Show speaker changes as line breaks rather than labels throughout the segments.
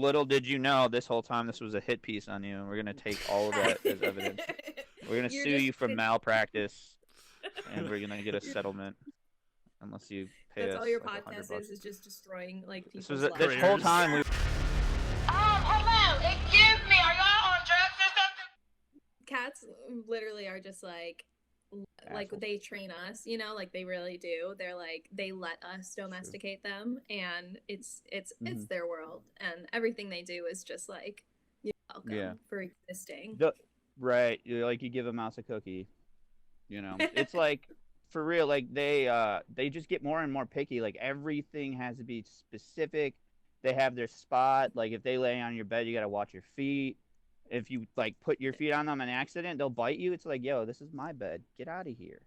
Little did you know, this whole time this was a hit piece on you, and we're gonna take all of that as evidence. We're gonna
You're
sue
just
you for malpractice, and we're gonna get a settlement unless you pay
that's
us
all your
like $100
podcast is just destroying like
This was
people's
this
lives.
whole
Careers.
time we.
Hello, excuse me, are y'all on drugs or something?
Cats literally are just like
Assholes.
they train us, you know, like they really do. They're like they let us domesticate them, and it's their world, and everything they do is just like you're welcome for existing.
Right, like you give a mouse a cookie, It's like for real, like they just get more and more picky. Like everything has to be specific. They have their spot. Like if they lay on your bed, you gotta watch your feet. If you like put your feet on them in accident, they'll bite you. It's like, yo, this is my bed. Get out of here.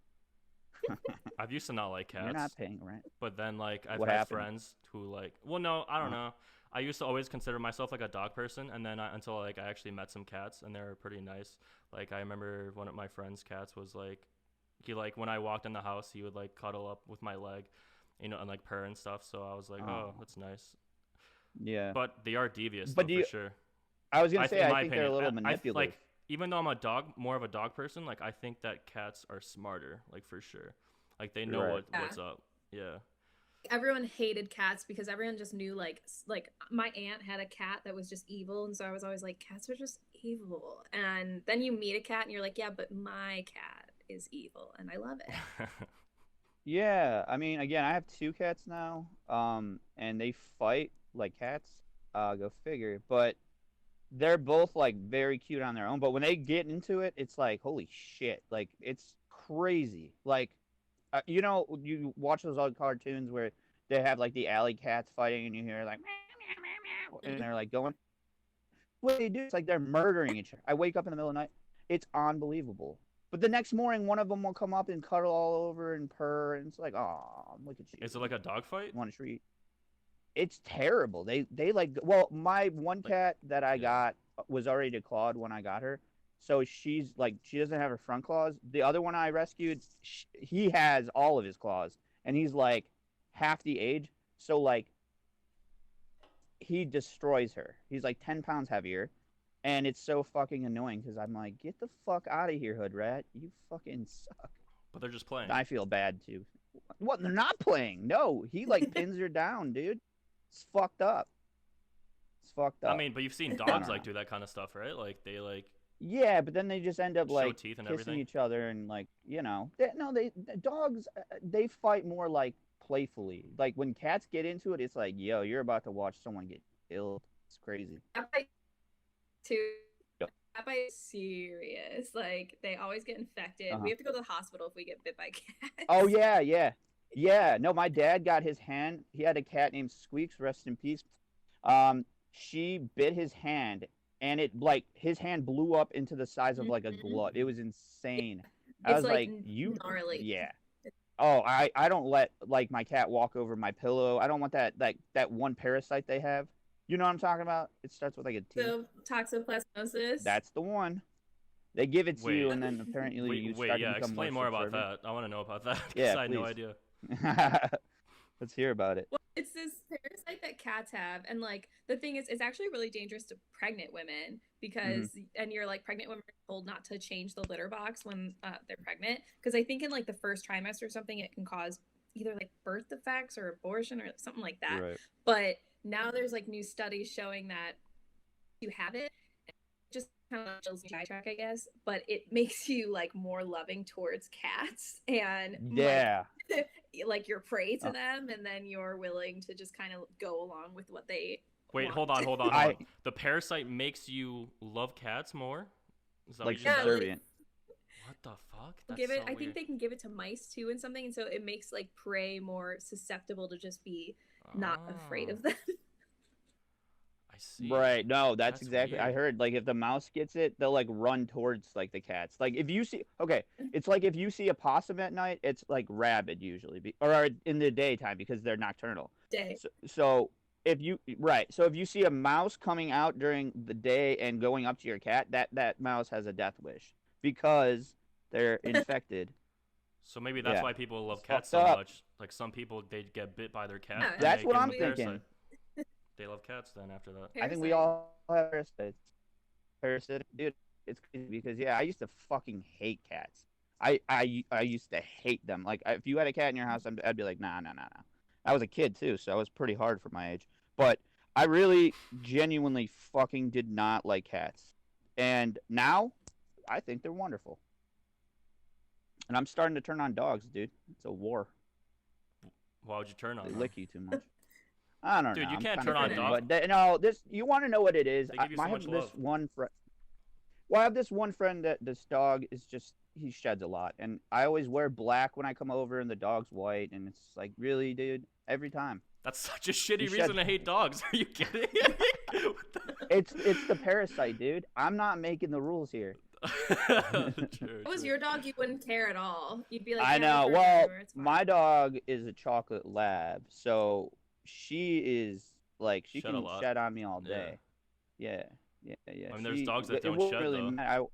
I've used to not like cats.
You're not paying rent.
But then like I've
What
had
happened?
friends who like, well, no, I don't know. I used to always consider myself like a dog person, and then until like I actually met some cats, and they were pretty nice. Like I remember one of my friend's cats was like, he like when I walked in the house, he would like cuddle up with my leg, and like purr and stuff. So I was like, oh, that's nice.
Yeah.
But they are devious,
But
though, for sure.
I was gonna say,
in
I
my
think
opinion,
they're a little manipulative.
like even though I'm a dog, more of a dog person, like I think that cats are smarter, like for sure. Like they know what's up. Yeah.
Everyone hated cats because everyone just knew like my aunt had a cat that was just evil, and so I was always like, cats are just evil. And then you meet a cat and you're like, yeah, but my cat is evil and I love it.
Yeah, I mean, again, I have 2 cats now, and they fight like cats. Go figure. But they're both like very cute on their own. But when they get into it, it's like holy shit! Like it's crazy. Like, you watch those old cartoons where they have like the alley cats fighting, and you hear like meow, meow, meow, meow, and they're like going. What they do? It's like they're murdering each other. I wake up in the middle of the night. It's unbelievable. But the next morning, one of them will come up and cuddle all over and purr, and it's like, oh, look at you.
Is it like a dog fight?
Want a treat? It's terrible. They like. Well, my one cat that I got was already declawed when I got her, so she's like she doesn't have her front claws. The other one I rescued, he has all of his claws, and he's like half the age. So like he destroys her. He's like 10 pounds heavier, and it's so fucking annoying because I'm like, get the fuck out of here, hood rat. You fucking suck.
But they're just playing.
I feel bad too. What? They're not playing. No, he like pins her down, dude. It's fucked up. It's fucked up.
I mean, but you've seen dogs like do that kind of stuff, right? Like they like.
Yeah, but then they just end up
show
like
teeth and
kissing
everything.
each other and like dogs they fight more like playfully. Like when cats get into it, it's like yo, you're about to watch someone get killed. It's crazy.
That bite too. That bite is serious. Like they always get infected. We have to go to the hospital if we get bit by cats.
Oh yeah. No, my dad got his hand. He had a cat named Squeaks. Rest in peace. She bit his hand, and it like his hand blew up into the size of like a glove. It was insane. I was like, you
gnarly.
Yeah. Oh, I don't let like my cat walk over my pillow. I don't want that one parasite they have. You know what I'm talking about? It starts with like a T.
So toxoplasmosis.
That's the one. They give it to you, and then apparently you start to become
explain more about that. I want to know about that because I had no idea.
Let's hear about it.
Well, it's this parasite that cats have, and like the thing is, it's actually really dangerous to pregnant women because, and you're like pregnant women are told not to change the litter box when they're pregnant because I think in like the first trimester or something it can cause either like birth defects or abortion or something like that.
Right.
But now there's like new studies showing that you have it. Just kind of chills your track, I guess, but it makes you like more loving towards cats and like you're prey to them, and then you're willing to just kind of go along with what they.
Wait, hold on. The parasite makes you love cats more? Is that
like
subservient?
What the fuck? That's
give it.
So
I think
weird.
they can give it to mice too, and something, and so it makes like prey more susceptible to just be not afraid of them.
I see.
Right. No, that's exactly.
weird.
I heard like if the mouse gets it, they'll like run towards like the cats. Like if you see, it's like if you see a possum at night, it's like rabid usually, or in the daytime because they're nocturnal.
Day.
So if you see a mouse coming out during the day and going up to your cat, that mouse has a death wish because they're infected.
So maybe that's why people love cats so much. Like some people, they get bit by their cat.
Yeah,
that's what I'm thinking.
They love cats then after that.
I think we
Parasite.
all have parasites. Parasitic, dude. It's crazy because yeah, I used to fucking hate cats. I used to hate them. Like if you had a cat in your house, I'd be like, nah, nah, nah, nah. I was a kid too, so I was pretty hard for my age. But I really, genuinely, fucking did not like cats. And now, I think they're wonderful. And I'm starting to turn on dogs, dude. It's a war.
Why would you turn on
They
them?
lick you too much. I don't
Dude,
know.
you
I'm
can't
kinda
turn on
kidding,
dogs.
but no, this you want to know what it is?
They give you so
I have
much
this
love.
one friend. Well, I have this one friend that this dog is just he sheds a lot, and I always wear black when I come over, and the dog's white, and it's like really, dude, every time.
That's such a shitty
He
reason
sheds.
to hate dogs. Are you kidding?
It's the parasite, dude. I'm not making the rules here.
True,
If it was
true.
your dog, you wouldn't care at all. You'd be like,
I
yeah,
know.
throw it
Well,
everywhere, it's fine.
my dog is a chocolate lab, so she is like she
Shed a
can
lot.
shed on me all
Yeah.
day. Yeah, yeah.
I mean, there's dogs that
it
don't
won't
shed,
really
though.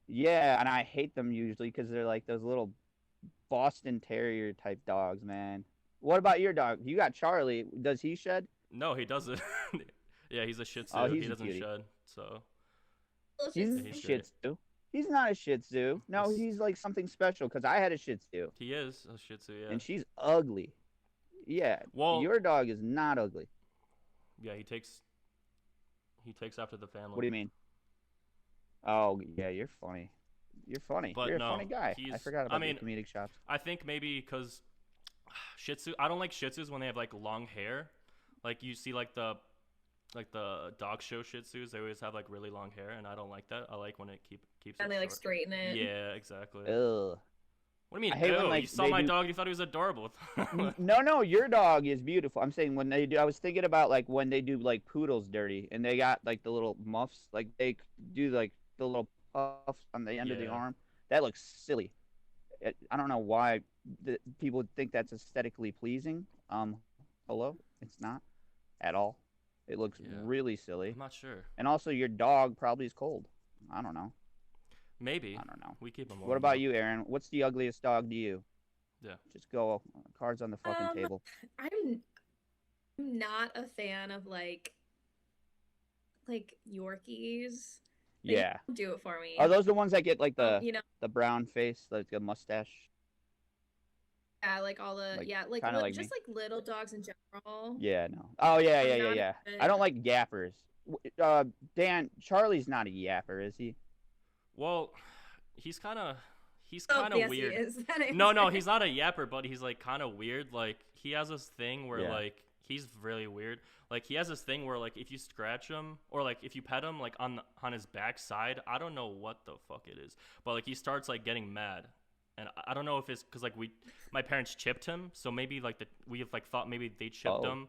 yeah, and I hate them usually because they're like those little Boston Terrier type dogs, man. What about your dog? You got Charlie. Does he shed?
No, he doesn't. Yeah, he's a Shih Tzu.
Oh, he's
He
a
doesn't
cutie.
shed. So
Little
He's
shits.
Yeah,
a
he's
Shih
great.
Tzu. He's not a Shih Tzu. No,
Yes.
he's like something special because I had a Shih Tzu
he is a Shih Tzu. Yeah.
and she's ugly. Yeah,
Well,
your dog is not ugly.
yeah, he takes after the family.
What do you mean? Oh yeah, you're funny. You're funny.
But
You're a
no,
funny guy. I
he's-
forgot
I
about
mean,
your comedic chops.
I think maybe because Shih Tzu. I don't like Shih Tzus when they have like long hair. Like you see like the dog show Shih Tzus, they always have like really long hair, and I don't like that. I like when it keeps
And
it
they like
short.
straighten it.
Yeah, exactly.
Ugh.
What do you mean?
I hate when,
Ew,
like,
you saw
they
my
do-
dog, you thought he was adorable.
No, your dog is beautiful. I'm saying when they do. I was thinking about like when they do like poodles dirty, and they got like the little muffs, like they do like the little puffs on the end of the
Yeah.
arm. That looks silly. I don't know why people would think that's aesthetically pleasing. Hello, it's not at all. It looks
Yeah.
really silly.
I'm not sure.
And also, your dog probably is cold. I don't know.
Maybe.
I don't know.
We keep him warm.
What about
though.
you, Aaron? What's the ugliest dog to you?
Yeah.
Just go. Cards on the fucking table.
I'm not a fan of like Yorkies. They
Yeah.
don't do it for me.
Are those the ones that get like the
You know,
the brown face, like a mustache?
yeah, like all the
Like,
yeah, like
kinda like
just like little dogs in general.
Yeah, no. Oh yeah,
I'm
yeah, yeah,
not a
yeah.
fan.
I don't like yappers. Dan, Charlie's not a yapper, is he?
Well, he's kind of
Oh, yes,
weird.
he is. That is
No,
right.
he's not a yapper, but he's like kind of weird. Like he has this thing where
Yeah.
like he's really weird. Like he has this thing where like if you scratch him or like if you pet him like on his backside, I don't know what the fuck it is, but like he starts like getting mad, and I don't know if it's because like my parents chipped him, so maybe like we have like thought maybe they chipped
Oh.
him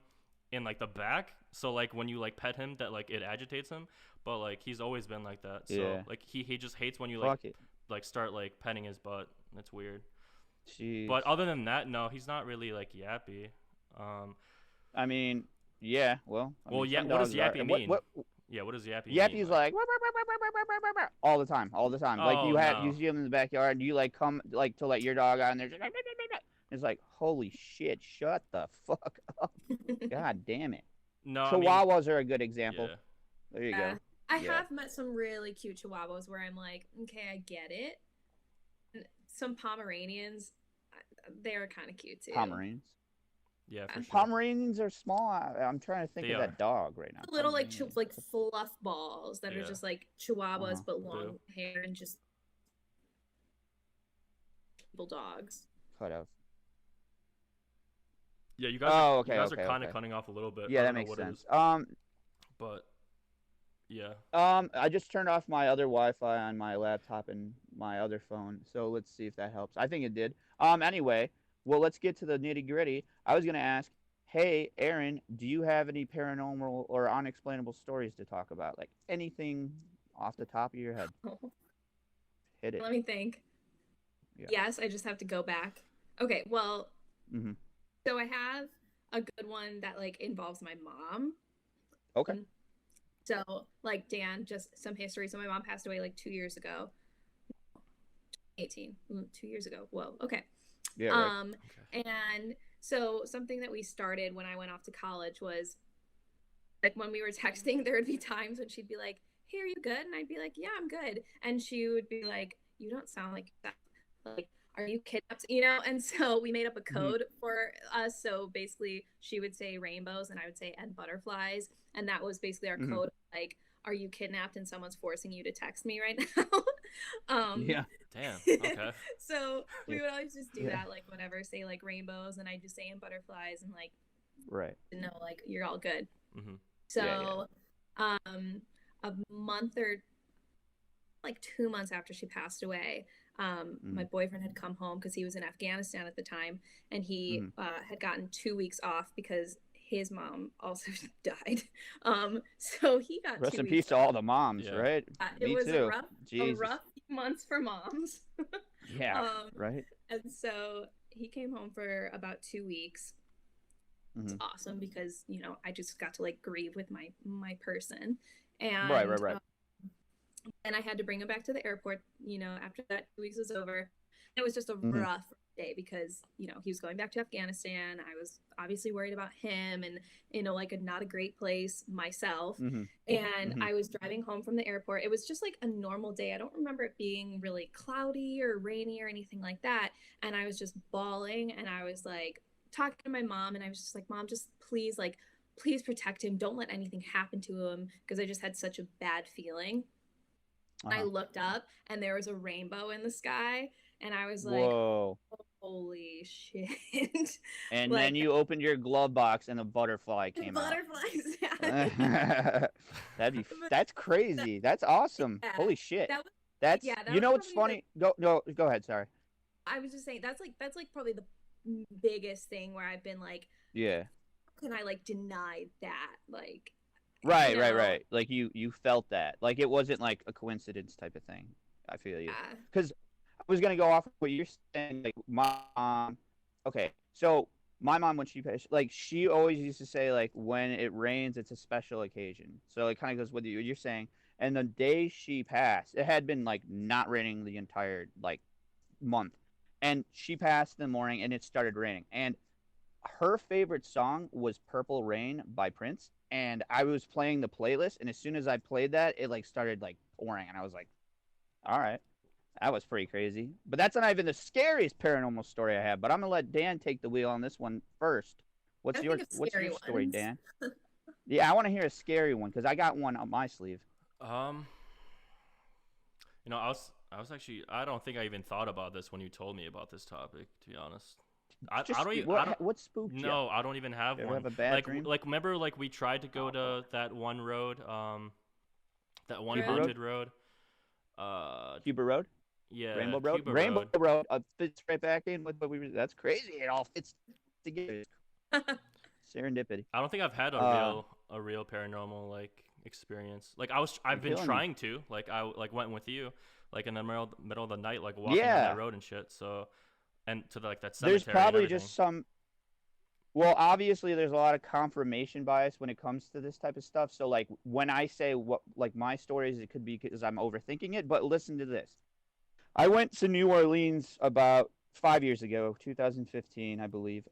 in like the back, so like when you like pet him that like it agitates him, but like he's always been like that. So
Yeah.
like he just hates when you like
Fuck it.
start like petting his butt. That's weird.
Jeez.
But other than that, no, he's not really like yappy.
I mean, yeah. Well. I
Well,
mean,
yeah.
some
What does
dogs are-
yappy mean?
What
Yeah, what does yappy mean?
Yappy's like all the time, all the time. Like
Oh,
you
no.
see him in the backyard, and you like come like to let your dog out, and they're just it's like holy shit, shut the fuck up, god damn it.
No,
Chihuahuas are a good
I mean,
example.
yeah.
There you
Yeah.
go.
I
Yeah.
have met some really cute Chihuahuas where I'm like, okay, I get it. And some Pomeranians, they're kind of cute too.
Pomeranians.
Yeah, for sure.
Pomeranians are small. I'm trying to think
They
of
are.
that dog right now.
Little like
Pomeranians.
like fluff balls that are
Yeah.
just like Chihuahuas
Uh-huh.
but long hair and just little dogs.
Cut off.
Yeah, you guys.
Oh,
are,
okay,
you guys
okay,
are kind of
okay.
cutting off a little bit.
Yeah,
I
that
don't know
makes
what it
sense.
is, but yeah.
I just turned off my other Wi-Fi on my laptop and my other phone, so let's see if that helps. I think it did. Anyway, well, let's get to the nitty-gritty. I was gonna ask, hey, Erin, do you have any paranormal or unexplainable stories to talk about? Like anything off the top of your head? Hit it.
Let me think.
Yeah.
Yes, I just have to go back. Okay, well,
Mm-hmm.
so I have a good one that like involves my mom.
Okay.
So, like Dan, just some history. So my mom passed away like 2 years ago. 18, 2 years ago. Whoa. Okay.
Yeah. Right.
Okay.
And so something that we started when I went off to college was like when we were texting, there would be times when she'd be like, "Hey, are you good?" And I'd be like, "Yeah, I'm good." And she would be like, "You don't sound like that. Like, are you kidnapped?" And so we made up a code for us. So basically, she would say rainbows, and I would say and butterflies, and that was basically our code. Like, are you kidnapped and someone's forcing you to text me right now?
Yeah.
Damn. Okay.
So we
Yeah.
would always just do
Yeah.
that, like whatever, say like rainbows, and I just say and butterflies, and like,
Right.
no, like you're all good.
Mm-hmm.
So, a month or like 2 months after she passed away, my boyfriend had come home because he was in Afghanistan at the time, and he had gotten 2 weeks off because his mom also died. So he got
Rest
2
in
weeks
peace to all the moms,
Yeah.
right?
It
Me
was
too.
a rough few months for moms.
Yeah. Right.
And so he came home for about 2 weeks. It's awesome because I just got to like grieve with my person, and
Right.
and I had to bring him back to the airport. After that 2 weeks was over, it was just a rough day because he was going back to Afghanistan. I was obviously worried about him, and like not a great place myself. And I was driving home from the airport. It was just like a normal day. I don't remember it being really cloudy or rainy or anything like that. And I was just bawling, and I was like talking to my mom, and I was just like, "Mom, just please protect him. Don't let anything happen to him," because I just had such a bad feeling. I looked up, and there was a rainbow in the sky, and I was like,
Whoa.
"Holy shit!"
And
like,
then you opened your glove box, and a butterfly came out.
butterflies. Yeah.
That's crazy. That's awesome.
Yeah,
Holy shit.
that was,
That's
yeah, that
you know
was
what's
probably
funny? Go ahead. Sorry.
I was just saying that's like probably the biggest thing where I've been like,
Yeah.
how can I like deny that? Like,
Right. Like you felt that. Like it wasn't like a coincidence type of thing. I feel you.
Yeah.
Because I was gonna go off what you're saying. Like my mom. Okay, so my mom when she passed, like she always used to say like when it rains, it's a special occasion. So it kind of goes with what you're saying. And the day she passed, it had been like not raining the entire like month, and she passed in the morning, and it started raining, and her favorite song was Purple Rain by Prince, and I was playing the playlist, and as soon as I played that, it like started like pouring, and I was like, all right, that was pretty crazy. But that's not even the scariest paranormal story I have, but I'm gonna let Dan take the wheel on this one first. What's your story, Dan? Yeah, I want to hear a scary one because I got one on my sleeve.
I was actually, I don't think I even thought about this when you told me about this topic, to be honest.
What spooked you?
No, I don't even have
you
one.
Have a bad dream?
Like remember like we tried to go to that one road, that one haunted road.
Cuba Road?
Yeah.
Rainbow Road?
Cuba
Rainbow Road fits right back in with what we were. That's crazy. It all fits together. Serendipity.
I don't think I've had a real paranormal like experience. Like I've been trying to. Like I like went with you, like in the middle of the night, like walking on that road and shit. So, and to like that cemetery.
There's probably just some. Well, obviously, there's a lot of confirmation bias when it comes to this type of stuff. So, like, when I say what, like, my stories, it could be because I'm overthinking it. But listen to this. I went to New Orleans about 5 years ago, 2015, I believe,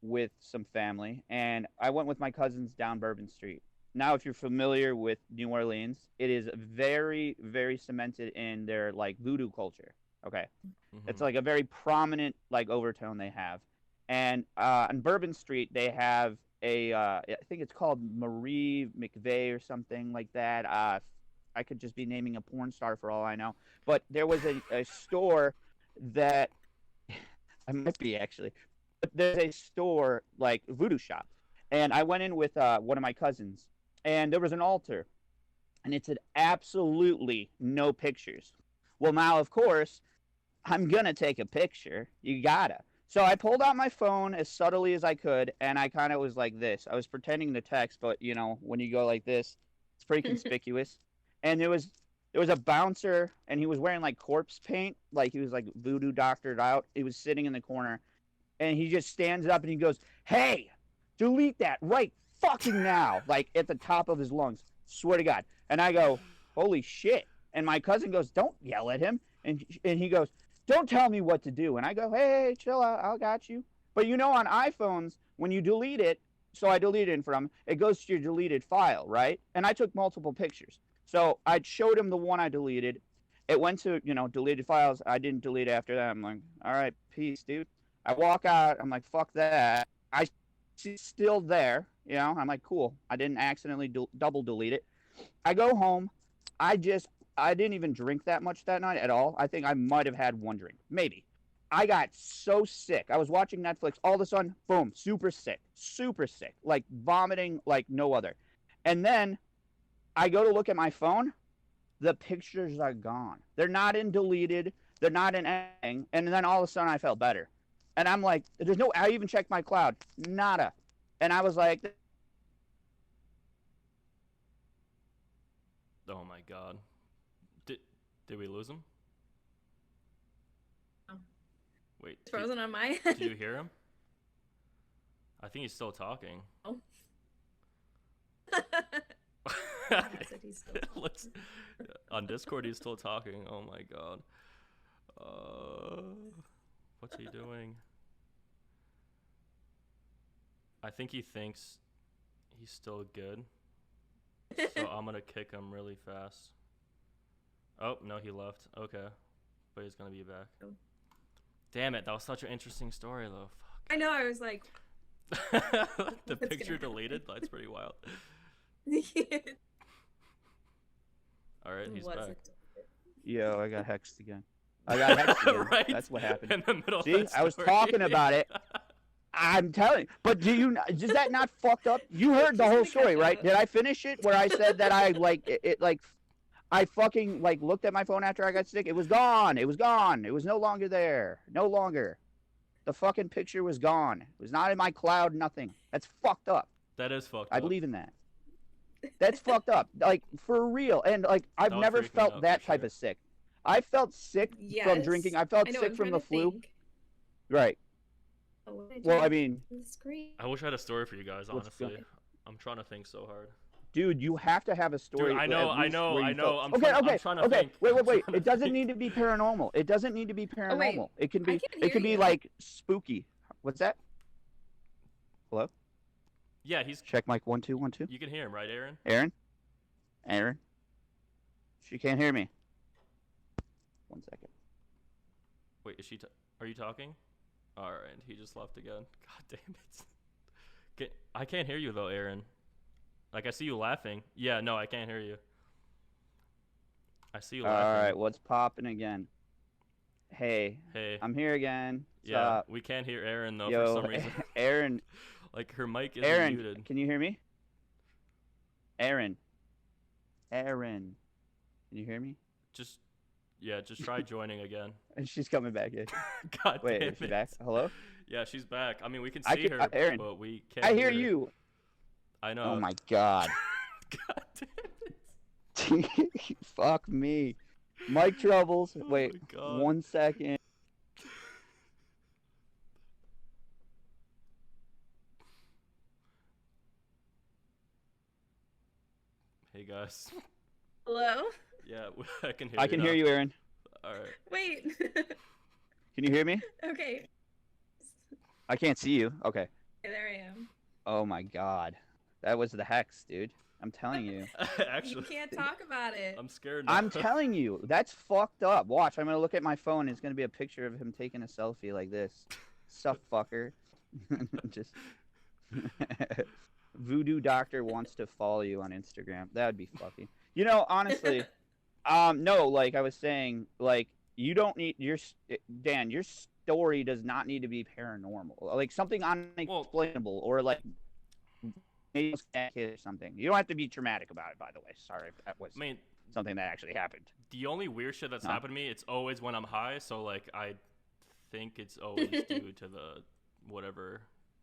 with some family. And I went with my cousins down Bourbon Street. Now, if you're familiar with New Orleans, it is very, very cemented in their, like, voodoo culture. Okay? It's, like, a very prominent, like, overtone they have. And on Bourbon Street, they have I think it's called Marie McVeigh or something like that. I could just be naming a porn star for all I know. But there was a store that, I might be actually, but there's a store, like voodoo shop. And I went in with one of my cousins, and there was an altar, and it said absolutely no pictures. Well, now, of course, I'm going to take a picture. You gotta. So I pulled out my phone as subtly as I could, and I kind of was like this. I was pretending to text, but, you know, when you go like this, it's pretty conspicuous. And there was a bouncer, and he was wearing, like, corpse paint. Like, he was, like, voodoo doctored out. He was sitting in the corner, and he just stands up, and he goes, "Hey, delete that right fucking now," like, at the top of his lungs. Swear to God. And I go, "Holy shit." And my cousin goes, "Don't yell at him." And he goes, "Don't tell me what to do." And I go, "Hey, chill out. I got you." But you know, on iPhones, when you delete it, so I deleted it from. It goes to your deleted file, right? And I took multiple pictures. So I showed him the one I deleted. It went to deleted files. I didn't delete it after that. I'm like, all right, peace, dude. I walk out. I'm like, fuck that. I see it's still there. I'm like, cool. I didn't accidentally double delete it. I go home. I didn't even drink that much that night at all. I think I might have had one drink, maybe. I got so sick. I was watching Netflix. All of a sudden, boom, super sick, like vomiting like no other. And then I go to look at my phone. The pictures are gone. They're not in deleted. They're not in anything. And then all of a sudden, I felt better. And I'm like, there's no. I even checked my cloud. Nada. And I was like,
Oh my god. Did we lose him?
Oh.
Wait.
It's frozen on my
Did
end.
you hear him? I think he's still talking.
Oh.
Let's, on Discord, he's still talking. Oh my god. What's he doing? I think he thinks he's still good. So I'm gonna kick him really fast. Oh, no, he left. Okay. But he's gonna be back.
Oh.
Damn it, that was such an interesting story though.
I know, I was like,
Fuck. The
What's
picture
gonna
deleted? That's pretty wild. Alright, he's
was
back.
it?
yo, I got hexed again. I got hexed again.
Right?
That's what happened.
In the middle
See,
of that
I was
story.
talking about it. I'm telling. But is that not fucked up? You heard the whole story, right? Did I finish it where I said that I I fucking looked at my phone after I got sick? It was gone. It was gone. It was no longer there. No longer. The fucking picture was gone. It was not in my cloud. Nothing. That's fucked up.
That is fucked
I
up.
believe in that. That's fucked up. Like for real. And I've
That would
never
freak me out
felt
for
that type
sure.
of sick. I felt sick from drinking. I felt
I know,
sick
I'm
from
trying
the
to
flu.
think.
Right.
Oh, what did
Well,
you
I
do
mean,
on the screen?
I wish I had a story for you guys,
What's
honestly. I'm trying to think so hard.
dude, you have to have a story.
Dude, I
at
know.
least where you felt-
I'm
Okay,
trying,
okay,
I'm trying to
okay.
think.
Wait.
I'm trying
It
to
doesn't
think.
need to be paranormal. It doesn't need to be paranormal.
wait.
It can
I
be.
can't
It can
hear
be
you.
like spooky. What's that? Hello.
Yeah, he's.
Check mic 1 2 1 2.
You can hear him, right, Aaron?
Aaron. She can't hear me. 1 second.
Wait, is she? Are you talking? All right, he just left again. God damn it. I can't hear you though, Aaron. Like I see you laughing. Yeah, no, I can't hear you. I see you
All
laughing.
right, what's popping again? Hey,
Hey.
I'm here again. What's
Yeah,
up?
we can't hear Aaron though
Yo,
for some reason.
Aaron.
Like her mic isn't
Aaron,
muted.
can you hear me? Aaron. Can you hear me?
Just try joining again.
And she's coming back in.
God
Wait,
damn
is she
it.
back? Hello?
Yeah, she's back. I mean, we can
I
see
can-
her,
Aaron,
but we can't.
I hear
her.
you.
I know.
Oh my god.
God damn it.
Fuck me. Mic troubles.
Oh
Wait,
my God.
1 second.
Hey guys.
Hello?
Yeah, I can hear.
I can
now.
hear you, Aaron.
All right.
Wait.
Can you hear me?
Okay.
I can't see you. Okay.
There I am.
Oh my god. That was the hex, dude. I'm telling you.
Actually,
You can't talk about it.
I'm scared. Now.
I'm telling you. That's fucked up. Watch, I'm going to look at my phone. It's going to be a picture of him taking a selfie like this. Sup, fucker. Just. Voodoo doctor wants to follow you on Instagram. That would be fucking. Honestly, no, like I was saying, like you don't need Dan. Your story does not need to be paranormal, like something unexplainable, or like maybe a kid or something. You don't have to be traumatic about it. By the way, sorry if that was
I mean,
something that actually happened.
the only weird shit that's
No.
happened to me, it's always when I'm high. So like, I think it's always due to the whatever.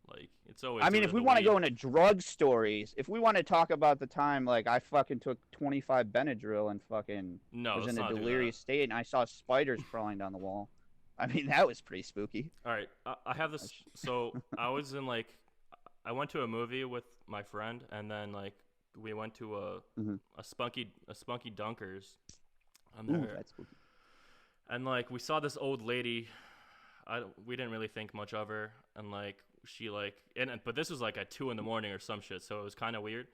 Like, it's always.
I mean,
due
if
to
we
the
want to
weed.
go into drug stories, if we want to talk about the time like I fucking took 25 Benadryl and fucking
No,
was
let's
in a
not do that.
delirious state and I saw spiders crawling down the wall. I mean, that was pretty spooky.
All right, I have this. So I was in like, I went to a movie with my friend, and then like we went to a spunky Dunkers. I'm
Ooh,
there,
that's spooky.
and like we saw this old lady. We didn't really think much of her, and like she like, but this was like at 2 a.m. or some shit, so it was kind of weird.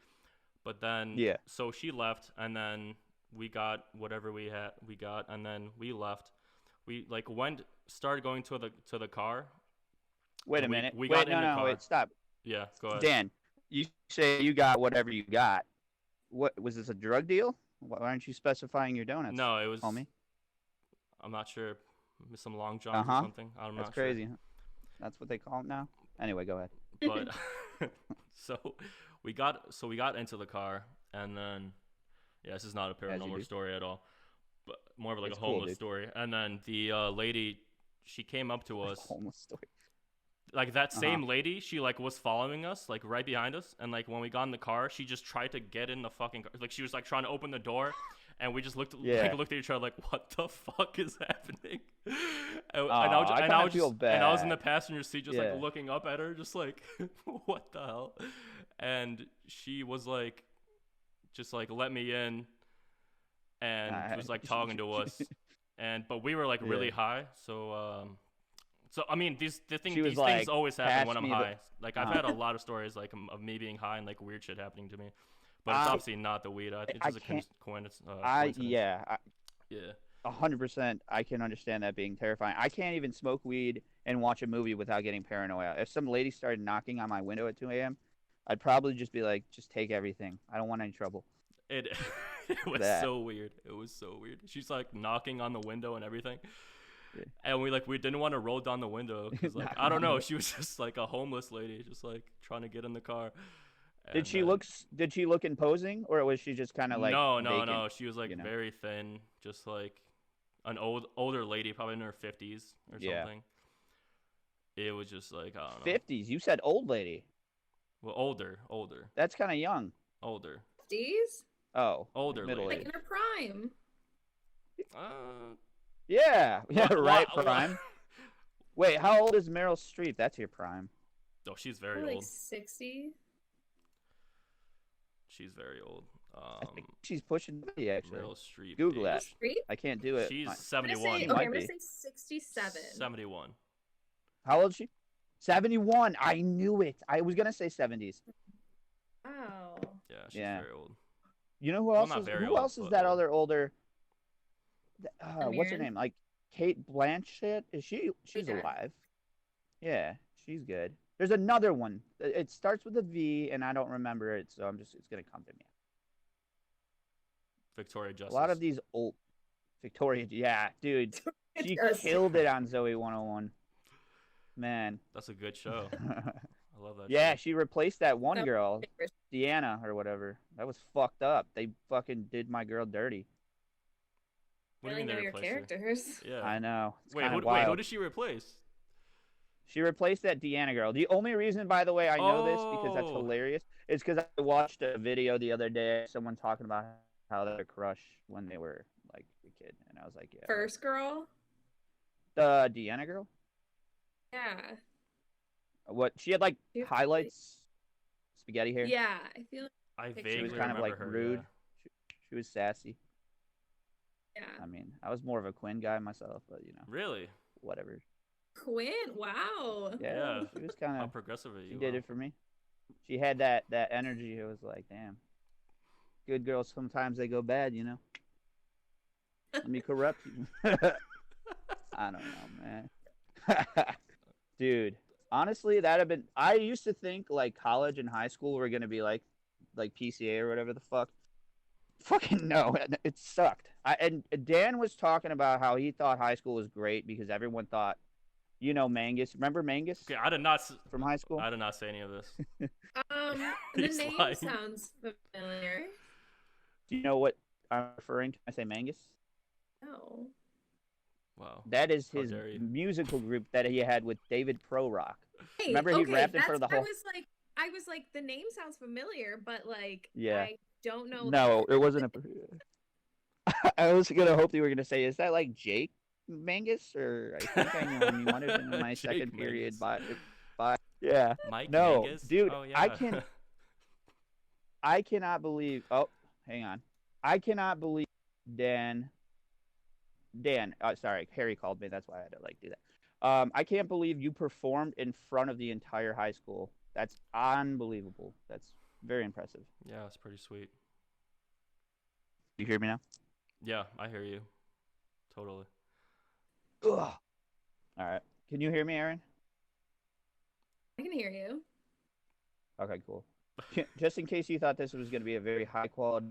But then,
Yeah.
so she left, and then we got whatever we got, and then we left. We like started going to the car.
Wait a minute.
We
Wait,
got
no,
in the
no,
car.
wait, stop.
Yeah, go ahead.
Dan, you say you got whatever you got. What was this, a drug deal? Why aren't you specifying your donuts?
No, it was.
Homie.
I'm not sure. Some Long Johns or something. I'm
That's
not
crazy.
sure.
Huh? That's what they call it now. Anyway, go ahead.
But so we got into the car, and then this is not a paranormal story at all, but more of like a homeless story. And then the lady, she came up to us.
Homeless story.
Like that same lady, she like was following us like right behind us, and like when we got in the car, she just tried to get in the fucking car. Like she was like trying to open the door, and we just looked at each other like, what the fuck is happening? And I was in the passenger seat just like looking up at her, just like, what the hell? And she was like, just like, let me in, and was like talking to us, but we were like really high, so I mean, these things always happen when I'm high. Like I've had a lot of stories like of me being high and like weird shit happening to me, but it's obviously not the weed. It's just a coincidence.
Yeah. 100%. I can understand that being terrifying. I can't even smoke weed and watch a movie without getting paranoia. If some lady started knocking on my window at 2 a.m., I'd probably just be like, just take everything. I don't want any trouble.
It was so weird. It was so weird. She's like knocking on the window and everything. And we didn't want to roll down the window because like I don't know, she was just like a homeless lady just like trying to get in the car. And,
did she look imposing, or was she just kind of like
no, she was like very thin, just like an older lady, probably in her 50s or something. It was just like, I don't know.
50s? You said old lady.
Well, older.
That's kind of young.
Older.
50s?
Oh,
older
middle
lady.
Like in her prime.
Yeah, right, prime. Wait, how old is Meryl Streep? That's your prime.
Oh, she's very
like
old.
60.
She's very old.
I think she's pushing 50, actually.
Meryl Streep.
Google that.
Streep?
I can't do it.
She's 71.
I'm gonna say 67.
71.
How old is she? 71. I knew it. I was gonna say 70s.
Wow.
Yeah, she's very old.
You know who else is? Who else is that other older? What's her name? Like Kate Blanchett? She's alive? Yeah, she's good. There's another one. It starts with a V, and I don't remember it, so it's gonna come to me.
Victoria Justice.
A lot of these old Victoria. Yeah, dude, she killed it on Zoe 101. Man,
that's a good show. I love that.
Yeah,
show.
she replaced that one girl, Deanna or whatever. That was fucked up. They fucking did my girl dirty.
What do you mean they replaced
characters?
Her? Yeah,
I know.
Wait, who did she replace?
She replaced that Deanna girl. The only reason, by the way, I know this because that's hilarious is because I watched a video the other day. Someone talking about how they had a crush when they were like a kid, and I was like, yeah.
First girl.
The Deanna girl.
Yeah.
What she had like highlights, spaghetti hair.
Yeah, I feel like
I vaguely
she was kind of like
her,
rude.
Yeah.
She was sassy.
Yeah.
I mean, I was more of a Quinn guy myself, but
Really?
Whatever.
Quinn, wow.
Yeah. She was kind
How
of
progressive are you?
She did it for me. She had that energy. It was like, damn. Good girls sometimes they go bad, you know. Let me corrupt you. I don't know, man. Dude, honestly, that'd have been. I used to think like college and high school were gonna be like PCA or whatever the fuck. Fucking no, it sucked. And Dan was talking about how he thought high school was great because everyone thought, you know, Mangus. Remember Mangus?
Okay, I did not
from high school.
I did not say any of this.
The name sounds familiar.
Do you know what I'm referring to? I say Mangus.
No.
Wow.
That is his musical group that he had with David Pro Rock.
Hey,
remember he rapped in front of the whole.
I was like, the name sounds familiar, but like,
yeah.
I don't know.
No, it wasn't a. I was gonna hope you were gonna say, is that like Jake Mangus, or I think I know him. You wanted him in my second period, by yeah.
Mike
no,
Mangus?
Dude,
oh, yeah.
I cannot believe. Oh, hang on. I cannot believe Dan. Sorry, Harry called me. That's why I had to like do that. I can't believe you performed in front of the entire high school. That's unbelievable. That's very impressive.
Yeah, it's pretty sweet.
You hear me now?
Yeah, I hear you. Totally.
Ugh. All right. Can you hear me, Erin?
I can hear you.
Okay, cool. Just in case you thought this was going to be a very high quality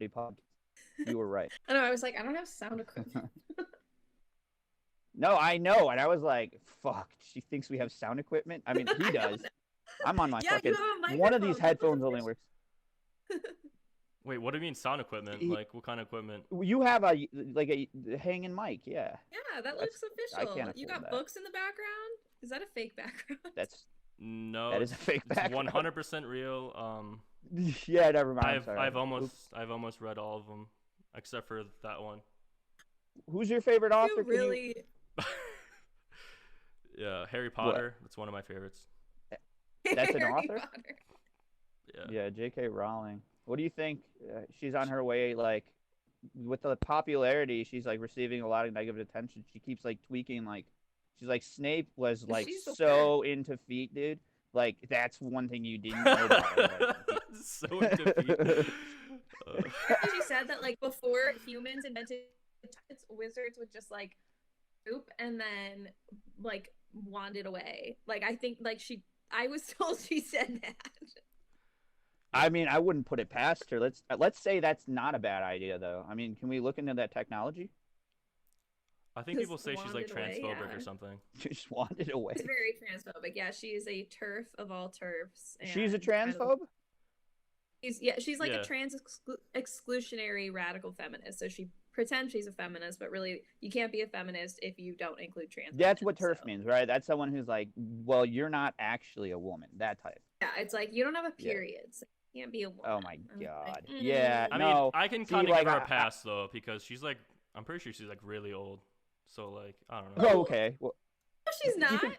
podcast, you were right.
I know. I was like, I don't have sound equipment.
No, I know, and I was like, "Fuck." She thinks we have sound equipment. I mean, he does. I'm on my
Yeah, you
fucking.
have a
One of
microphone.
these headphones only works.
Wait, what do you mean sound equipment? Like, what kind of equipment?
You have a hanging mic, yeah.
Yeah, that
That's-
looks
I
official.
can't
You
afford
got
that.
books in the background? Is that a fake background?
That's
No,
that is a fake
it's
background.
100% real.
Yeah, never mind. I'm
I've
sorry.
I've
Oops.
almost read all of them, except for that one.
Who's your favorite author?
You
Can you-
really?
Yeah, Harry Potter. That's one of my favorites.
That's an
Harry
author?
Potter.
Yeah.
Yeah, J.K. Rowling. What do you think? She's on her way, like, with the popularity, she's like receiving a lot of negative attention. She keeps like tweaking, like, she's like Snape was like
She's the
so into feet, dude. Like that's one thing you didn't know about her. Like,
So into feet.
She said that like before humans invented touch, wizards would just like poop and then like wand it away. Like I think like I was told she said that.
I mean, I wouldn't put it past her. Let's say that's not a bad idea, though. I mean, can we look into that technology?
I think people
Just
say she's like
wandered away,
transphobic
yeah.
or something.
Just wanted away.
It's very transphobic. Yeah, she is a turf of all turfs.
She's a
and kind of-
transphobe.
She's like
Yeah.
a trans exclusionary radical feminist. So she pretends she's a feminist, but really you can't be a feminist if you don't include trans.
That's
women,
what turf
so.
means, right? That's someone who's like, well, you're not actually a woman. That type.
Yeah, it's like you don't have a
Yeah.
period. So you can't be a woman.
Oh my
And it's
god.
like,
Yeah.
I
no.
mean, I can
See,
kind of
like,
give her a
I-
pass though, because she's like, I'm pretty sure she's like really old. So like, I don't know.
Oh, okay. Well,
No, she's
You
not.
can-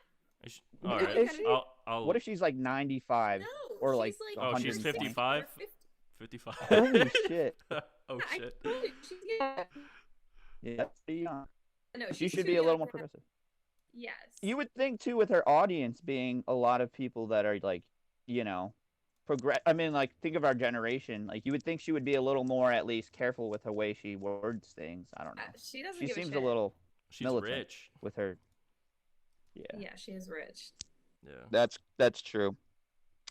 All
Is
right.
she?
I'll.
what if she's like 95?
No,
or, like,
she's
Oh, she's
120?
55?
50.
55.
Holy shit.
Oh
I
shit.
told you, she's young.
Yeah. That's pretty young.
No,
She
she's
should
too
be a
young
little more
for that.
progressive.
Yes.
You would think too, with her audience being a lot of people that are like, progress. I mean, like, think of our generation. Like, you would think she would be a little more, at least, careful with the way she words things. I don't know.
She doesn't
She
give
seems
a shit.
a little
She's
militant
rich.
with her. Yeah.
Yeah, she is rich.
Yeah.
That's true.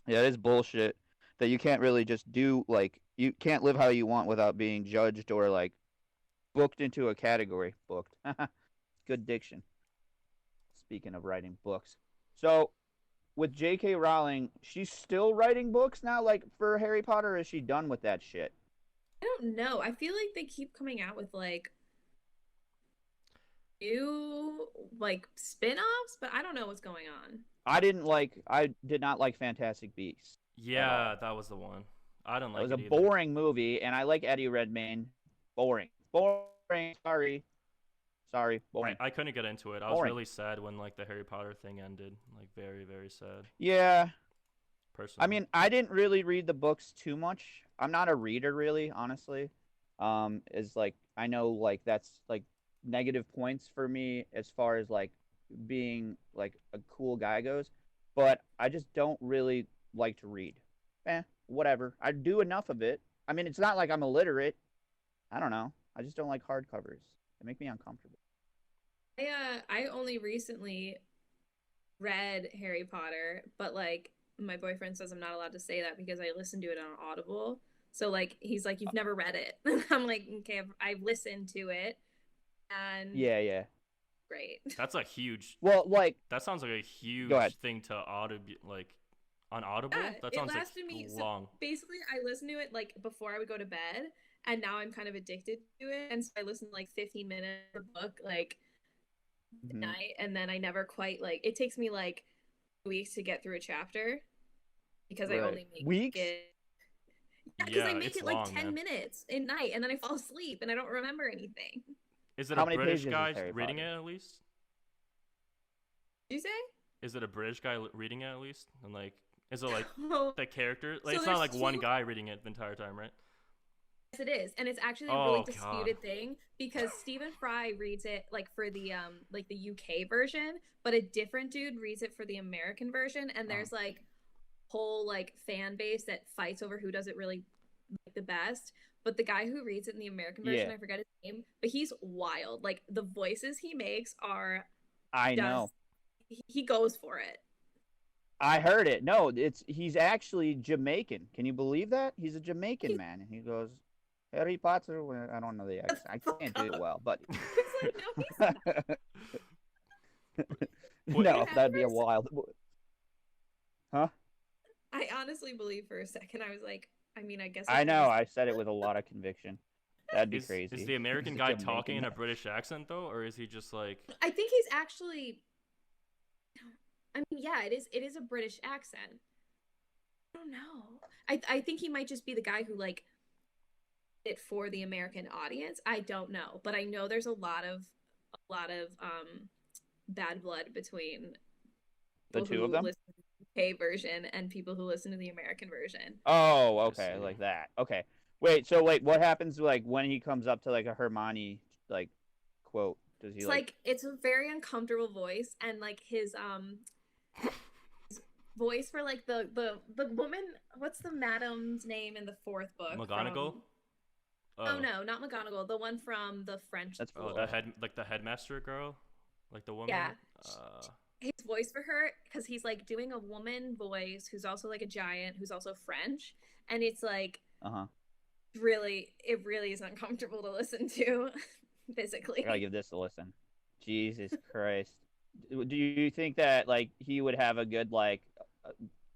Yeah, it is bullshit that you can't really just do, like, you can't live how you want without being judged or like booked into a category. Booked. Good diction. Speaking of writing books. So with J.K. Rowling, she's still writing books now, like for Harry Potter, or is she done with that shit?
I don't know. I feel like they keep coming out with like new like spin-offs, but I don't know what's going on.
I did not like Fantastic Beasts.
Yeah, that was the one. I don't
It
like
was
it
a
either.
boring movie, and I like Eddie Redmayne. Boring. Sorry. Boring.
I couldn't get into it. I was
Boring.
really sad when like the Harry Potter thing ended. Like very, very sad.
Yeah.
Personally.
I mean, I didn't really read the books too much. I'm not a reader, really, honestly. Is like, I know, like, that's like negative points for me as far as like being like a cool guy goes, but I just don't really like to read. Whatever. I do enough of it. I mean, it's not like I'm illiterate. I don't know. I just don't like hardcovers. They make me uncomfortable.
I only recently read Harry Potter, but like my boyfriend says I'm not allowed to say that because I listened to it on Audible. So like he's like, you've never read it. I'm like, okay, I've listened to it, and
Yeah.
great.
that's a huge.
Well, like,
That sounds like a huge
ahead.
thing to like on Audible.
Yeah,
That
it
sounds like
lasted me
long.
Basically, I listened to it like before I would go to bed, and now I'm kind of addicted to it, and so I listen to like 15 minutes of a book like at
mhm.
night, and then I never quite like. It takes me like weeks to get through a chapter because I
Right.
only make
Weeks?
it. Yeah, because I
Yeah,
make
it's
it like
long,
10
man.
minutes at night, and then I fall asleep, and I don't remember anything.
Is it
How
a
many
British
pages is
guy
Harry
reading
Potter?
it at least?
Did you say?
Is it a British guy reading it at least? And like, is it like
Oh,
the character? Like,
So
it's not
there's
like one
two-
guy reading it the entire time, right?
I it is, and it's actually a
Oh,
really
God.
disputed thing because Stephen Fry reads it like for the UK version, but a different dude reads it for the American version, and there's like whole like fan base that fights over who does it really like the best. But the guy who reads it in the American version,
Yeah.
I forget his name, but he's wild. Like the voices he makes are
I know.
he goes for it.
I heard it. No, he's actually Jamaican. Can you believe that? He's a Jamaican man, and he goes, Harry Potter. I don't know the accent. I can't do it well, but
Like, no, he's
no,
At
that'd be a
first-
wild. Huh?
I honestly believe for a second I was like, I mean, I guess
I
if
know.
he's-
I said it with a lot of conviction. That'd be
Is
crazy.
the American
He's a
guy
Jamaican
talking in a
man.
British accent though, or is he just like?
I think he's actually. I mean, yeah, it is a British accent. I don't know. I think he might just be the guy who like it for the American audience. I don't know, but I know there's a lot of bad blood between
The
people
two of
who
them?
listen to the UK version and people who listen to the American version.
Oh, okay,
see.
like that. Okay. Wait, what happens like when he comes up to like a Hermione like quote? Does he
It's like it's a very uncomfortable voice, and like his voice for like the woman. What's the madam's name in the fourth book?
McGonagall?
From... Oh no, not McGonagall. The one from the French
That's
school.
Oh, the headmaster girl, like the woman.
Yeah.
Uh,
His voice for her, because he's like doing a woman voice who's also like a giant, who's also French, and it's like
Uh-huh.
it really is uncomfortable to listen to physically.
I gotta give this a listen. Jesus Christ. Do you think that like he would have a good like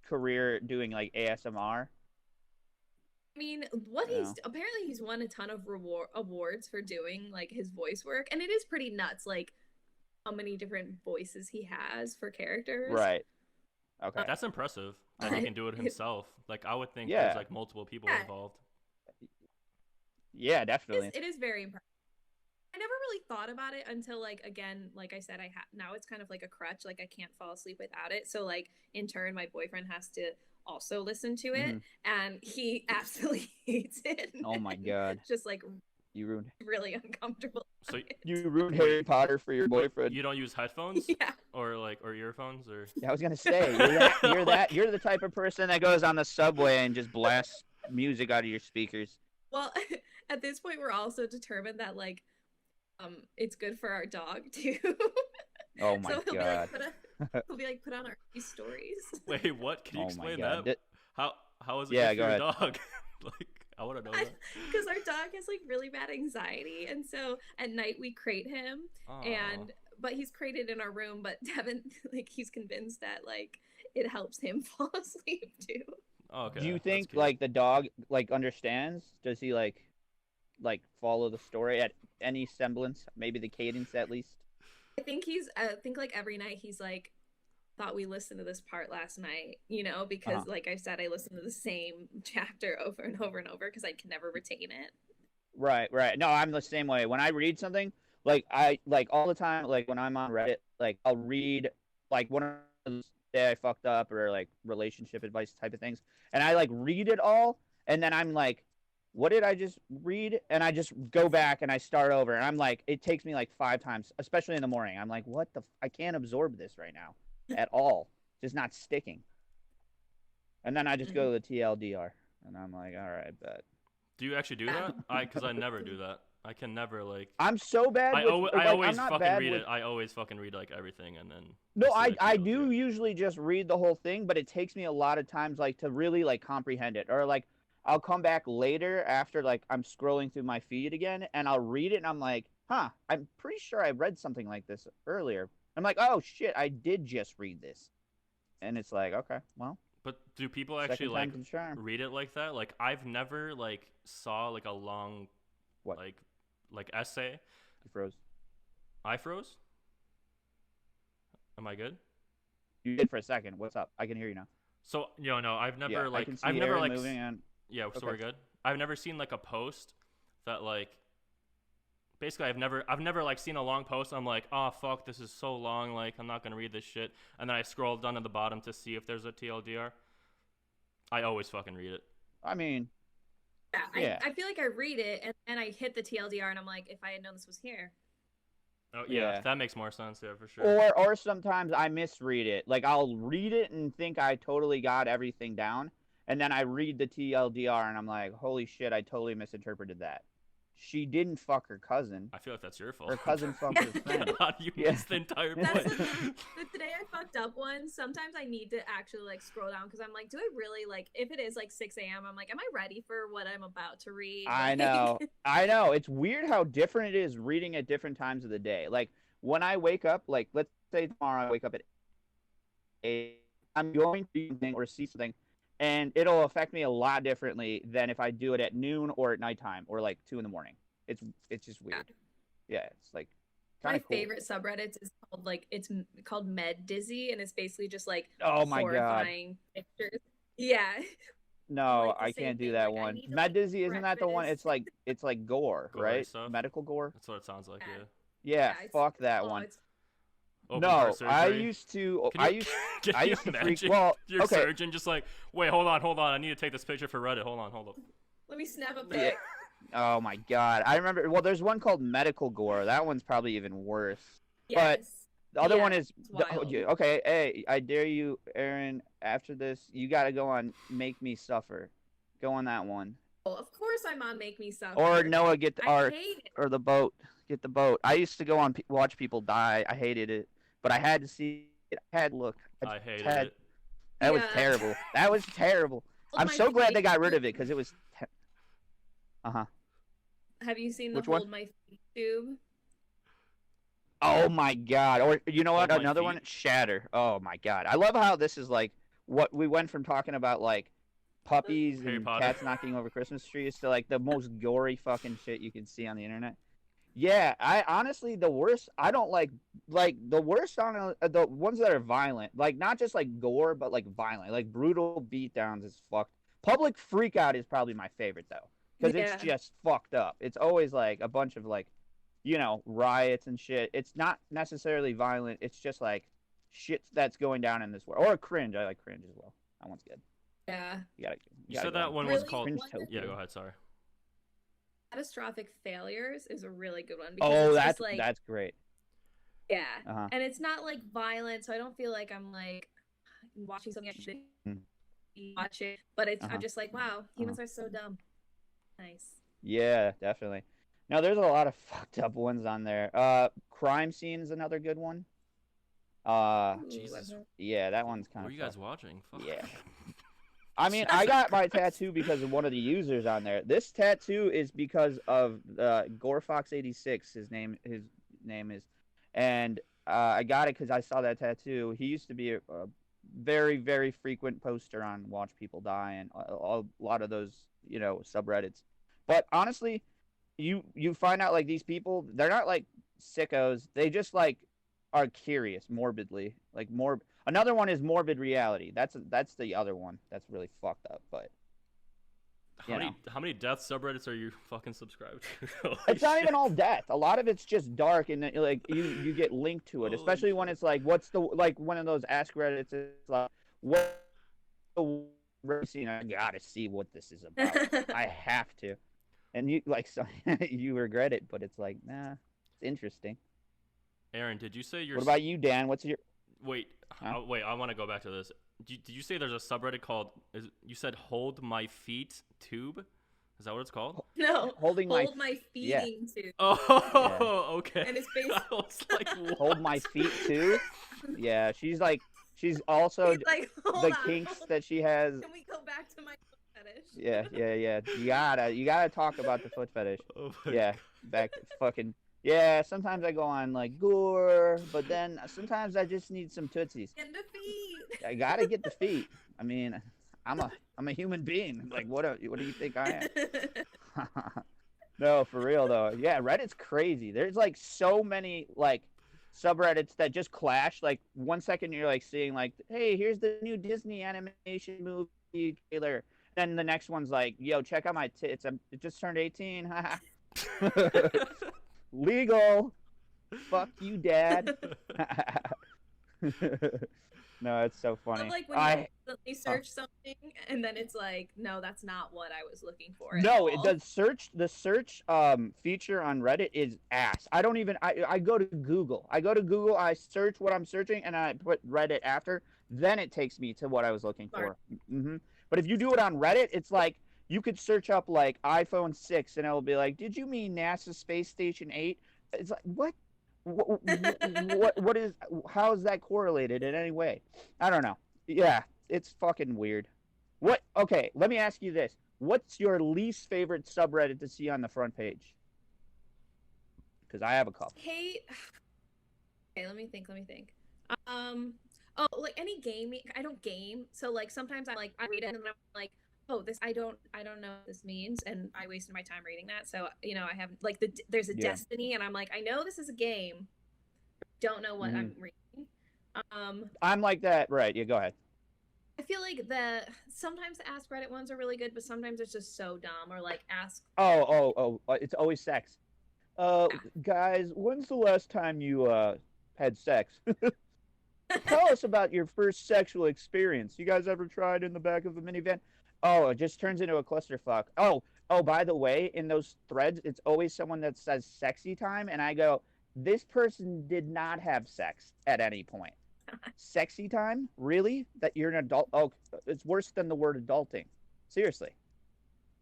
career doing like ASMR?
I mean,
Yeah.
apparently he's won a ton of awards for doing like his voice work, and it is pretty nuts, like how many different voices he has for characters.
Right. Okay.
that's impressive that he can do it himself. Like I would think
Yeah.
there's like multiple people
Yeah.
involved.
Yeah, definitely.
It is very impressive. I never really thought about it until like again, like I said, now it's kind of like a crutch. Like I can't fall asleep without it. So like in turn, my boyfriend has to also listen to it, and he absolutely hates it.
Oh my
and
God.
Just like
You ruined
really uncomfortable.
So
you ruined Harry Potter for your boyfriend.
you don't use headphones
Yeah.
or earphones or?
Yeah, I was gonna say you're the type of person that goes on the subway and just blasts music out of your speakers.
Well, at this point, we're also determined that like, it's good for our dog too.
Oh my
So
God.
he'll be like put on our stories.
Wait, what? Can you
Oh my
explain
God.
that? How is it
Yeah,
good for
go
your
ahead.
dog? Like I want to know that.
Because our dog has like really bad anxiety, and so at night we crate him,
Aw.
but he's crated in our room. But Devin, like, he's convinced that like it helps him fall asleep too.
Oh, okay.
Do you
that's
think
cute.
like the dog like understands? Does he like follow the story at any semblance? Maybe the cadence at least.
I think like every night he's like, thought we listened to this part last night, because like I said, I listened to the same chapter over and over and over because I can never retain it.
Right. No, I'm the same way. When I read something, like I like all the time, like when I'm on Reddit, like I'll read like one of those day I fucked up or like relationship advice type of things, and I like read it all, and then I'm like, what did I just read? And I just go back and I start over, and I'm like, it takes me like 5 times, especially in the morning. I'm like, what the? I can't absorb this right now at all. Just not sticking. And then I just go to the TLDR, and I'm like, all right, bet.
Do you actually do that? Because I never do that. I can never like.
I'm so bad.
I
with, like,
always
I'm not
fucking
bad
read
with...
it. I always fucking read like everything and then.
No,
see,
I
like,
I
TLDR.
do usually just read the whole thing, but it takes me a lot of times like to really like comprehend it, or like I'll come back later after like I'm scrolling through my feed again, and I'll read it, and I'm like, huh, I'm pretty sure I read something like this earlier. I'm like, oh shit, I did just read this, and it's like, okay, well.
But do people actually
Second
like
time's the charm.
read it like that? Like I've never like saw like a long,
What?
like essay.
You froze.
I froze. Am I good?
You did for a second. What's up? I can hear you now.
So no, I've never
Yeah, I
like
can see
I've never
Erin
like
moving on.
yeah, so
Okay.
we're good. I've never seen like a post that like basically I've never like seen a long post. I'm like, oh fuck, this is so long. Like I'm not gonna read this shit. And then I scroll down to the bottom to see if there's a TLDR. I always fucking read it.
I mean, Yeah.
I feel like I read it and then I hit the TLDR and I'm like, if I had known this was here.
Oh yeah,
Yeah.
that makes more sense. Yeah, for sure.
Or sometimes I misread it. Like I'll read it and think I totally got everything down, and then I read the TLDR and I'm like, holy shit, I totally misinterpreted that. She didn't fuck her cousin.
I feel like that's your fault.
Her cousin fucked her friend.
God, you
Yeah.
missed the entire
That's
point.
the today I fucked up one. Sometimes I need to actually like scroll down because I'm like, do I really like if it is like 6 a.m. I'm like, am I ready for what I'm about to read?
I know. I know. It's weird how different it is reading at different times of the day. Like when I wake up, like let's say tomorrow I wake up at 8, I'm going to do something or see something, and it'll affect me a lot differently than if I do it at noon or at nighttime or like 2 in the morning. It's just weird. Yeah, it's like
My
kind of cool.
favorite subreddits is called like called Med Dizzy, and it's basically just like
Oh my god.
horrifying pictures. Yeah.
No,
like the
I
same
can't do
thing,
that
like, I
one.
need to,
Med
like,
Dizzy, isn't that the one?
breakfast.
It's like gore,
Gore
right?
stuff?
Medical gore.
That's what it sounds like.
Yeah.
Yeah.
Yeah,
it's-
fuck that
oh,
one.
it's-
Open
No,
heart
I
surgery.
used to.
Can
I
you-
used.
Can
I
you
used to freak.
imagine
Well,
your
okay.
surgeon just like, wait, hold on. I need to take this picture for Reddit. Hold on.
Let me snap a
Yeah.
pic.
Oh my god, I remember. Well, there's one called medical gore. That one's probably even worse. But
Yes.
the other
Yeah,
one is
it's wild.
okay. Hey, I dare you, Erin. After this, you gotta go on Make Me Suffer. Go on that one.
Well, of course I'm on Make Me Suffer.
Or Noah, get the
I
art
hate it.
or the boat. Get the boat. I used to go on watch people die. I hated it, but I had to see it. I had to look.
I hated
had-
it.
That was
Yeah.
terrible. That was terrible.
Hold
I'm
My
so glad they
Feet.
got rid of it because it was.
Have you seen the
Which one?
Hold My Feet tube?
Oh my god! Or you know what?
Hold My
Another
Feet?
one, Shatter. Oh my god! I love how this is like what we went from talking about like puppies
Harry
and
Potter.
cats knocking over Christmas trees to like the most gory fucking shit you can see on the internet. Yeah, I honestly the worst. I don't like the worst on the ones that are violent, like not just like gore, but like violent, like brutal beatdowns is fucked. Public freakout is probably my favorite though, because it's
Yeah.
just fucked up. It's always like a bunch of like, you know, riots and shit. It's not necessarily violent. It's just like shit that's going down in this world. Or cringe. I like cringe as well. That one's good.
Yeah.
You gotta.
You
gotta
said
go
that
on
one
cringe.
was called.
Cringe
One
Tokyo.
Yeah, go ahead. Sorry.
Catastrophic Failures is a really good one. Because
Oh,
it's
that's
just, like,
that's great.
yeah.
Uh-huh.
And it's not like violent, so I don't feel like I'm like watching something I shouldn't
Mm.
be watching. But it's
Uh-huh.
I'm just like, wow, humans are so dumb. Nice.
Yeah, definitely. Now there's a lot of fucked up ones on there. Crime Scene's another good one.
Jesus.
Ooh,
Yeah, that one's
What
kind
are
of.
you guys watching? Fuck.
Yeah. I mean, I got my tattoo because of one of the users on there. This tattoo is because of Gore Fox 86. His name is, and I got it because I saw that tattoo. He used to be a very, very frequent poster on Watch People Die and a lot of those, you know, subreddits. But honestly, you find out like these people, they're not like sickos. They just like are curious, morbidly, like more. Another one is Morbid Reality. That's the other one. That's really fucked up. But
How many death subreddits are you fucking subscribed to?
it's not even all death. A lot of it's just dark, and then, like you get linked to it.
Holy
Especially when
shit.
it's like, what's the like one of those Ask Reddits? It's like, what the scene? I gotta see what this is about. I have to. And you like so, you regret it, but it's like, nah, it's interesting.
Aaron, did you say your?
What about you, Dan? What's your?
Wait,
Huh?
wait. I want to go back to this. Did you say there's a subreddit called? You said "Hold My Feet Tube"? Is that what it's called?
No.
Holding my
Hold my
yeah.
feeding tube.
Oh, okay.
And it's based-
I was like, what?
Hold my feet too. Yeah, she's also
He's like, hold
the
on,
kinks
hold-
that she has.
Can we go back to my foot fetish?
Yeah. You gotta talk about the foot fetish.
Oh my
Yeah, back fucking. Yeah, sometimes I go on like Gore, but then sometimes I just need some tootsies.
And the feet.
I gotta get the feet. I mean, I'm a human being. Like, what do you think I am? No, for real though. Yeah, Reddit's crazy. There's like so many like subreddits that just clash. Like 1 second you're like seeing like, hey, here's the new Disney animation movie trailer. Then the next one's like, yo, check out my tits. It just turned 18. Legal. Fuck you, Dad. No, it's so
I
funny.
love like when you accidentally search something and then it's like, no, that's not what I was looking for at
No,
all.
it does search. The search feature on Reddit is ass. I don't even. I go to Google. I go to Google. I search what I'm searching, and I put Reddit after. Then it takes me to what I was looking for.
Smart.
But if you do it on Reddit, it's like you could search up like iPhone 6, and it'll be like, "Did you mean NASA Space Station 8?" It's like what? What is? How is that correlated in any way? I don't know. Yeah, it's fucking weird. What? Okay, let me ask you this. What's your least favorite subreddit to see on the front page? Because I have a couple.
Hey, okay, let me think. Oh, like any gaming. I don't game, so like sometimes I read it and I'm like, oh, this I don't know what this means, and I wasted my time reading that. So I have like there's a Destiny, and I'm like, I know this is a game, don't know what I'm reading.
I'm like that, right? Yeah, go ahead.
I feel like sometimes the Ask Reddit ones are really good, but sometimes it's just so dumb. Or like Ask.
It's always sex. Guys, when's the last time you had sex? Tell us about your first sexual experience. You guys ever tried in the back of a minivan? Oh, it just turns into a clusterfuck. Oh, by the way, in those threads, it's always someone that says sexy time, and I go, this person did not have sex at any point. Sexy time? Really? That you're an adult? Oh, it's worse than the word adulting. Seriously.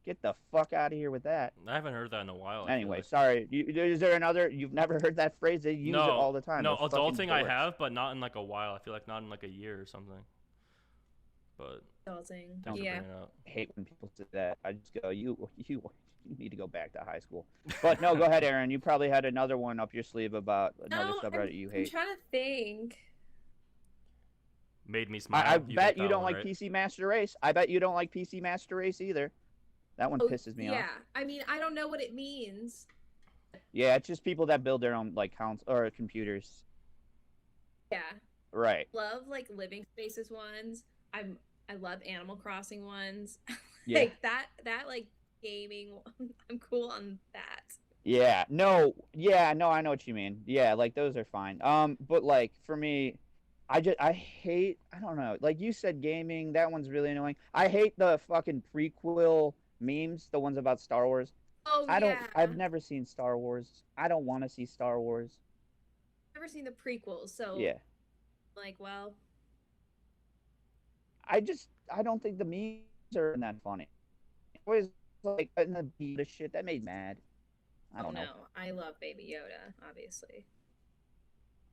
Get the fuck out of here with that.
I haven't heard that in a while.
Anyway, sorry. Is there another? You've never heard that phrase? They use it all the time.
No,
Those fucking
adulting I
dorks.
have, but not in like a while. I feel like not in like a year or something. But
Adulting.
thanks for
Yeah.
bringing it up.
I hate when people say that. I just go, you need to go back to high school. But no, go ahead, Erin. You probably had another one up your sleeve about another subreddit you
I'm
hate.
trying to think.
Made me smile.
I bet you
that
don't
one,
like
right?
PC Master Race. I bet you don't like PC Master Race either. That one pisses me off.
Yeah, I mean, I don't know what it means.
Yeah, it's just people that build their own like counts or computers.
Yeah.
Right.
Love like living spaces ones. I love Animal Crossing ones.
Yeah.
Like that like gaming. I'm cool on that.
Yeah. No. Yeah. No. I know what you mean. Yeah. Like those are fine. But like for me, I hate. I don't know. Like you said, gaming. That one's really annoying. I hate the fucking prequel memes. The ones about Star Wars.
Oh
I don't.
yeah.
I've never seen Star Wars. I don't want to see Star Wars.
Never seen the prequels, so
Yeah.
like, well,
I don't think the memes are that funny. Always like in the Yoda shit that made me mad. I don't know.
no, I love Baby Yoda, obviously.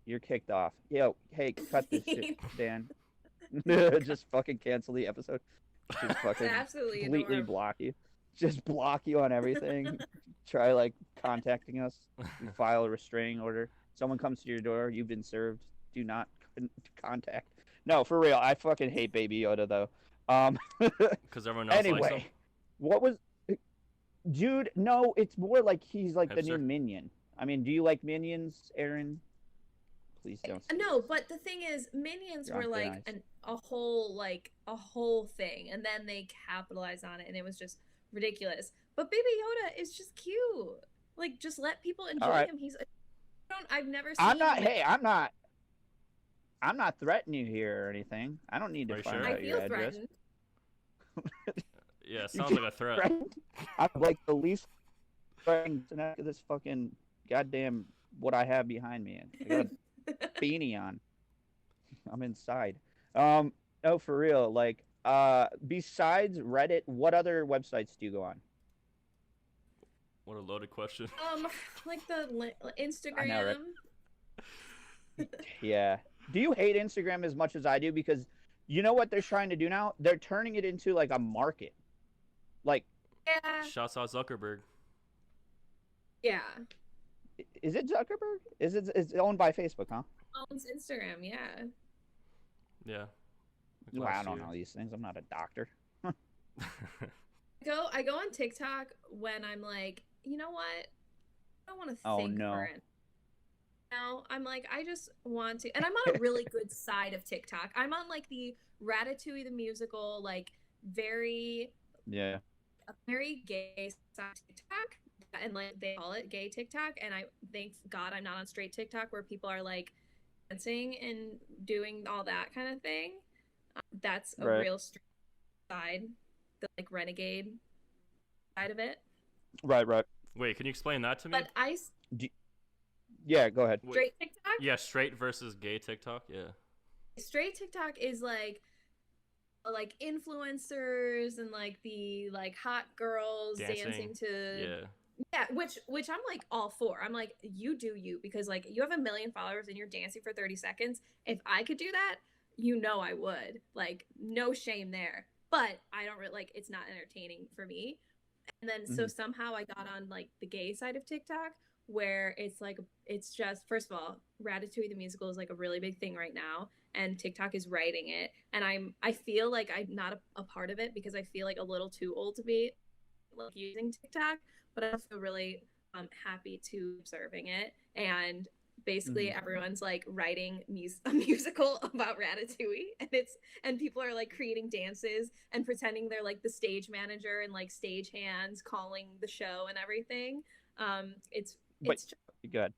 You're kicked off. Yo, hey, cut this shit, Dan. Just fucking cancel the episode. Just fucking
Absolutely
completely
adorable.
block you. Just block you on everything. Try like contacting us. You file a restraining order. Someone comes to your door. You've been served. Do not contact. No, for real. I fucking hate Baby Yoda though.
Because everyone else likes
Anyway,
them.
what was Jude? No, it's more like he's like the new
Hipster.
Minion. I mean, do you like Minions, Erin? Please don't.
No, but the thing is, Minions
You're
were
on thin
like
ice.
a whole thing, and then they capitalized on it, and it was just ridiculous. But Baby Yoda is just cute. Like, just let people enjoy
right.
him. I've never seen.
I'm not. Hey, I'm not. I'm not threatening you here or anything. I don't need
Are
to
you
find
sure?
I
out your
feel
address.
threatened.
Yeah, sounds like a threat.
Threatened? I'm like the least threatening to this fucking goddamn what I have behind me. I got a beanie on. I'm inside. Oh, for real. Like, besides Reddit, what other websites do you go on?
What a loaded question.
Like the Instagram.
I know, right? Yeah. Do you hate Instagram as much as I do? Because you know what they're trying to do now? They're turning it into like a market. Like,
Yeah.
Shouts out Zuckerberg.
Yeah.
is it Zuckerberg? It's owned by Facebook, huh?
Owns Instagram. Yeah.
Yeah.
Well, I don't know these things. I'm not a doctor.
I go on TikTok when I'm like, you know what? I don't want to think
Oh, no.
for it. No, I'm like, I just want to, and I'm on a really good side of TikTok. I'm on like the Ratatouille the musical, like very
Yeah.
a very gay side of TikTok, and like they call it gay TikTok, and I thank God I'm not on straight TikTok where people are like dancing and doing all that kind of thing. That's a
Right.
real street side, the like renegade side of it.
Right.
Wait, can you explain that to me?
But I
Yeah, go ahead.
straight TikTok.
Yeah, straight versus gay TikTok. Yeah.
Straight TikTok is like influencers and like the like hot girls dancing to which I'm like all for. I'm like, you do you, because like you have 1 million followers and you're dancing for 30 seconds. If I could do that, I would. Like, no shame there. But I don't really like, it's not entertaining for me. And then so somehow I got on like the gay side of TikTok, where it's like, it's just, first of all, Ratatouille the musical is like a really big thing right now, and TikTok is writing it, and I feel like I'm not a part of it because I feel like a little too old to be like using TikTok, but I feel really happy to observing it. And basically everyone's like writing a musical about Ratatouille, and people are like creating dances and pretending they're like the stage manager and like stage hands calling the show and everything. It's just,
good.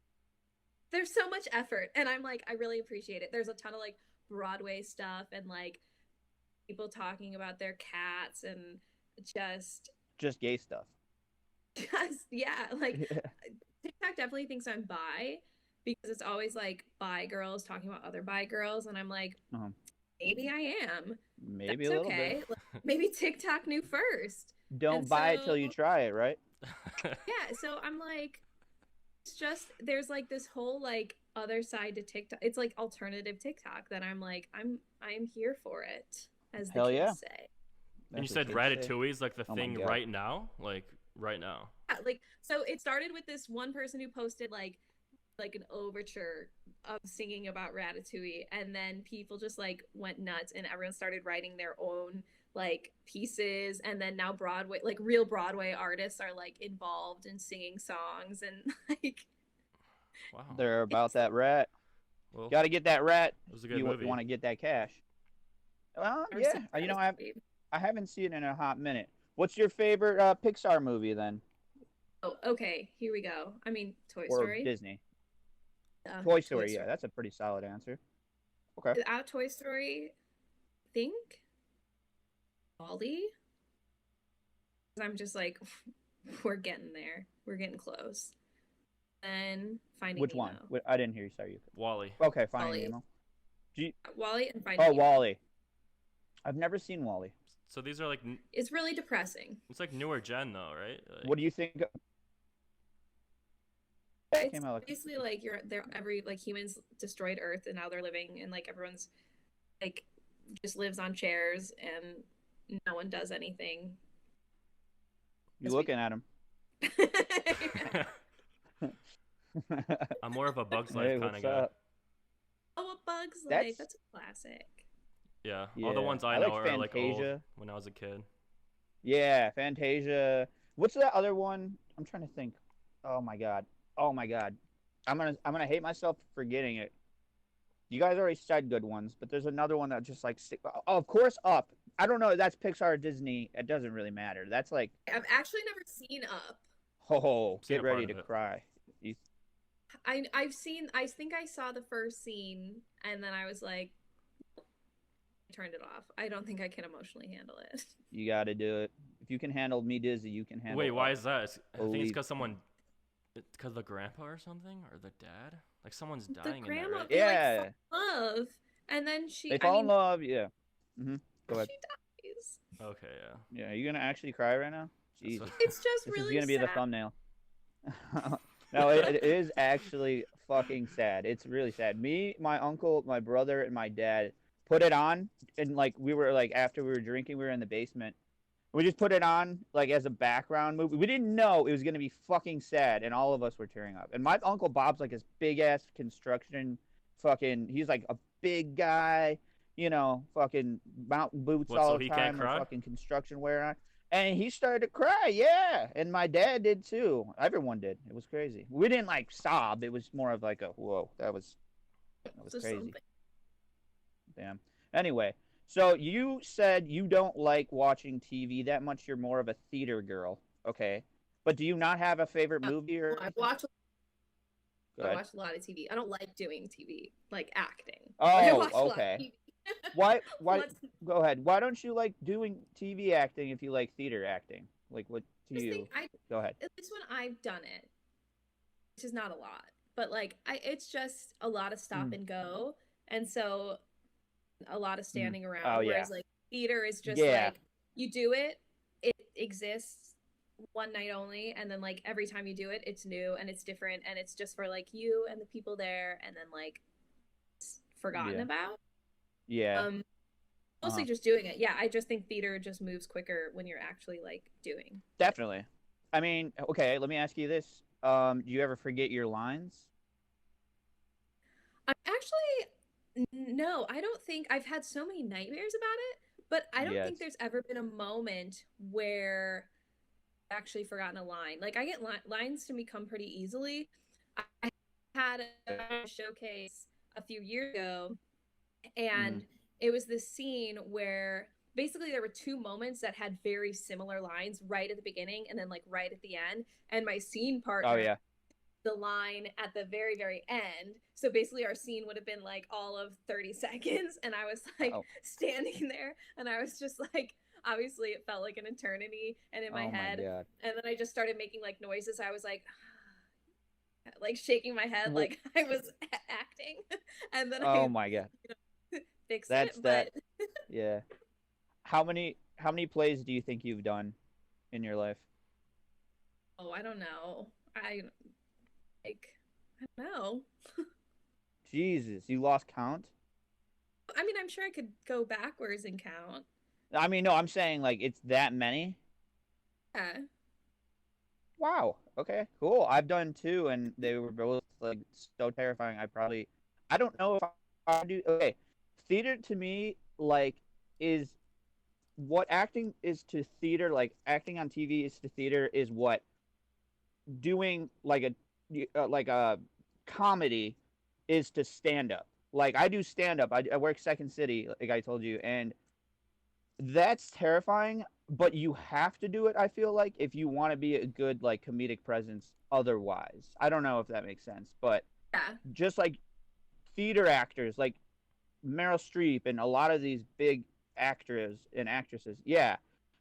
there's so much effort, and I'm like, I really appreciate it. There's a ton of like Broadway stuff and like people talking about their cats and just
gay stuff.
yeah, like TikTok definitely thinks I'm bi, because it's always like bi girls talking about other bi girls, and I'm like, maybe I am.
Maybe
that's
a little
okay.
bit.
Like, maybe TikTok knew first.
Don't buy it till you try it, right?
Yeah, so I'm like, it's just, there's like this whole like other side to TikTok. It's like alternative TikTok that I'm like, I'm here for it, as the kids say.
And you said Ratatouille is like the thing right now? Like right now.
Yeah, like, so it started with this one person who posted like an overture of singing about Ratatouille, and then people just like went nuts, and everyone started writing their own like pieces, and then now Broadway, like real Broadway artists are like involved in singing songs, and like,
wow,
they're about that rat. Well, got to get that rat.
It was a good movie.
You want to get that cash. Well, yeah, I haven't seen it in a hot minute. What's your favorite Pixar movie then?
Oh, okay, here we go. I mean, Toy Story.
Or Disney. Toy Story, yeah, that's a pretty solid answer. Okay.
Without Toy Story, I think WALL-E. I'm just like, we're getting there. We're getting close. And Finding
Which
Nemo.
one? I didn't hear you. Sorry.
WALL-E.
Okay, Finding Nemo.
WALL-E and Finding Nemo.
WALL-E. I've never seen WALL-E.
So these are like...
It's really depressing.
It's like newer gen though, right? Like...
What do you think?
It's basically like humans destroyed Earth, and now they're living, and like everyone's like just lives on chairs, and no one does anything.
You looking at him?
I'm more of a Bug's Life kind of guy.
Oh, a Bug's Life. That's a classic.
Yeah, all the ones I know are like old when I was a kid.
Yeah, Fantasia. What's that other one? I'm trying to think. Oh my god. I'm gonna hate myself for forgetting it. You guys already said good ones, but there's another one that just like of course, Up. I don't know if that's Pixar or Disney. It doesn't really matter. That's like,
I've actually never seen Up.
Oh, get ready to cry.
I've seen, I think I saw the first scene, and then I was like, I turned it off. I don't think I can emotionally handle it.
You got to do it. If you can handle Me Dizzy, you can handle.
Wait, why is that? I think it's because the grandpa or something, or the dad, like someone's dying.
The grandma,
in there, right?
yeah, like, fall in love, and then
they fall in love. Yeah. Go ahead.
She dies.
Okay, yeah.
Yeah, are you gonna actually cry right now? Jesus.
It's just
this
really
is gonna be the thumbnail. No, it is actually fucking sad. It's really sad. Me, my uncle, my brother, and my dad put it on, and like we were like after we were drinking, we were in the basement. We just put it on like as a background movie. We didn't know it was gonna be fucking sad, and all of us were tearing up. And my uncle Bob's like this big ass construction fucking. He's like a big guy, you know, fucking mountain boots all the time, with fucking construction wear on. And he started to cry, yeah. And my dad did too. Everyone did. It was crazy. We didn't like sob. It was more of like a whoa. That was crazy. Something. Damn. Anyway. So you said you don't like watching TV that much. You're more of a theater girl, okay? But do you not have a favorite movie or?
I've watched.
Go
I
ahead.
watch a lot of TV. I don't like doing TV, like acting. I
Oh,
watch a lot of
okay.
TV.
Why?
Let's
Go ahead. Why don't you like doing TV acting if you like theater acting? Like, what do
just
you?
think I
Go ahead.
at least when I've done it, which is not a lot, but like it's just a lot of stop
Mm.
and go, and so a lot of standing
Oh
around.
yeah.
Whereas like theater is just
Yeah.
like you do it, it exists one night only, and then like every time you do it, it's new and it's different, and it's just for like you and the people there, and then like it's forgotten
Yeah.
about.
Yeah.
Mostly just doing it. Yeah, I just think theater just moves quicker when you're actually like doing.
Definitely. I mean, okay. Let me ask you this. Do you ever forget your lines?
I actually no, I don't think I've had so many nightmares about it, but I don't think
Yes.
there's ever been a moment where I've actually forgotten a line. Like I get lines to me come pretty easily. I had a showcase a few years ago, and it was this scene where basically there were two moments that had very similar lines right at the beginning and then like right at the end, and my scene
Oh
partner
yeah.
the line at the very very end, so basically our scene would have been like all of 30 seconds, and I was like
Oh.
standing there, and I was just like, obviously it felt like an eternity and in my
Oh my
head,
god.
and then I just started making like noises. I was like shaking my head
Well,
like I was acting, and then
oh
I
my god.
fixed
That's
it,
that.
but
Yeah. How many plays do you think you've done in your life?
oh, I don't know. I don't know.
Jesus, you lost count?
I mean, I'm sure I could go backwards and count.
I mean, no, I'm saying like it's that many.
Yeah.
Wow. Okay. Cool. I've done two, and they were both like so terrifying. I don't know if I do. Okay. Theater to me like is what acting is to theater. Like acting on TV is to theater is what doing like a comedy is to stand up. Like I do stand up. I work Second City, like I told you, and that's terrifying. But you have to do it. I feel like if you want to be a good like comedic presence. Otherwise, I don't know if that makes sense, but
Yeah.
just like theater actors, like Meryl Streep and a lot of these big actors and actresses, yeah,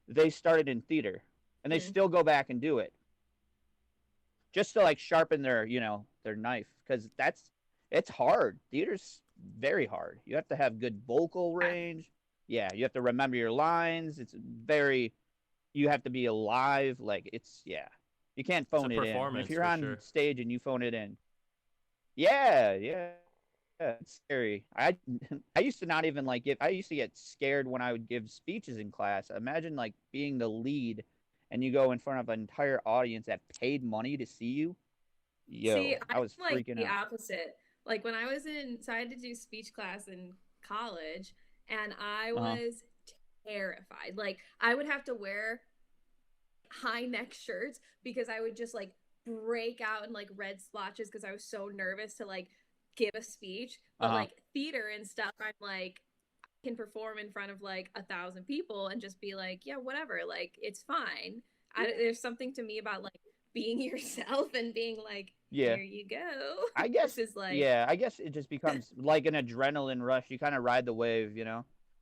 they started in theater, and they still go back and do it just to like sharpen their knife because it's hard. Theater's very hard. You have to have good vocal range. Yeah, you have to remember your lines. You have to be alive. Like yeah, you can't
It's a
phone it in. And if
performance
you're
for
on
sure.
stage and you phone it in, yeah, it's scary. I used to not even like give. I used to get scared when I would give speeches in class. Imagine like being the lead, and you go in front of an entire audience that paid money to see you.
See,
Yo, I
I'm
was
like
freaking
the
out.
opposite. Like when I was so I had to do speech class in college, and I
Uh huh.
was terrified. Like I would have to wear high neck shirts because I would just like break out in like red splotches because I was so nervous to like give a speech.
Uh
But
huh.
like theater and stuff, I'm like I can perform in front of like 1,000 people and just be like, yeah, whatever, like it's fine. There's something to me about like being yourself and being like,
Yeah.
here you go.
I guess.
Versus like,
Yeah. I guess it just becomes like an adrenaline rush. You kind of ride the wave.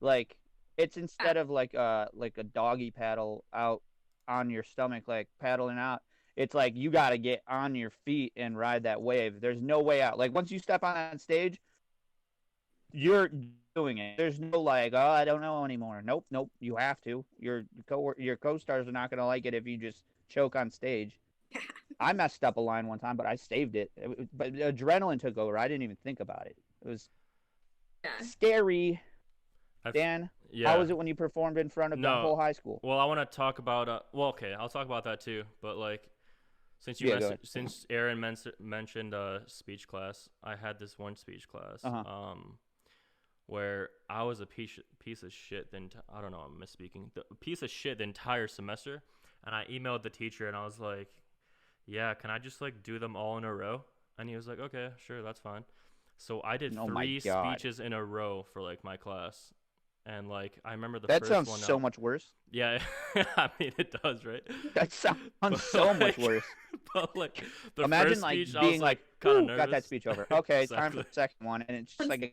Like it's instead of like a doggy paddle out on your stomach, like paddling out. It's like you got to get on your feet and ride that wave. There's no way out. Like once you step on stage, you're doing it. There's no like, oh, I don't know anymore. Nope, nope. You have to. Your co-stars are not gonna like it if you just choke on stage. I messed up a line one time, but I saved it. But adrenaline took over. I didn't even think about it. It was
yeah.
scary. Dan,
Yeah.
how was it when you performed in front of the
No.
whole high school?
Well, I want to talk about. Well, okay, I'll talk about that too. But like, since you
Yeah, go ahead.
since Erin mentioned speech class, I had this one speech class.
Uh-huh.
Where I was a piece of shit. I don't know, I'm misspeaking. A piece of shit the entire semester, and I emailed the teacher and I was like, "Yeah, can I just like do them all in a row?" And he was like, "Okay, sure, that's fine." So I did
Oh my
3
God.
speeches in a row for like my class, and like I remember the
That
first
sounds
one.
so much worse.
Yeah, I mean it does, right?
That sounds
But,
so much
like-
worse.
Like the
Imagine
first
like
speech, I
being
was
like,
kind of
"Woo,
nervous.
got that speech over. Okay, time for
Exactly.
the second one, and it's just like a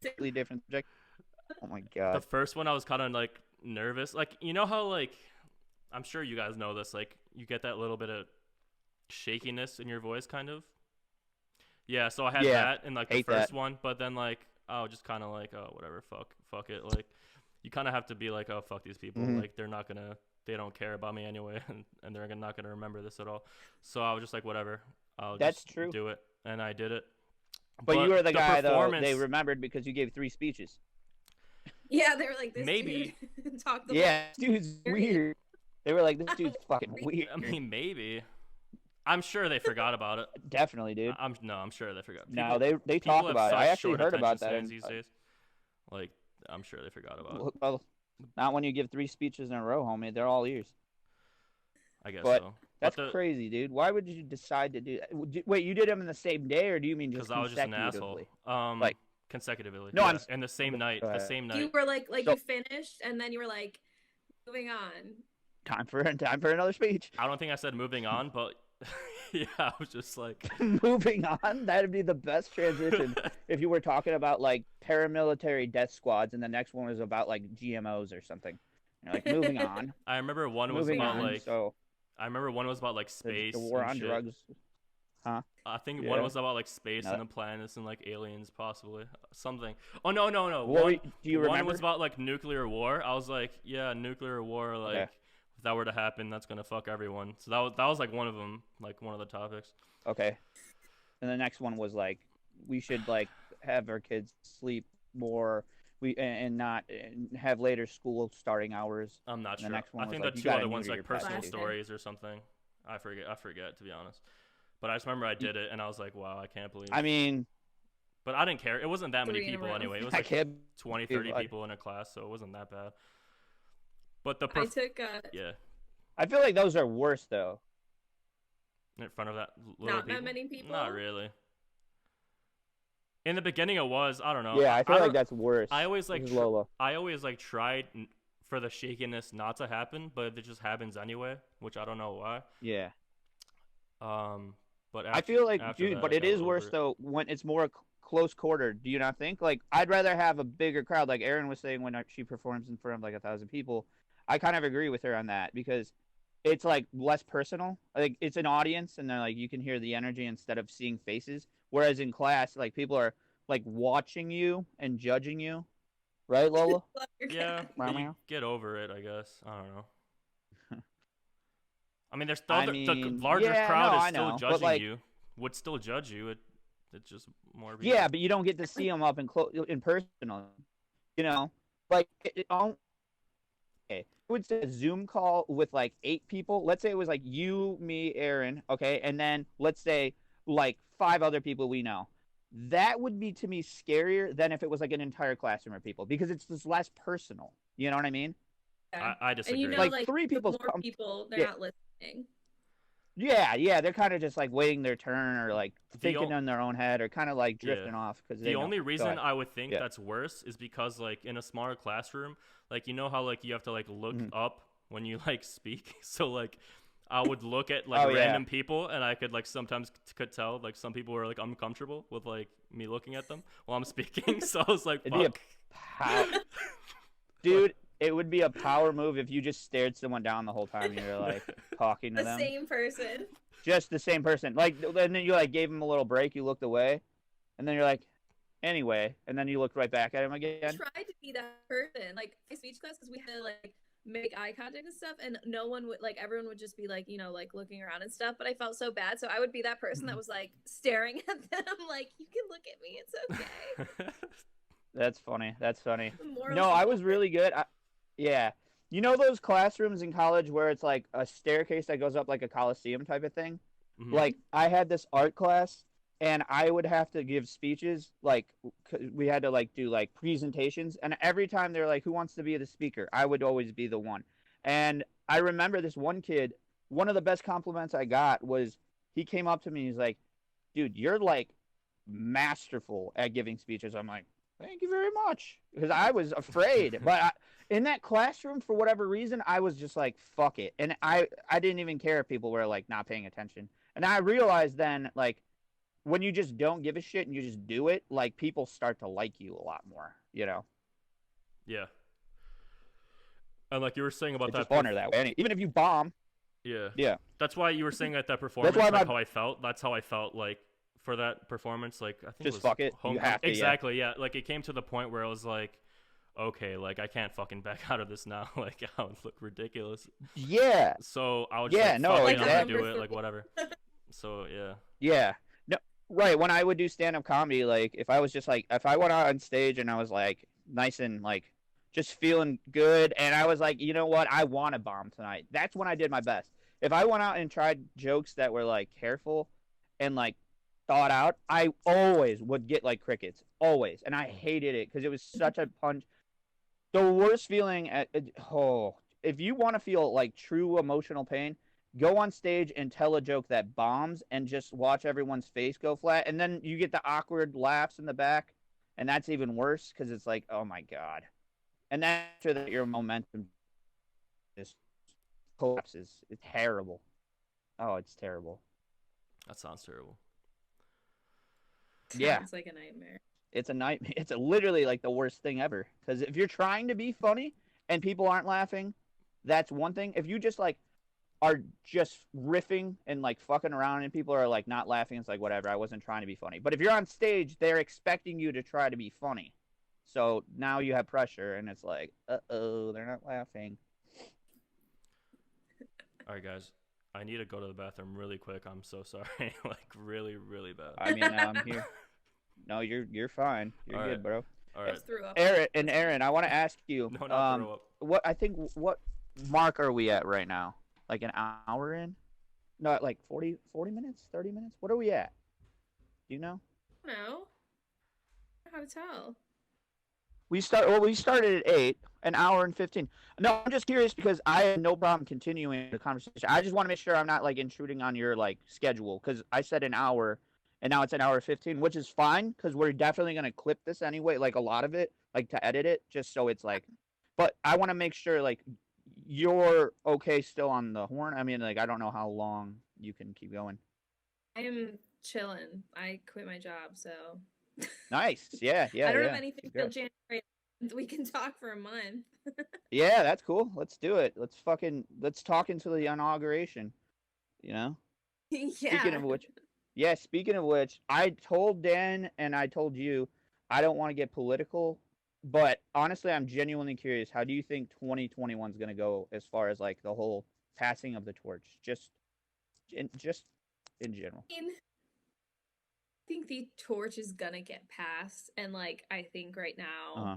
completely different subject. Oh my
The
god.
first one, I was kind of like nervous. Like, you know how like, I'm sure you guys know this. Like, you get that little bit of shakiness in your voice, kind of. Yeah. So I had
Yeah,
that in like the
hate
first
that.
one, but then like, oh, just kind of like, oh, whatever, fuck it. Like, you kind of have to be like, oh, fuck these people.
Mhm.
Like, they don't care about me anyway, and they're not gonna remember this at all. So I was just like, whatever, I'll
That's
just
true.
do it, and I did it.
But you were the guy though
performance,
they remembered because you gave 3 speeches.
Yeah, they were like, this
Maybe.
dude talked the
Yeah, this dude's
Period.
weird. They were like, this dude's fucking weird.
I mean, maybe. I'm sure they forgot about it.
Definitely, dude.
I'm sure they forgot.
No,
People-
they
people
talk
have
about it. I
such
actually
short
heard about
attention
that.
spans these days. Like, I'm sure they forgot about it.
Well, not when you give 3 speeches in a row, homie. They're all ears.
I guess
but
so.
That's
But
crazy, dude. Why would you decide to do that? Wait, you did them in the same day, or do you mean just
because I was just an asshole.
consecutively? Like-
consecutively.
No,
yeah,
I'm-
and the same night.
Go
The
ahead.
same
You
night.
were like
So-
you finished, and then you were like, moving on.
Time for another speech.
I don't think I said moving on, but yeah, I was just like,
Moving on. That'd be the best transition if you were talking about like paramilitary death squads, and the next one was about like GMOs or something. You're like, moving on.
I remember one was
Moving
about
on.
like,
So
I remember one was about like
the
space.
war
and
on
shit.
drugs.
I think
Yeah.
one was about like space
No.
and the planets and like aliens, possibly something. Oh no.
What
One,
do you
one
remember?
was about like nuclear war. I was like, yeah, nuclear war. Like,
Okay.
if that were to happen, that's gonna fuck everyone. So that was like one of them, like one of the topics.
Okay. And the next one was like, we should like have our kids sleep more. And not and have later school starting hours.
I'm not
And the
sure.
next one
I
was
think
like,
the
you
two
gotta
other ones
neuter
like
your
personal
pet.
stories or something. I forget to be honest. But I just remember I did it and I was like, wow, I can't believe.
I mean,
But I didn't care. It wasn't that many
3 in a
people
row.
anyway. It was
I
like
can't
20,
believe
30
I-
people in a class, so it wasn't that bad. But the
I took
yeah,
I feel like those are worse though.
in front of that little
not that
people.
many people.
Not really. In the beginning, it was. I don't know.
Yeah, I feel like
don't-
that's worse.
I always like.
This is Lola.
I always like tried for the shakiness not to happen, but it just happens anyway, which I don't know why.
Yeah.
But
I feel like,
after
dude,
that,
but
I
it
got
is
over
worse
it.
though when it's more close quarter. Do you not think? Like, I'd rather have a bigger crowd. Like Erin was saying when she performs in front of like 1,000 people. I kind of agree with her on that because it's like less personal. Like it's an audience, and then like you can hear the energy instead of seeing faces. Whereas in class, like people are like watching you and judging you, right, Lola?
Love your
Yeah,
cat.
Meow,
you
meow.
get over it, I guess. I don't know. I mean, there's
I
the
mean,
larger
yeah,
crowd
no,
is
I
still
know, but,
judging
like-
you. Would still judge you. It's just more.
Yeah,
people.
but you don't get to see them up in person. You know, like it don't. Okay, I would say a Zoom call with like 8 people. Let's say it was like you, me, Aaron. Okay, and then let's say like 5 other people we know. That would be to me scarier than if it was like an entire classroom of people because it's just less personal. You know what I mean?
Yeah.
I disagree.
And you know,
Like,
like
3
the
people
more
come-
people, they're
yeah.
not listening.
Yeah, they're kind of just like waiting their turn or like
The
thinking in their own head or kind of like
Yeah.
drifting off because
The only reason I would think
Yeah.
that's worse is because like in a smaller classroom, like you know how like you have to like look
Mhm.
up when you like speak. So like I would look at like
Oh, yeah.
random people and I could like sometimes could tell like some people were like uncomfortable with like me looking at them while I'm speaking. So I was like,
It'd be a
fuck.
Dude, it would be a power move if you just stared someone down the whole time you were like talking to
The
them.
same person.
Just the same person. Like, and then you like gave him a little break. You looked away, and then you're like, anyway, and then you looked right back at him
I
again.
tried to be that person, like my speech class, because we had to like make eye contact and stuff, and no one would like everyone would just be like, you know, like looking around and stuff. But I felt so bad, so I would be that person that was like staring at them, like you can look at me, it's okay.
That's funny. That's funny.
The moral
No, I was
support.
really good. Yeah. You know those classrooms in college where it's like a staircase that goes up like a coliseum type of thing?
Mhm.
Like I had this art class and I would have to give speeches like we had to like do like presentations and every time they're like who wants to be the speaker? I would always be the one. And I remember this one kid, one of the best compliments I got was he came up to me and he's like, "Dude, you're like masterful at giving speeches." I'm like, "Thank you very much." Because I was afraid. But in that classroom, for whatever reason, I was just like, fuck it. And I didn't even care if people were like not paying attention. And I realized then, like, when you just don't give a shit and you just do it, like, people start to like you a lot more, you know?
Yeah. And like you were saying about
It's
that,
just funner that way. And even if you bomb,
yeah,
yeah.
that's why you were saying at that
That's
performance,
why
like
my
how I felt. That's how I felt like for that performance. Like I think it
just
was
fuck it. You
homecoming.
have to,
Exactly. Yeah. Like it came to the point where I was like, okay, like I can't fucking back out of this now. Like I would look ridiculous.
yeah.
So I was just
Yeah,
like,
no,
fuck
Like
it,
a
I'm gonna
exactly.
do
number
it. Like
three.
whatever. So yeah.
Yeah. No, right. When I would do stand up comedy, like if I was just like if I went out on stage and I was like nice and like just feeling good and I was like, you know what, I want to bomb tonight. That's when I did my best. If I went out and tried jokes that were like careful and like thought out, I always would get like crickets. Always. And I hated it because it was such a punch. The worst feeling oh, if you want to feel like true emotional pain, go on stage and tell a joke that bombs and just watch everyone's face go flat and then you get the awkward laughs in the back and that's even worse because it's like, oh my god. And then after that your momentum just collapses. It's terrible. Oh, it's terrible.
That sounds terrible.
Yeah,
Sounds like a nightmare.
it's a nightmare. It's literally like the worst thing ever because if you're trying to be funny and people aren't laughing, that's one thing. If you just like are just riffing and like fucking around and people are like not laughing, it's like whatever, I wasn't trying to be funny. But if you're on stage, they're expecting you to try to be funny. So now you have pressure and it's like, uh-oh, they're not laughing.
All right, guys. I need to go to the bathroom really quick. I'm so sorry. Like really, really bad.
I mean, I'm here. No, you're fine. You're
All
good,
right.
bro.
All
I
right.
just threw up.
Aaron, I want to ask you,
No, not throw up.
what mark are we at right now? Like an hour in? No, like 40 minutes, 30 minutes? What are we at? Do you know?
No. I don't know how to tell.
We started at 8, an hour and 15. No, I'm just curious because I have no problem continuing the conversation. I just want to make sure I'm not like intruding on your like schedule because I said an hour and now it's an hour 15, which is fine because we're definitely gonna clip this anyway, like a lot of it, like to edit it, just so it's like. But I want to make sure like you're okay still on the horn. I mean, like I don't know how long you can keep going.
I am chilling. I quit my job, so
Nice, yeah,
I don't
yeah.
have anything
Keep
till
going.
January. We can talk for a month.
Yeah, that's cool. Let's do it. Let's talk into the inauguration. You know. Speaking
Yeah.
of which, yeah. Speaking of which, I told Dan and I told you, I don't want to get political, but honestly, I'm genuinely curious. How do you think 2021 is going to go as far as like the whole passing of the torch, just in general?
I mean, I think the torch is gonna get passed, and like I think right now,
Uh huh.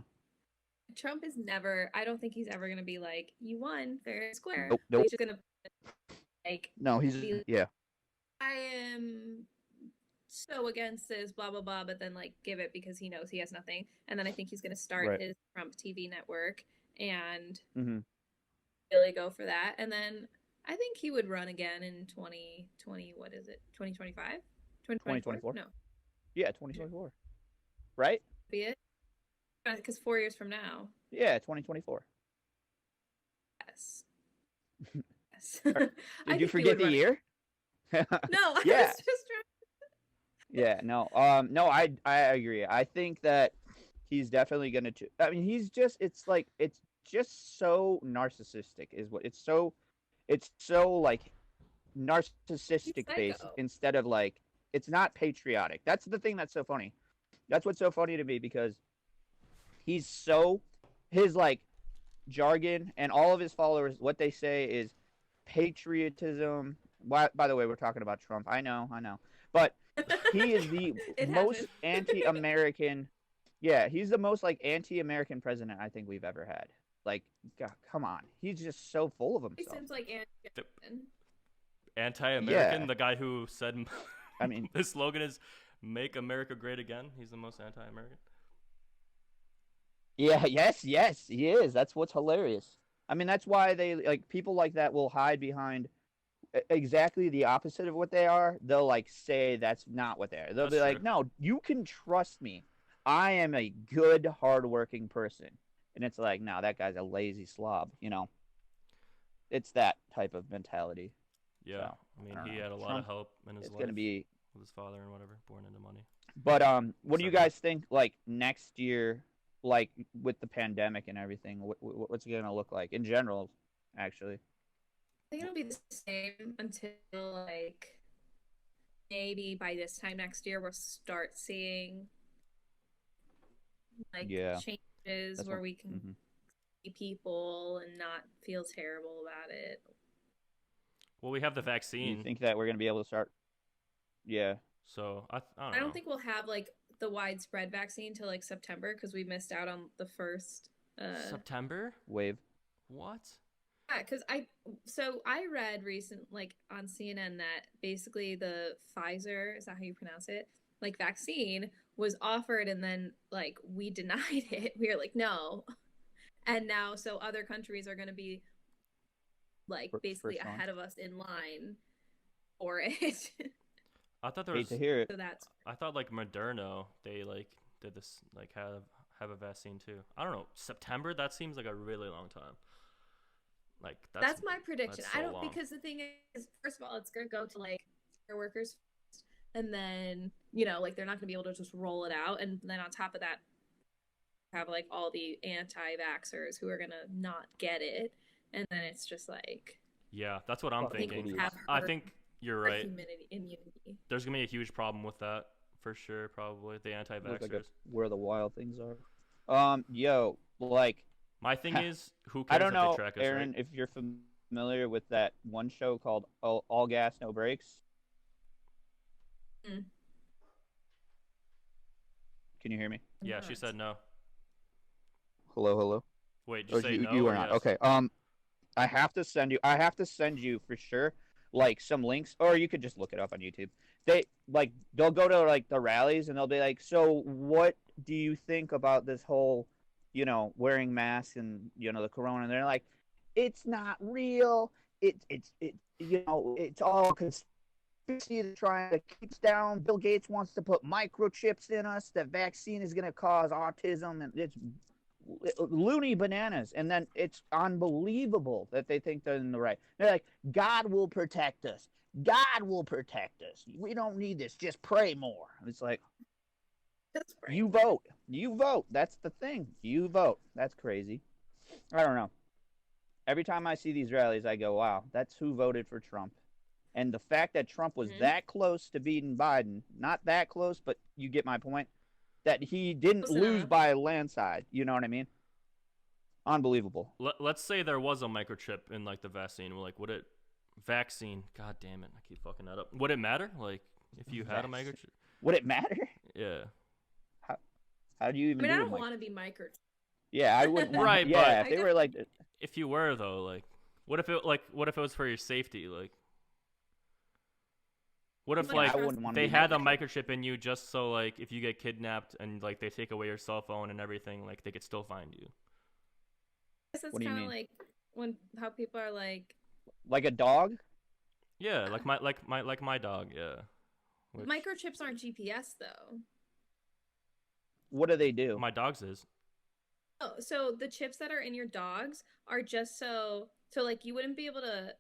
Trump is never. I don't think he's ever gonna be like, "You won fair and square."
Nope.
But
Nope.
he's just gonna like
No, he's
be
yeah.
I am so against this, blah blah blah, but then like give it because he knows he has nothing. And then I think he's gonna start
Right.
his Trump TV network and
Mm-hmm.
really go for that. And then I think he would run again in 2020, what is it? 2025?
2024.
No.
Yeah, 2024. Right?
Be it? Because 4 years from now.
Yeah, 2024.
Yes. Yes.
Did
I
you
think he
forget
would
the
run
year?
No, I
Yeah.
was just trying.
Yeah, no, no, I agree. I think that he's definitely gonna. I mean, he's just. It's just so narcissistic. Is what it's so like narcissistic based
psycho.
instead of like it's not patriotic. That's the thing that's so funny. That's what's so funny to me because he's so his like jargon and all of his followers. What they say is patriotism. By the way, we're talking about Trump. I know, but he is the
It
most
happened.
anti-American. Yeah, he's the most like anti-American president I think we've ever had. Like, God, come on, he's just so full of
He
himself.
seems like
Anti-American.
Yeah.
The guy who said
I mean,
the slogan is "Make America Great Again." He's the most anti-American.
yeah, yes, he is. That's what's hilarious. I mean, that's why they like people like that will hide behind exactly the opposite of what they are. They'll like say that's not what they are. They'll
That's
be like,
true.
no, you can trust me. I am a good, hardworking person. And it's like, no, that guy's a lazy slob. You know, it's that type of mentality.
Yeah,
So,
I mean,
I don't
he
know.
had a lot
Trump,
of help in his
it's
life
gonna be.
with his father and whatever, born into money.
But what do you
Sadly.
guys think? Like next year, like with the pandemic and everything, what's it gonna look like in general? Actually,
I think it'll be the same until like maybe by this time next year we'll start seeing like
yeah,
changes
that's
where
what.
we can
Hmm.
see people and not feel terrible about it.
Well, we have the
Do you
vaccine,
think that we're gonna be able to start? Yeah.
so I
I
don't
don't
know.
think we'll have like the widespread vaccine till like September because we missed out on the first
September?
Wave.
What?
yeah, because I read recent like on CNN that basically the Pfizer, is that how you pronounce it? Like vaccine was offered and then like we denied it. We were like, no. And now so other countries are gonna be like basically
First one.
ahead of us in line for it.
I thought there
Hate to
was.
hear it.
So that's
I thought like Moderna, they like did this like have a vaccine too. I don't know. September? That seems like a really long time. Like
that's my prediction.
that's
I
so
don't
long.
because the thing is, first of all, it's gonna go to like care workers first, and then like they're not gonna be able to just roll it out, and then on top of that, have like all the anti-vaxxers who are gonna not get it, and then it's just like
Yeah, that's what I'm
Fucking
thinking.
idiots.
have
I
herd
think you're right.
immunity.
There's gonna be a huge problem with that for sure. Probably the
Look like
anti-vaxxers.
where the wild things are. Yo, like,
My thing is, who
I
cares
don't
if they
know,
track us, right?
Aaron, if you're familiar with that one show called All Gas No Brakes.
Mm.
Can you hear me?
Yeah, she said no.
Hello, hello.
Wait, did you
Or
say no
you
or
are not.
yes?
Okay. I have to send you. I have to send you for sure, like some links, or you could just look it up on YouTube. They'll go to like the rallies and they'll be like, so what do you think about this whole, wearing masks and the corona? And they're like, it's not real. It's all conspiracy to try to keep us down. Bill Gates wants to put microchips in us. The vaccine is going to cause autism, and it's loony bananas. And then it's unbelievable that they think they're in the right. They're like, God will protect us. God will protect us. We don't need this. Just pray more. It's like,
That's right.
you vote. You vote. That's the thing. You vote. That's crazy. I don't know. Every time I see these rallies, I go, wow, that's who voted for Trump. And the fact that Trump was that close to beating Biden, not that close, but you get my point, that he didn't
Close
lose
enough.
by a landslide. You know what I mean? Unbelievable.
Let's say there was a microchip in like the vaccine. Like, would it vaccine? God damn it! I keep fucking that up. Would it matter? Like, if you had a microchip?
Would it matter?
Yeah.
How do you
I
even
mean,
do
I
a
don't
mic?
want to be micro.
Yeah, I wouldn't want.
Right,
yeah,
but-
if they were like,
If you were though, like, what if it was for your safety? Like, what if
Like,
like
I wouldn't want to
they
be
had a
microchipped.
microchip in you just so like if you get kidnapped and like they take away your cell phone and everything, like they could still find you.
I guess that's
What do you
kind of
mean?
like when how people are like
Like a dog?
Yeah, like my dog. Yeah. Which
microchips aren't GPS though.
What do they do?
my dog's is.
Oh, so the chips that are in your dogs are just so like you wouldn't be able to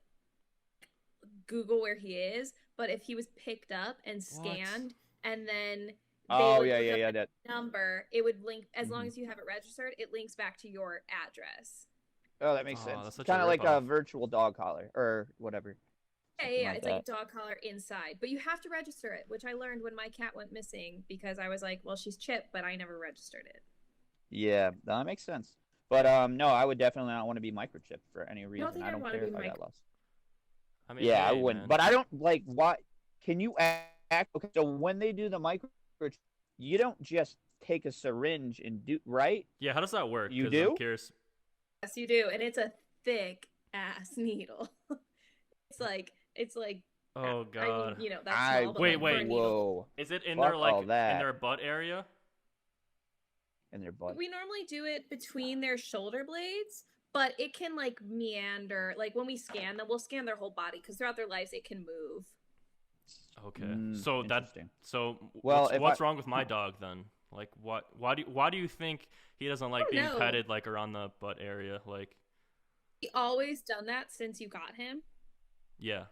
Google where he is, but if he was picked up and scanned and then they
Oh
would
yeah,
look
yeah,
up
yeah.
the
That.
number, it would link as long
Mhm.
as you have it registered, it links back to your address.
Oh, that makes
Oh,
sense.
that's such a
Kind of like a
ripoff.
virtual dog collar or whatever.
Yeah,
Something
yeah,
like
it's like a dog collar inside, but you have to register it, which I learned when my cat went missing because I was like, well, she's chipped, but I never registered it.
Yeah, that makes sense. But no, I would definitely not want to be microchipped for any reason.
think
I
I'd
don't
wanna
care
be
if I got lost.
I mean,
Yeah, I
hey,
wouldn't.
man.
But I don't like what. Can you act? Okay, so when they do the microchip, you don't just take a syringe and do right.
Yeah, how does that work?
You
'Cause
do?
I'm curious.
Yes, you do, and it's a thick ass needle. it's like
Oh god.
I mean, that's
I
small, but
Wait,
like for
wait.
a needle.
Whoa,
Is it in
Fuck
their like
all that.
in their butt area?
in their butt.
We normally do it between their shoulder blades, but it can like meander. Like when we scan them, we'll scan their whole body because throughout their lives it can move.
Okay.
Mm,
So that
interesting.
well,
if
what's
I-
wrong with my dog then? Like why do you think he doesn't like
don't
being
know.
petted like around the butt area? Like
He always done that since you got him.
yeah.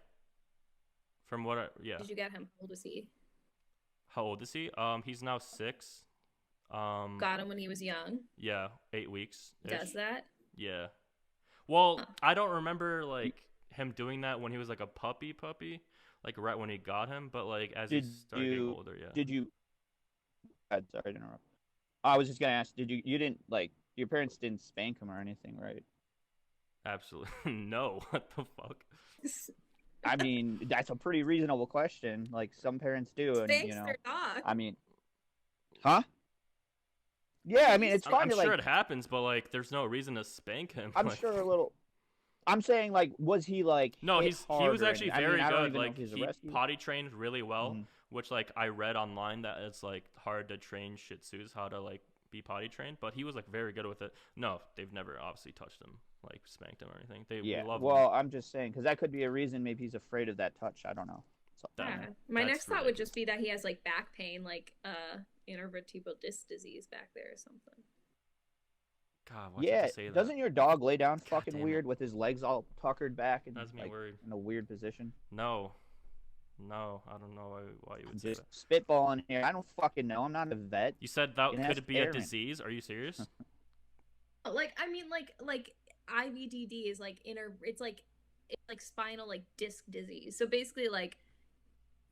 From what yeah.
Did you get him? How old is he?
How old is he? He's now 6.
Got him when he was young.
Yeah, 8 weeks.
Does that?
Yeah. Well,
Huh.
I don't remember like him doing that when he was like a puppy, like right when he got him. But like as he started getting older, yeah.
Did you? Sorry to interrupt. I was just gonna ask. Did you? You didn't like your parents didn't spank him or anything, right?
Absolutely no. What the fuck?
I mean, that's a pretty reasonable question. Like some parents do, and
Spanks their dog.
I mean, huh? Yeah, I mean, it's
I'm
fun to
sure
like.
it happens, but like there's no reason to spank him.
I'm
like...
sure a little. I'm saying like, was he like?
No,
hit
he
hard
was
or
actually
anything? I
very
mean, I don't
good.
even know
Like
if he's a
he
rescue.
potty trained really well,
Mhm.
which like I read online that it's like hard to train Shih Tzus how to like be potty trained, but he was like very good with it. No, they've never obviously touched him, like spanked him or anything. They
Yeah.
love
Well,
him.
I'm just saying because that could be a reason. Maybe he's afraid of that touch. I don't know. So,
That-
Yeah. My
that's
next thought would
ridiculous.
just be that he has like back pain, like intervertebral disc disease back there or something.
God, why'd you
yeah.
have to say that?
Doesn't your dog lay down fucking
damn it.
weird with his legs all tuckered back and
That's me
like
worried.
in a weird position?
No, I don't know why you would say
Just
that.
spitballing here. I don't fucking know. I'm not a vet.
You said that
You can ask
could be a
Erin.
disease. Are you serious?
Like I mean, like IVDD is like it's like spinal like disc disease. So basically, like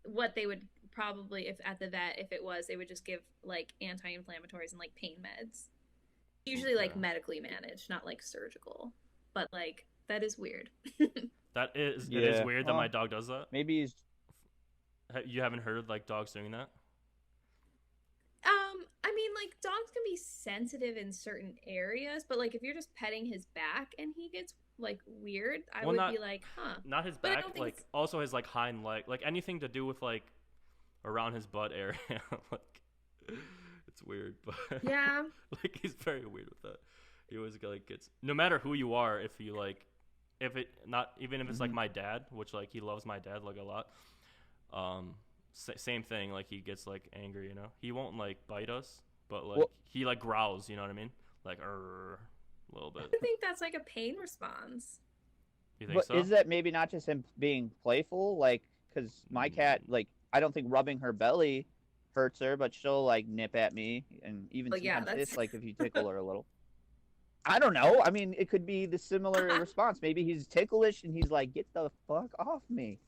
what they would probably if at the vet if it was they would just give like anti-inflammatories and like pain meds. Usually like
Okay.
medically managed, not like surgical. But like that is weird.
That is it
Yeah,
is weird that
well,
my dog does that.
Maybe he's.
You haven't heard like dogs doing that?
I mean, like dogs can be sensitive in certain areas, but like if you're just petting his back and he gets like weird, I
Well,
would
not-
be like, huh.
Not his
But I
back,
don't think
like
it's-
also his like hind leg, like anything to do with like around his butt area. Like it's weird, but
Yeah.
like he's very weird with that. He always like gets no matter who you are, if you like if it not even if it's like
Mhm.
my dad, which like he loves my dad like a lot. Same thing, like he gets like angry, you know. He won't like bite us, but like
Well-
he like growls, you know what I mean? Like a little bit.
I think that's like a pain response.
You think
But
so?
is that maybe not just him being playful? Like, because my cat, like, I don't think rubbing her belly hurts her, but she'll like nip at me and even
Well, yeah,
sometimes
that's-
hiss, like if you tickle her a little. I don't know. I mean, it could be the similar response. Maybe he's ticklish and he's like, "Get the fuck off me."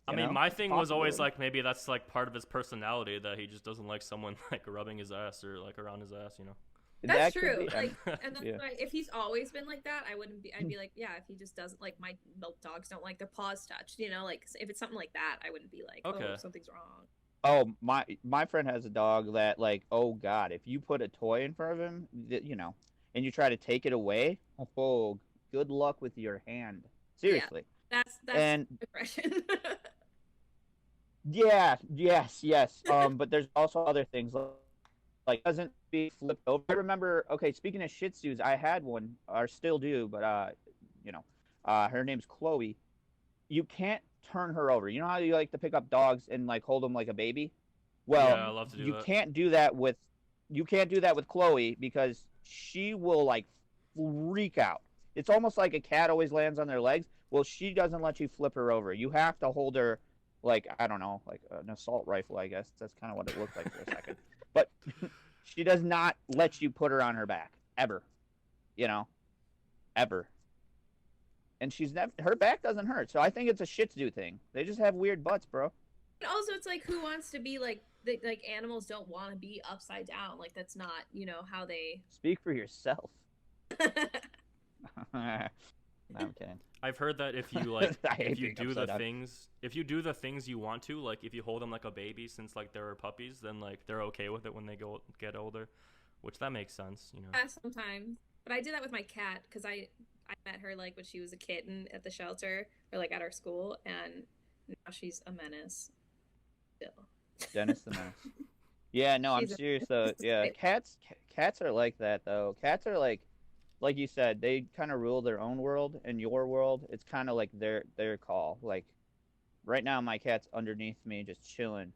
I
You
mean,
know?
my
It's
thing was always
possible.
like maybe that's like part of his personality that he just doesn't like someone like rubbing his ass or like around his ass, you know.
That's
That could
true.
be-
Like, and that's
Yeah.
why if he's always been like that, I wouldn't be. I'd be like, yeah. If he just doesn't like my dogs don't like their paws touched, you know. Like if it's something like that, I wouldn't be like, oh,
Okay.
something's wrong.
Oh, my friend has a dog that like, oh god, if you put a toy in front of him, you know, and you try to take it away, oh, good luck with your hand. Seriously.
That's
And
aggression.
yeah, yes. But there's also other things like doesn't be flipped over. I remember. Okay, speaking of Shih Tzus, I had one, or still do, but you know, her name's Chloe. You can't turn her over. You know how you like to pick up dogs and like hold them like a baby? Well,
Yeah, I love to do
you
that.
can't do that with Chloe because she will like freak out. It's almost like a cat always lands on their legs. Well, she doesn't let you flip her over. You have to hold her like, I don't know, like an assault rifle, I guess. That's kind of what it looked like for a second. But she does not let you put her on her back ever. You know, ever. And her back doesn't hurt. So I think it's a Shih Tzu thing. They just have weird butts, bro.
And also, it's like who wants to be like like animals don't want to be upside down. Like that's not how they.
Speak for yourself. No, I'm kidding.
I've heard that if you like
I hate
if you
being
do
upside
the
down.
things you want to, like if you hold them like a baby since like they're puppies, then like they're okay with it when they get older, which that makes sense, you know.
Yeah, sometimes. But I did that with my cat because I met her like when she was a kitten at the shelter or like at our school, and now she's a menace. Still.
Dennis the Menace. Yeah, no, I'm
She's a-
serious though. Yeah, cats are like that though. Cats are like you said, they kind of rule their own world, and your world, it's kind of like their call. Like right now, my cat's underneath me, just chilling.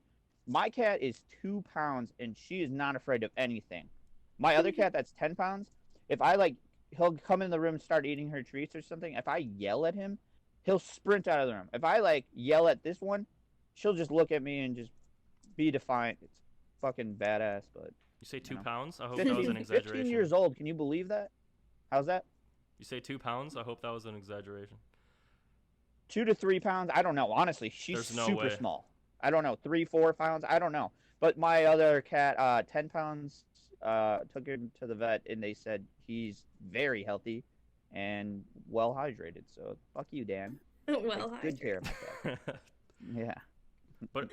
My cat is 2 pounds, and she is not afraid of anything. My other cat, that's 10 pounds. If I like, he'll come in the room and start eating her treats or something. If I yell at him, he'll sprint out of the room. If I like yell at this one, she'll just look at me and just be defiant. It's fucking badass, but
You say
you
2
know.
pounds? I hope that was
15,
an
15
exaggeration.
years old. Can you believe that? How's that?
You say 2 pounds? I hope that was an exaggeration.
2 to 3 pounds. I don't know. Honestly, she's
There's no
super
way.
small. I don't know. 3, 4 pounds. I don't know. But my other cat, 10 pounds. Took him to the vet, and they said he's very healthy and well hydrated. So fuck you, Dan.
Well,
Take good care of my cat. Yeah.
But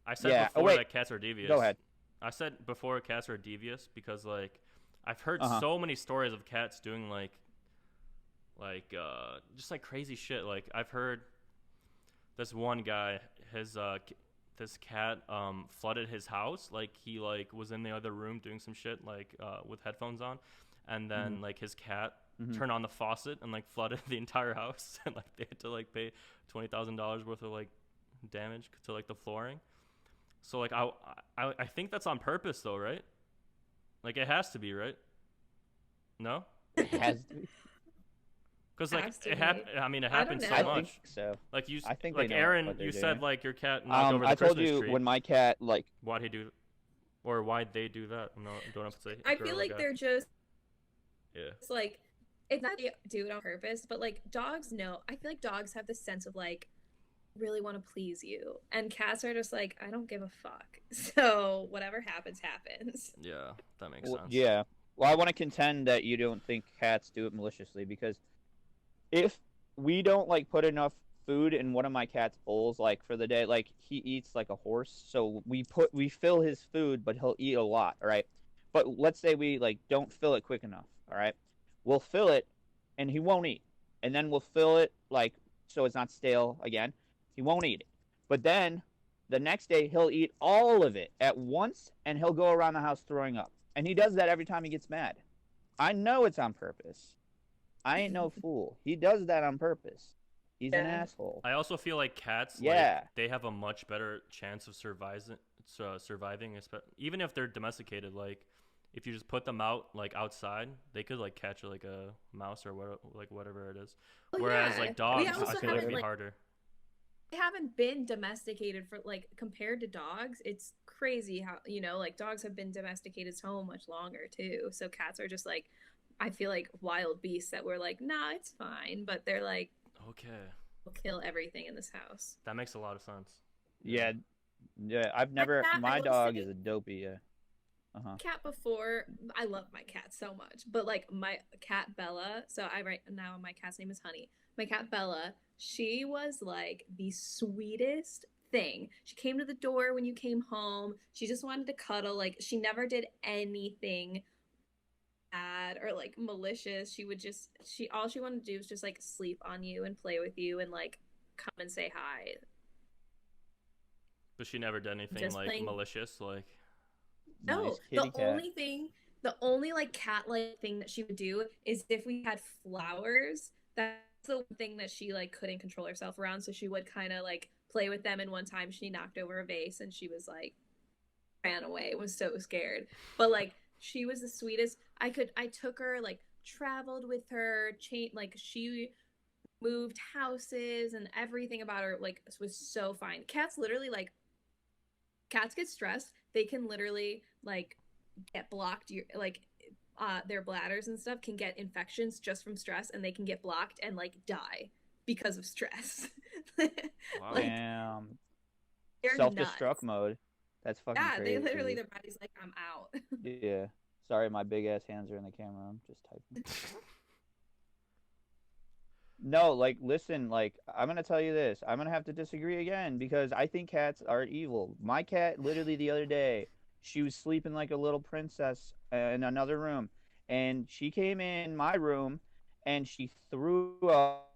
I said
Yeah.
before
Wait.
that cats are devious.
Go ahead.
I said before cats are devious because like I've heard
Uh-huh.
so many stories of cats doing like just like crazy shit. Like I've heard this one guy, this cat flooded his house. Like he like was in the other room doing some shit like with headphones on, and then like his cat turned on the faucet and like flooded the entire house, and like they had to like pay $20,000 worth of like damage to like the flooring. So like I think that's on purpose though, right? Like it has to be, right? No?
It has to be.
Because like
Has to
it
be.
happened. I mean, it
I
happens
don't
so
I
know.
much.
think so.
Like you,
I think
like
they know
Aaron,
what they're
you said
doing.
like your cat knocked over the
I told
Christmas
you
tree.
when my cat like
Why'd he do, or why'd they do that? I'm not, don't have to say.
I
girl
feel
or
like
guy.
they're just
Yeah.
it's like it's not they do it on purpose, but like dogs know. I feel like dogs have this sense of like really want to please you, and cats are just like I don't give a fuck. So whatever happens, happens.
Yeah, that makes
Well,
sense.
yeah. Well, I want to contend that you don't think cats do it maliciously because if we don't like put enough food in one of my cat's bowls like for the day, like he eats like a horse, so we fill his food, but he'll eat a lot, all right? But let's say we like don't fill it quick enough, all right? We'll fill it and he won't eat. And then we'll fill it like so it's not stale again. He won't eat it. But then the next day he'll eat all of it at once and he'll go around the house throwing up. And he does that every time he gets mad. I know it's on purpose. I ain't no fool. He does that on purpose. He's an
Yeah.
asshole.
I also feel like cats,
Yeah.
like, they have a much better chance of surviving, even if they're domesticated. Like, if you just put them out, like outside, they could like catch like a mouse or whatever it is.
Well,
Whereas
yeah.
like
We
dogs,
also
I feel like
haven't,
it'd be
like-
harder.
They haven't been domesticated for like compared to dogs. It's crazy how like dogs have been domesticated so much longer too. So cats are just like I feel like wild beasts that we're like, nah, it's fine, but they're like,
Okay,
we'll kill everything in this house.
that makes a lot of sense.
Yeah. Yeah. I've never.
cat, I
My
will
dog
say-
is a dopey. Yeah.
Cat before, I love my cat so much, but like my cat Bella, so I right now my cat's name is Honey. My cat Bella, she was like the sweetest thing. She came to the door when you came home. She just wanted to cuddle. Like she never did anything bad or like malicious. She all she wanted to do was just like sleep on you and play with you and like come and say hi.
But she never did anything
Just
like
playing-
malicious, like.
No,
Nice kitty cat.
the only like cat-like thing that she would do is if we had flowers. That's the one thing that she like couldn't control herself around. So she would kind of like play with them. And one time she knocked over a vase and she was like ran away. Was so scared. But like she was the sweetest. I took her like traveled with her. Like she moved houses and everything about her like was so fine. Cats literally like. Cats get stressed. They can literally like get blocked. Their bladders and stuff can get infections just from stress, and they can get blocked and like die because of stress.
Wow.
Like,
Damn.
they're
Self-destruct
nuts.
mode. That's fucking
Yeah,
crazy.
they literally their body's like I'm out.
Yeah. Sorry, my big ass hands are in the camera. I'm just typing. No, like, listen, like, I'm gonna tell you this. I'm gonna have to disagree again because I think cats are evil. My cat, literally the other day, she was sleeping like a little princess in another room, and she came in my room, and she threw up,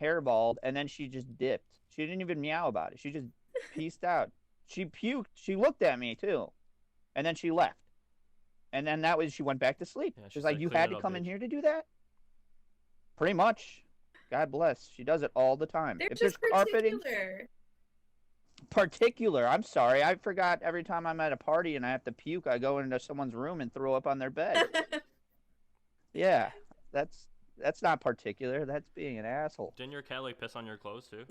hairballed, and then she just dipped. She didn't even meow about it. She just pieced out. She puked. She looked at me too, and then she left. And then she went back to sleep.
Yeah,
She's
she's
like,
like,
"You
"Clean
had
it
to
up,
come in
bitch."
here to do that." Pretty much. God bless. She does it all the time.
They're
If there's
just
carpeting,
particular.
I'm sorry. I forgot every time I'm at a party and I have to puke, I go into someone's room and throw up on their bed. Yeah, that's not particular. That's being an asshole.
Didn't your cat like piss on your clothes too?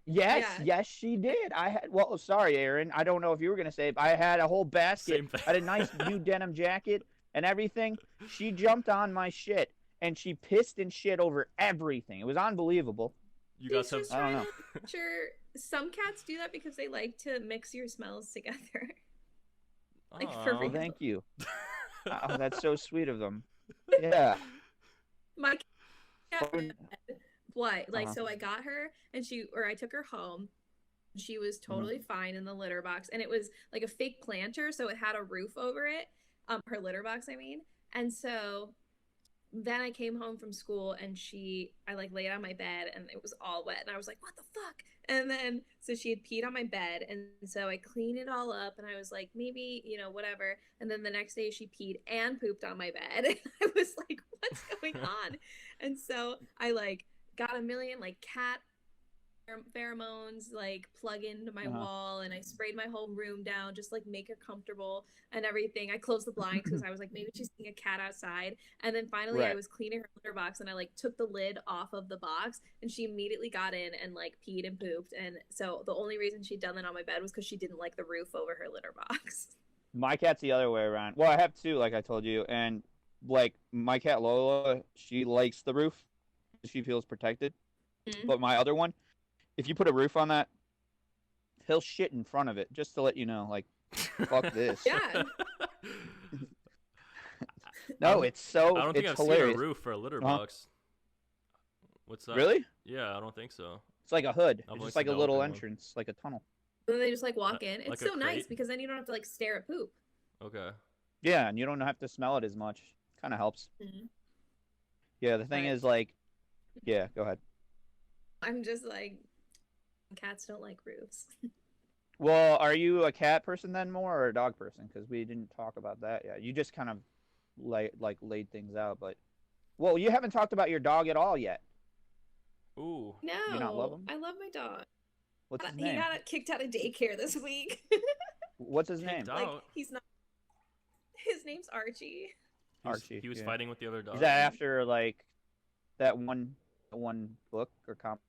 Yes,
Yeah.
yes, she did. I had. Well, sorry, Aaron. I don't know if you were gonna say it, but I had a whole basket.
Same thing.
I had a nice new denim jacket and everything. She jumped on my shit and she pissed and shit over everything. It was unbelievable.
You
He's
got some.
just
I don't
trying
know.
to sure some cats do that because they like to mix your smells together. Like, for
Aw.
Well,
real.
thank you. Oh, that's so sweet of them. Yeah.
My cat
Fun.
what? Like,
Uh-huh.
so I got her and I took her home. She was totally fine in the litter box, and it was like a fake planter, so it had a roof over it. Her litter box, I mean. And so then I came home from school and I like laid on my bed and it was all wet and I was like, what the fuck? And then so she had peed on my bed and so I cleaned it all up and I was like, maybe, whatever. And then the next day she peed and pooped on my bed. And I was like, what's going on? And so I like got a million like cat pheromones like plug into my wall and I sprayed my whole room down, just like make her comfortable and everything. I closed the blinds because I was like, maybe she's seeing a cat outside. And then finally I was cleaning her litter box and I like took the lid off of the box and she immediately got in and like peed and pooped. And so the only reason she'd done that on my bed was because she didn't like the roof over her litter box.
My cat's the other way around. Well, I have two, like I told you, and like my cat Lola, she likes the roof. She feels protected. But my other one, if you put a roof on that, he'll shit in front of it, just to let you know, like, fuck this.
Yeah.
No, it's so.
I don't think I've
hilarious.
seen a roof for a litter box. What's that?
Really?
Yeah, I don't think so.
It's like a hood.
I've
It's
only
just like a
seen the
little
open one.
entrance, like a tunnel.
And then they just like walk in. It's
like a
so nice
crate?
because then you don't have to like stare at poop.
Okay.
Yeah, and you don't have to smell it as much. Kind of helps.
Mhm.
Yeah, the thing
Right.
is, like, yeah, go ahead.
I'm just like, cats don't like roofs.
Well, are you a cat person then more or a dog person? Because we didn't talk about that yet. You just kind of laid things out, but well, you haven't talked about your dog at all yet.
Ooh.
No,
You not love him?
I love my dog.
What's his
He
name?
got kicked out of daycare this week.
What's his name?
Kicked
Like
out.
he's not. His name's Archie.
Archie.
He was
yeah.
fighting with the other dog.
Is that after like that one book or comic?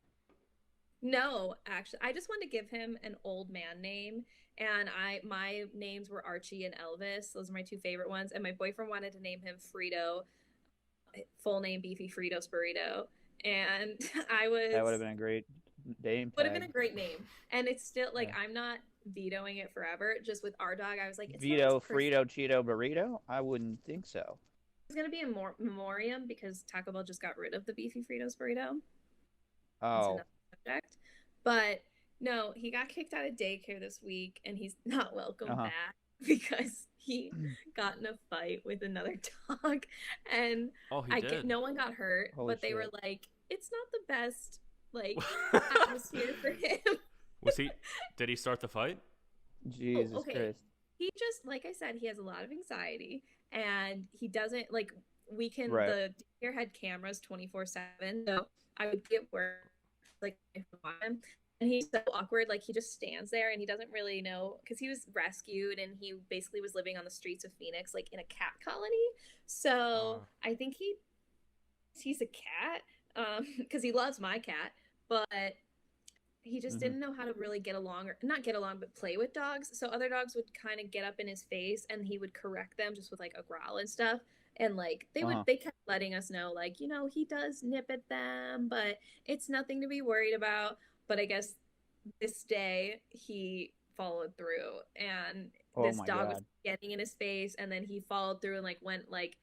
No, actually, I just wanted to give him an old man name, and my names were Archie and Elvis. Those are my two favorite ones. And my boyfriend wanted to name him Frito, full name Beefy Fritos Burrito. And
That would have been a great name.
would have been a great name. And it's still like I'm not vetoing it forever. Just with our dog, I was like, it's
Vito,
not his
Frito, Cheeto, Burrito. I wouldn't think so.
It's gonna be a memoriam because Taco Bell just got rid of the Beefy Fritos Burrito.
Oh,
Subject. But no, he got kicked out of daycare this week and he's not welcome back because he got in a fight with another dog and
Oh, he did.
no one got hurt.
Holy
but they were
shit.
like, it's not the best like atmosphere for him.
Was he? Did he start the fight?
Jesus
okay.
Christ.
He just, like I said, he has a lot of anxiety and he doesn't like the daycare had cameras 24/7, so I would get work like if I want him. And he's so awkward, like he just stands there and he doesn't really know because he was rescued and he basically was living on the streets of Phoenix, like in a cat colony. So I think he's a cat, because he loves my cat, but he just didn't know how to really get along, or not get along, but play with dogs. So other dogs would kind of get up in his face and he would correct them just with like a growl and stuff. And like they kept letting us know, like, he does nip at them, but it's nothing to be worried about. But I guess this day he followed through and this dog was getting in his face and then he followed through and like went like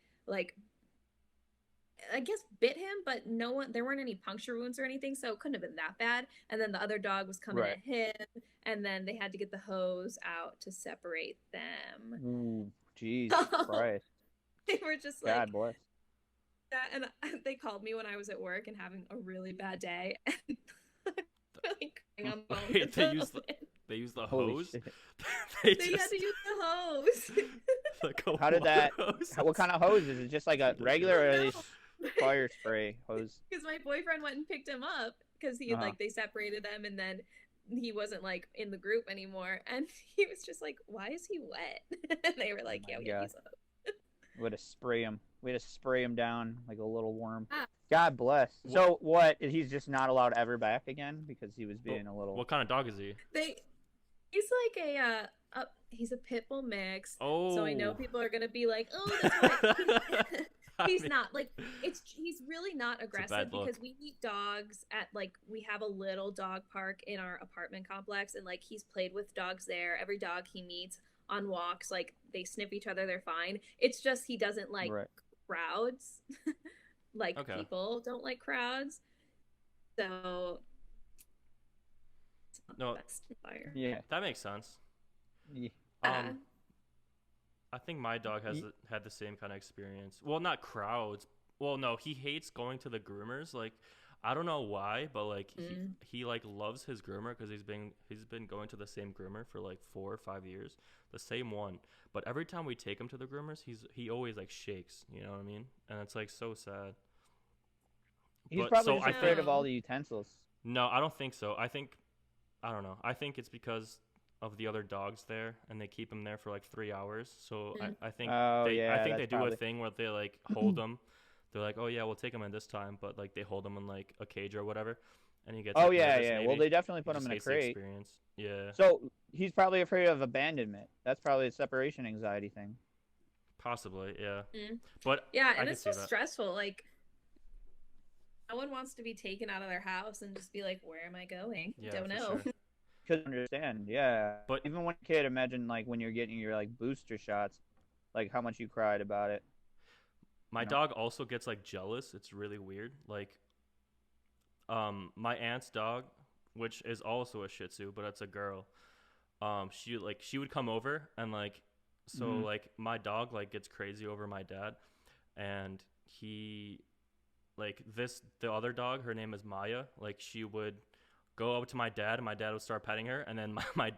I guess bit him, but there weren't any puncture wounds or anything, so it couldn't have been that bad. And then the other dog was coming at him, and then they had to get the hose out to separate them.
Ooh, Jesus Christ.
They were just like,
God bless.
Yeah, and they called me when I was at work and having a really bad day, and really crying on the phone.
Wait, they used the
Holy
hose?
shit.
They had to use the hose.
Like a
How did that?
hose?
What kind of hose is it? Just like a regular or
No.
are they fire spray hose?
Because my boyfriend went and picked him up because he had they separated them and then he wasn't like in the group anymore, and he was just like, "Why is he wet?" And they were like,
Oh
"Yeah,
my
we have
God.
to use a hose."
Would have spray him. We had to spray him down like a little worm.
Ah.
God bless. So what? He's just not allowed ever back again because he was being a little.
What kind of dog is he?
He's like he's a pit bull mix.
Oh.
So I know people are gonna be like, oh, that's why. He's not like he's really not aggressive because we meet dogs at like we have a little dog park in our apartment complex and like he's played with dogs there. Every dog he meets on walks, like they sniff each other, they're fine. It's just he doesn't like crowds. Like people don't like crowds. So
no,
fire.
Yeah,
that makes sense.
Yeah.
I think my dog has had the same kind of experience. Well, not crowds. Well, no, he hates going to the groomers. Like, I don't know why, but like he like loves his groomer because he's been going to the same groomer for like 4 or 5 years, the same one. But every time we take him to the groomers, he always like shakes. You know what I mean? And it's like so sad.
He's probably just afraid of all the utensils.
No, I don't think so. I don't know. I think it's because of the other dogs there, and they keep him there for like 3 hours. So I think they do a thing where they like hold him. They're like, oh yeah, we'll take him in this time, but like they hold him in like a cage or whatever, and he gets.
Oh
like,
yeah,
nervous,
yeah.
maybe.
Well, they definitely put
He
him
just
in a
hates the
crate.
experience. Yeah.
So he's probably afraid of abandonment. That's probably a separation anxiety thing.
Possibly, yeah. But
yeah, and
I
it's just stressful. Like, no one wants to be taken out of their house and just be like, "Where am I going?
Yeah,
Don't
for
know."
sure.
Could understand, yeah.
But
even when a kid, imagine like when you're getting your like booster shots, like how much you cried about it.
My dog also gets like jealous. It's really weird. Like, my aunt's dog, which is also a Shih Tzu, but it's a girl. She would come over and like, so like my dog like gets crazy over my dad, and he, like the other dog, her name is Maya. Like she would go up to my dad, and my dad would start petting her, and then my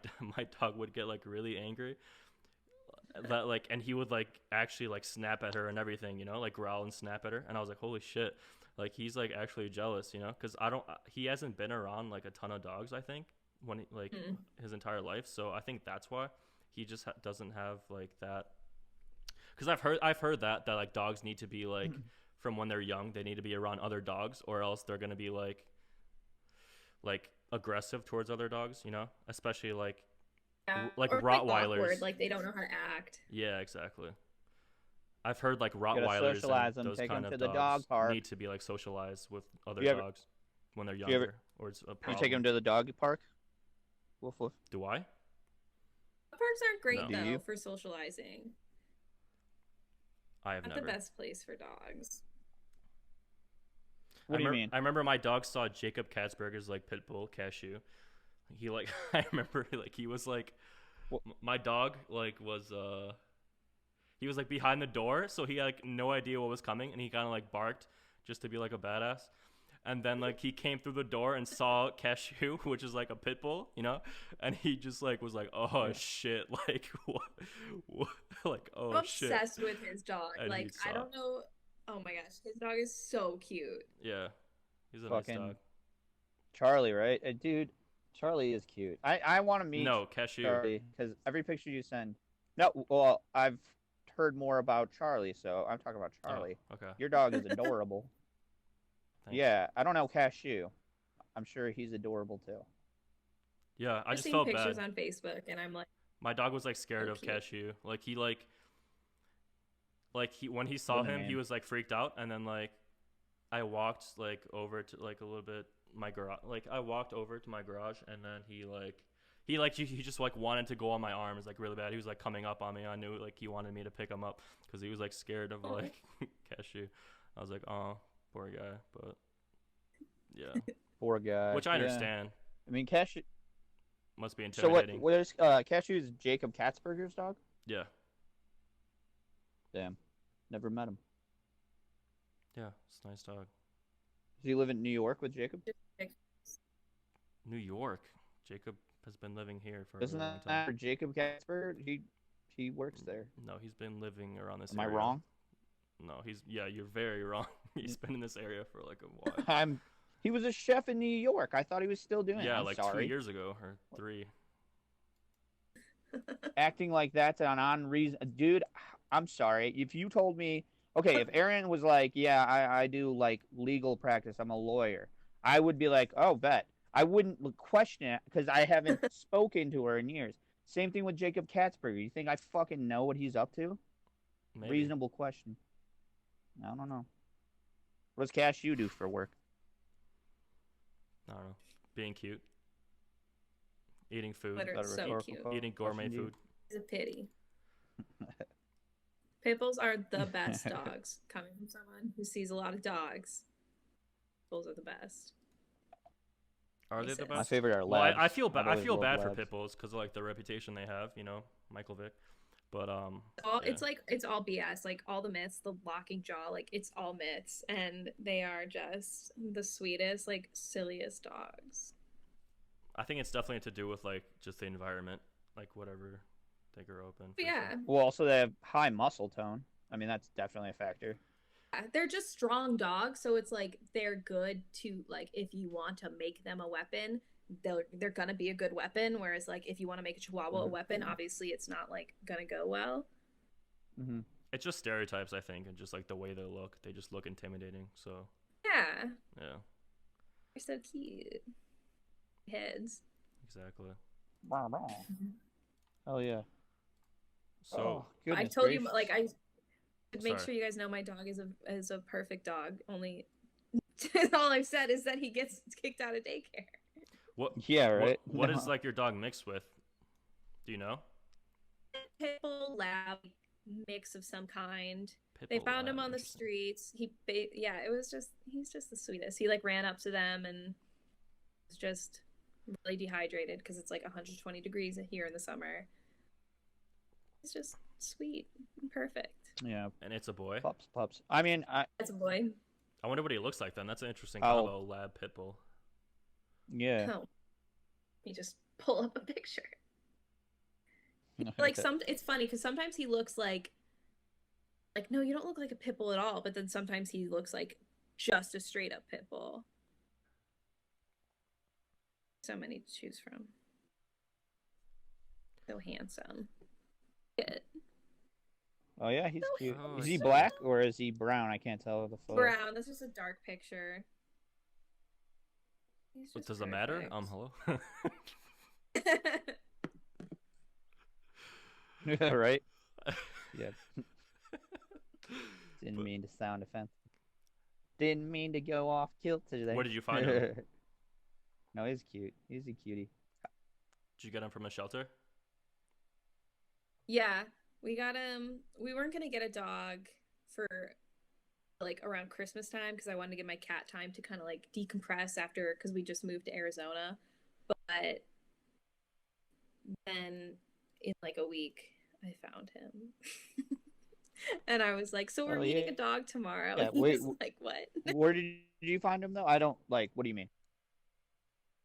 dog would get like really angry. That like, and he would like actually like snap at her and everything, you know, like growl and snap at her. And I was like, holy shit, like he's like actually jealous, you know, because he hasn't been around like a ton of dogs, I think, when he, like his entire life. So I think that's why he just doesn't have like that. Because I've heard that like dogs need to be like from when they're young, they need to be around other dogs, or else they're gonna be like aggressive towards other dogs, you know, especially like.
Yeah.
Like
or
Rottweilers,
awkward, like they don't know how to act.
Yeah, exactly. I've heard like Rottweilers and those kind of dogs need to be like socialized with other dogs when they're younger, or it's a problem.
You take them to the dog park? Woof woof.
Do I?
Parks aren't great
No.
though for socializing.
I have
Not
never.
the best place for dogs.
What do you mean?
I remember my dog saw Jacob Katzberger's like pit bull Cashew. He like I remember like he was like my dog like was he was like behind the door, so he had like no idea what was coming, and he kind of like barked just to be like a badass. And then like he came through the door and saw Cashew, which is like a pit bull, you know, and he just like was like, oh shit, like what? Like oh
I'm
shit.
Obsessed with his dog.
And
like I don't know. Oh my gosh, his dog is so cute.
Yeah, he's a
Fucking
nice dog.
Charlie, right? Dude, Charlie is cute. I want to meet
Cashew.
Charlie because every picture you send. No, well, I've heard more about Charlie, so I'm talking about Charlie.
Oh, okay.
Your dog is adorable.
Thanks.
Yeah, I don't know Cashew. I'm sure he's adorable too.
Yeah, I just
seen
felt
pictures
bad.
on Facebook, and I'm like,
My dog was like scared of
cute.
Cashew. Like he when he saw him, he was like freaked out, and then like I walked like over to like a little bit my garage. Like I walked over to my garage, and then he just like wanted to go on my arms like really bad. He was like coming up on me. I knew like he wanted me to pick him up because he was like scared of like Cashew. I was like, oh, poor guy, but yeah,
Poor guy.
which I understand.
I mean, Cashew.
Must be
So
intimidating.
what is Cashew's Jacob Katzberger's dog?
Yeah,
Damn, never met him.
yeah, it's a nice dog.
Does he live in New York with Jacob?
New York. Jacob has been living here for a
Isn't
really long
that
time.
for Jacob Katzberger? He works there.
No, he's been living around this
Am I
area.
wrong?
No, you're very wrong. He's been in this area for like a while.
He was a chef in New York. I thought he was still doing it.
Yeah,
I'm
like
sorry.
2 years ago or 3.
Acting like that's an unreason. Dude, I'm sorry. If you told me Okay, if Erin was like, yeah, I do like legal practice, I'm a lawyer, I would be like, oh, bet. I wouldn't question it because I haven't spoken to her in years. Same thing with Jacob Katzberger. You think I fucking know what he's up to?
Maybe.
Reasonable question. I don't know. What does Cash you do for work?
I don't know. Being cute. Eating food.
Twitter,
Is
it's
that a
so
rhetorical
cute.
question
Eating gourmet
to you?
food.
It's a pity. Pitbulls are the best dogs. Coming from someone who sees a lot of dogs, pitbulls are the best.
Are they the
Racist.
My
best?
favorite are
Well,
labs.
I feel
I've
I
always
feel
loved
bad for
labs.
pit bulls because of like the reputation they have. You know, Michael Vick. But
It's like it's all BS. Like all the myths, the locking jaw, like it's all myths, and they are just the sweetest, like silliest dogs.
I think it's definitely to do with like just the environment, like whatever they grow up in. for
Yeah,
sure.
Well, also they have high muscle tone. I mean, that's definitely a factor.
they're just strong dogs, so it's like they're good to like if you want to make them a weapon, they're gonna be a good weapon. Whereas like if you want to make a Chihuahua a weapon, obviously it's not like gonna go well.
Mm-hmm.
It's just stereotypes, I think, and just like the way they look. They just look intimidating. So
Yeah,
yeah,
they're so cute. Heads.
exactly.
Oh yeah.
So
Oh,
I
goodness
told you,
gracious.
like, I would make
Sorry.
sure you guys know my dog is a perfect dog. Only all I've said is that he gets kicked out of daycare.
what?
Yeah, right.
What
No.
is like your dog mixed with? Do you know?
Pitbull lab mix of some kind.
Pit
They
bull
found him
lab,
on the
interesting.
streets. Yeah, it was just he's just the sweetest. He like ran up to them and was just really dehydrated because it's like 120 degrees here in the summer. It's just sweet and perfect.
Yeah,
And it's a boy.
pups. I mean,
That's a boy.
I wonder what he looks like then. That's an interesting
Oh.
combo, lab pit bull.
yeah.
Oh, you just pull up a picture. Like it's funny because sometimes he looks like no, you don't look like a pit bull at all. But then sometimes he looks like just a straight up pit bull. So many to choose from. So handsome. Good.
Oh yeah, he's
So
cute.
Oh,
Is
I
he
see.
black or is he brown? I can't tell the photo.
Brown. This is a dark picture. He's
What
just
does it matter?
perfect.
Hello.
Right? Yeah. Didn't mean to sound offensive. Didn't mean to go off kilter today.
Where did you find him?
No, he's cute. He's a cutie.
Did you get him from a shelter?
Yeah, we got him. We weren't gonna get a dog for like around Christmas time because I wanted to give my cat time to kind of like decompress after because we just moved to Arizona. But then in like a week, I found him. And I was like, so we're
Oh,
meeting
yeah.
a dog tomorrow.
Yeah,
And he
wait,
was like, what?
Where did you find him though? I don't like. What do you mean?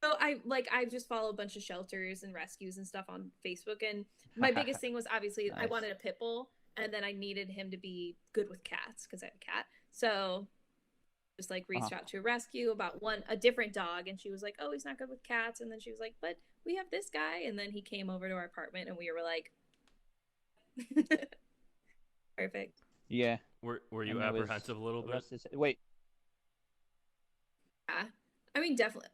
So I just follow a bunch of shelters and rescues and stuff on Facebook, and my biggest thing was obviously I
Nice.
wanted a pit bull, and then I needed him to be good with cats because I have a cat. So just like reached out to a rescue about a different dog, and she was like, oh, he's not good with cats, and then she was like, but we have this guy, and then he came over to our apartment, and we were like, perfect.
Yeah.
Were you
And it was
apprehensive a little bit?
Wait.
Yeah, I mean, definitely.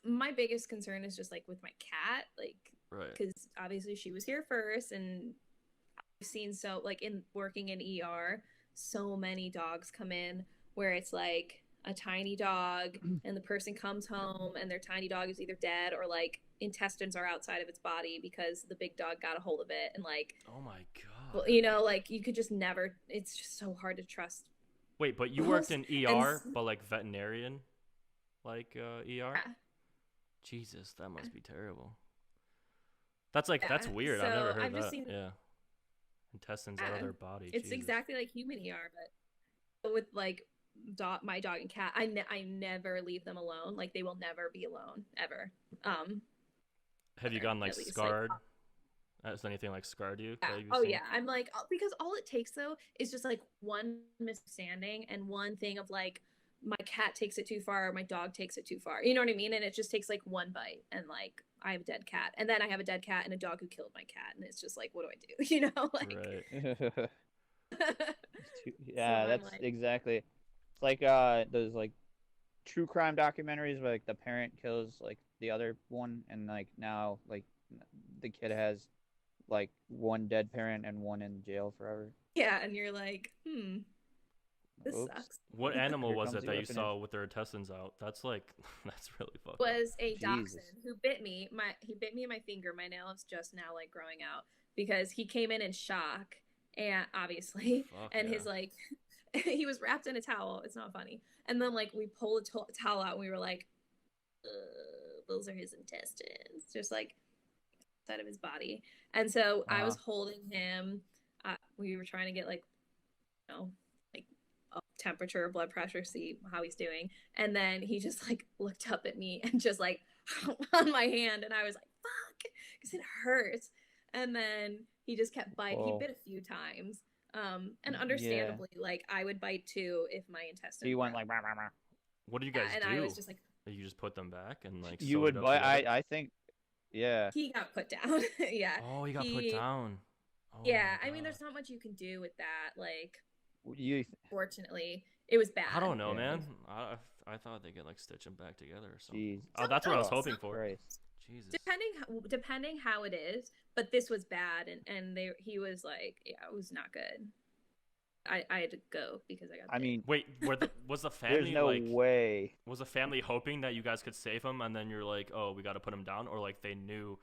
My biggest concern is just like with my cat, like
Right.
because obviously she was here first, and I've seen so like in working in ER, so many dogs come in where it's like a tiny dog and the person comes home and their tiny dog is either dead or like intestines are outside of its body because the big dog got a hold of it, and like
Oh my god.
well, you know, like you could just never, it's just so hard to trust.
Wait, but you worked in ER,
s-
but like veterinarian, like ER.
Yeah.
Jesus, that must be terrible. That's like that's
Yeah,
weird. I've
so
never heard
I've just
that.
seen-
Yeah. Intestines out of
Yeah,
their body.
It's
Jesus.
exactly like human ER, but with like my dog and cat, I never leave them alone. Like they will never be alone ever.
Have you
or
gotten like
at least, like,
scarred? Has anything like scarred you?
Yeah.
that you've
Oh
seen?
yeah. I'm like because all it takes though is just like one misunderstanding and one thing of like my cat takes it too far or my dog takes it too far. You know what I mean? And it just takes like one bite and like I have a dead cat. And then I have a dead cat and a dog who killed my cat. And it's just like, what do I do? You know? Like
Right.
Yeah,
I'm
that's
like,
exactly. It's like those like true crime documentaries where like the parent kills like the other one, and like now like the kid has like one dead parent and one in jail forever.
yeah, and you're like, this
Oops,
sucks.
What animal
here
was
comes
it
the
that you
orphanage.
saw with their intestines out? That's like, that's really fucked up.
Was a
Jesus.
dachshund who bit me. He bit me in my finger. My nail is just now like growing out because he came in shock, and obviously,
Fuck
and
yeah.
his like, he was wrapped in a towel. It's not funny. And then like we pulled a towel out, and we were like, those are his intestines, just like side of his body. And so I was holding him. We were trying to get like, like temperature, blood pressure, see how he's doing. And then he just like looked up at me and just like on my hand, and I was like, fuck, because it hurts. And then he just kept biting. He bit a few times. And understandably, like I would bite too if my intestines.
So you went like, rah, rah, rah.
What did you guys
and
do?
I was just like,
You just put them back and like
You
sewed
would
it up
bite.
together?
I think, yeah.
he got put down. Yeah.
Oh, he got put down. Oh
Yeah,
my
I mean,
God.
there's not much you can do with that. Like,
You
fortunately, it was bad.
I don't know,
Yeah.
man. I thought they could like stitch them back together or something.
Jeez.
Oh, that's what I was
Oh,
hoping for.
Christ.
Jesus.
Depending how it is, but this was bad, and he was like, yeah, it was not good. I had to go because I got.
I mean,
Wait, was the
there's
family
no
like?
way.
Was the family hoping that you guys could save him, and then you're like, oh, we got to put him down, or like they knew,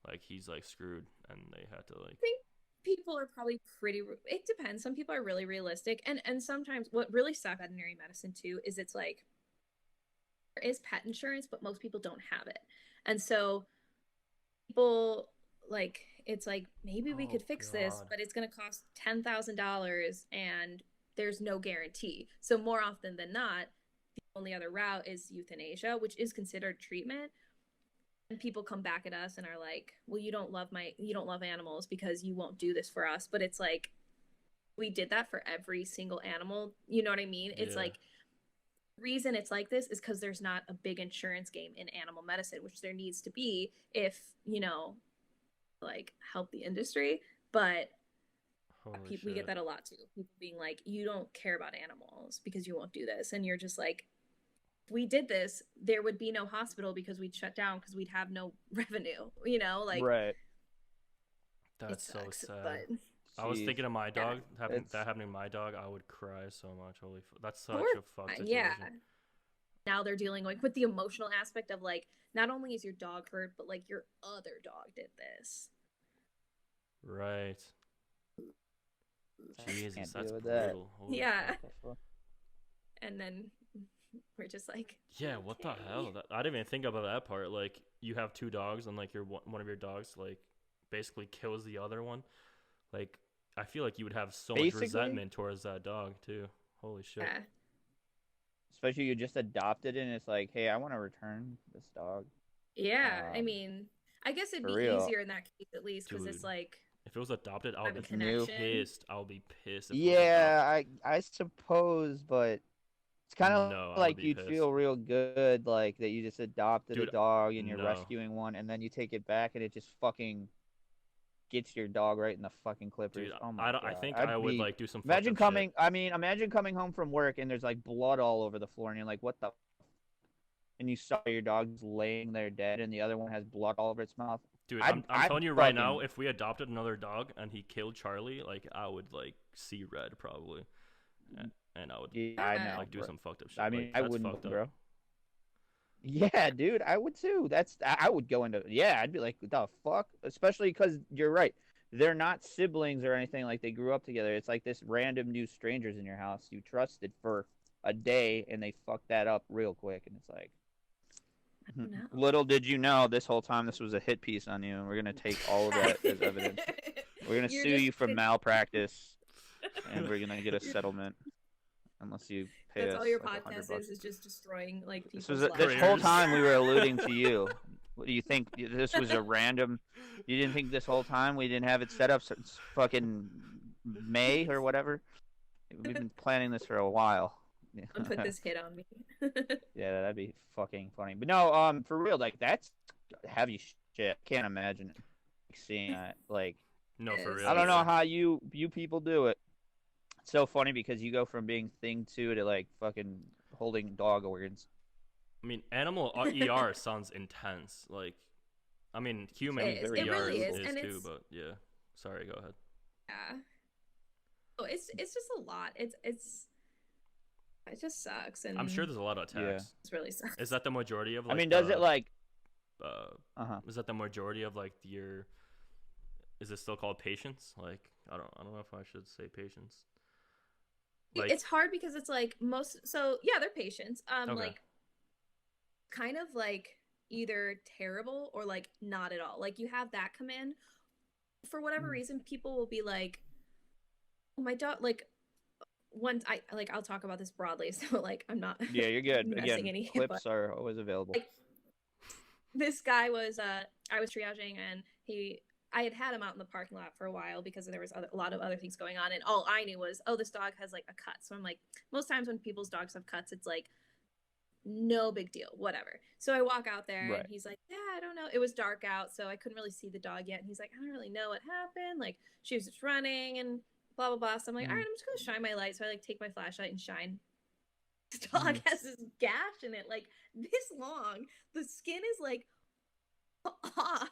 like he's like screwed, and they had to like.
I think people are probably pretty. It depends. Some people are really realistic, and sometimes what really sucks at veterinary medicine too is it's like there is pet insurance, but most people don't have it, and so people like it's like maybe we could fix this,
God.
but it's going to cost $10,000 and there's no guarantee. So more often than not, the only other route is euthanasia, which is considered treatment. And people come back at us and are like, well, you don't love animals because you won't do this for us. But it's like we did that for every single animal. You know what I mean? It's
Yeah.
like reason it's like this is because there's not a big insurance game in animal medicine, which there needs to be if like help the industry. But we get that a lot too, people being like, you don't care about animals because you won't do this, and you're just like, if we did this, there would be no hospital because we'd shut down because we'd have no revenue, like
Right.
That's
sucks,
so sad.
but
I was
Jeez.
thinking of my dog.
It's-
That happening to my dog, I would cry so much. Holy, that's such
Poor-
a fucked situation.
yeah, now they're dealing like with the emotional aspect of like, not only is your dog hurt, but like your other dog did this.
Right. Jesus,
Can't
that's
deal with that.
brutal. Holy
Yeah.
fuck.
And then we're just like,
Yeah, what the
okay.
hell? I didn't even think about that part. Like, you have two dogs, and like one of your dogs like basically kills the other one. Like, I feel like you would have so much
Basically?
resentment towards that dog too. Holy shit.
Yeah.
Especially you just adopted it, and it's like, hey, I want to return this dog.
Yeah, I
Um,
mean, I guess it'd
for
be
real.
easier in that case at least because it's
Dude.
like
If it was adopted, I
have
would
a
be
connection.
pissed. I would be pissed. If it was
Yeah, I suppose, but it's kind of
No, I would
like
be
you'd
pissed.
feel real good, like that you just adopted a
Dude,
dog and you're
no.
rescuing one, and then you take it back and it just fucking gets your dog right in the fucking clippers.
Dude,
oh my
I
God.
think
I'd
I would
be-
like do some.
Imagine
fucked up
coming. I mean, imagine coming home from work and there's like blood all over the floor, and you're like, "What the?" And you saw your dog just laying there dead, and the other one has blood all over its mouth.
shit. Dude,
I'd-
I'm
I'd
telling you right now,
fucking-
if we adopted another dog and he killed Charlie, like I would like see red probably, and I would
Yeah, I know.
like do
bro.
some fucked up shit.
I mean,
like,
I
that's
wouldn't,
fucked up.
bro. Yeah, dude, I would too. I would go into. Yeah, I'd be like, the fuck, especially because you're right. They're not siblings or anything. Like they grew up together. It's like this random new strangers in your house you trusted for a day, and they fucked that up real quick, and it's like.
I don't know.
Little did you know, this whole time this was a hit piece on you, and we're gonna take all of that as evidence. We're gonna
You're
sue
just
you for
gonna-
malpractice, and we're gonna get a settlement unless you pay
That's
us
all your
like
podcast
$100.
is just destroying like
This
people's
was
lives.
this whole
Careers.
time we were alluding to you. What do you think? This was a random. You didn't think this whole time we didn't have it set up since fucking May or whatever. We've been planning this for a while.
Don't put this hit on me.
Yeah, that'd be fucking funny. But no, for real, like that's heavy shit. Can't imagine seeing that. Like,
No, for
Yes.
real.
I don't know
yeah.
how you people do it. so funny because you go from being thing 2 to like fucking holding dog organs.
I mean, animal ER sounds intense. Like, I mean, human
It is.
very
It
ER
really is,
is
and
too,
it's
but yeah. Sorry, go ahead.
yeah. Oh, it's just a lot. It just sucks, and
I'm sure there's a lot of attacks.
Yeah.
it really sucks.
Is that the majority of
I
like?
mean, does it like?
Uh, is that the majority of like your? Is it still called patients? Like, I don't know if I should say patients. Like,
It's hard because it's like so yeah, they're patients.
Okay.
Like kind of like either terrible or like not at all. Like you have that come in. For whatever reason, people will be like, oh, my dog, like once I'll talk about this broadly, so like I'm not
Yeah, you're good.
messing
Again,
any
clips
but,
are always available.
like, this guy was I was triaging, and I had him out in the parking lot for a while because there was a lot of other things going on, and all I knew was, oh, this dog has like a cut. So I'm like, most times when people's dogs have cuts, it's like no big deal, whatever. So I walk out there,
Right.
and he's like, yeah, I don't know. It was dark out, so I couldn't really see the dog yet. And he's like, I don't really know what happened. Like she was just running and blah blah blah. So I'm like, all right, I'm just gonna shine my light. So I like take my flashlight and shine. This dog has this gash in it, like this long. The skin is like off,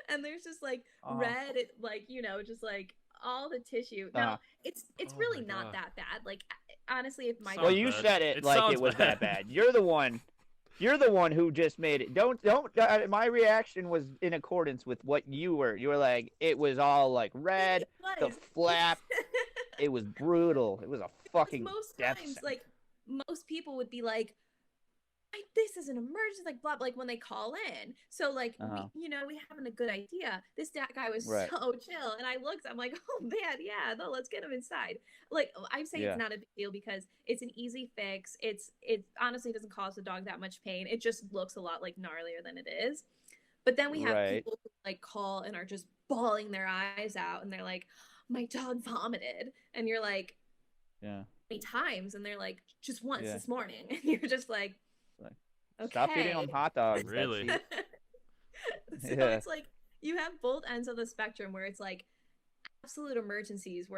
and there's just like red, it like just like all the tissue. Now it's
Oh
really
my
not
God.
that bad. Like honestly, if my
Sounds
Well, you
bad.
said it
It
like
sounds
it was
bad.
that bad. You're the one. You're the one who just made it. Don't. My reaction was in accordance with what you were. You were like, it was all like red. The flap. It was brutal. It was a fucking
most
death
times,
sentence.
like most people would be like, this is an emergency, like blah, like when they call in. So like we having a good idea. This guy was
Right.
so chill, and I looked. I'm like, oh man, yeah, no, let's get him inside. Like I say,
Yeah.
it's not a big deal because it's an easy fix. It honestly doesn't cause the dog that much pain. It just looks a lot like gnarlier than it is. But then we have
Right.
people who like call and are just bawling their eyes out, and they're like, my dog vomited, and you're like,
Yeah.
many times, and they're like, just once
Yeah.
this morning, and you're just like, okay.
Stop feeding them hot dogs.
Really?
So
Yeah.
it's like you have both ends of the spectrum where it's like absolute emergencies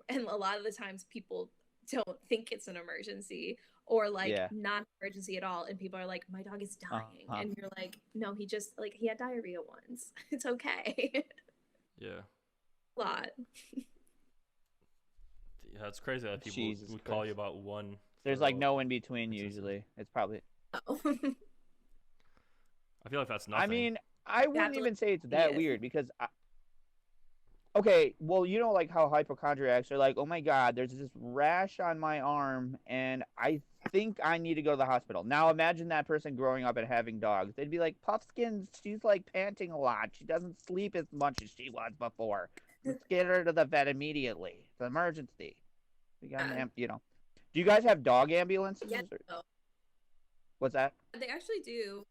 and a lot of the times people don't think it's an emergency, or like not an emergency at all, and people are like, my dog is dying, and you're like, no, he just like he had diarrhea once. It's okay.
Yeah.
A lot.
Yeah, it's crazy that people
Jesus
would call
Christ.
you about one.
There's
for
like
all-
no in between
That's
usually. It's probably.
Oh.
I feel like that's nothing.
I mean, I wouldn't
to
even say it's
see
that
it.
weird because okay, well, you know, like how hypochondriacs are like, oh my God, there's this rash on my arm, and I think I need to go to the hospital. Now imagine that person growing up and having dogs. They'd be like, Puffskin, she's like panting a lot. She doesn't sleep as much as she was before. Let's get her to the vet immediately. It's an emergency. We got an Do you guys have dog ambulances?
Yeah,
Or-
no.
What's that?
They actually do.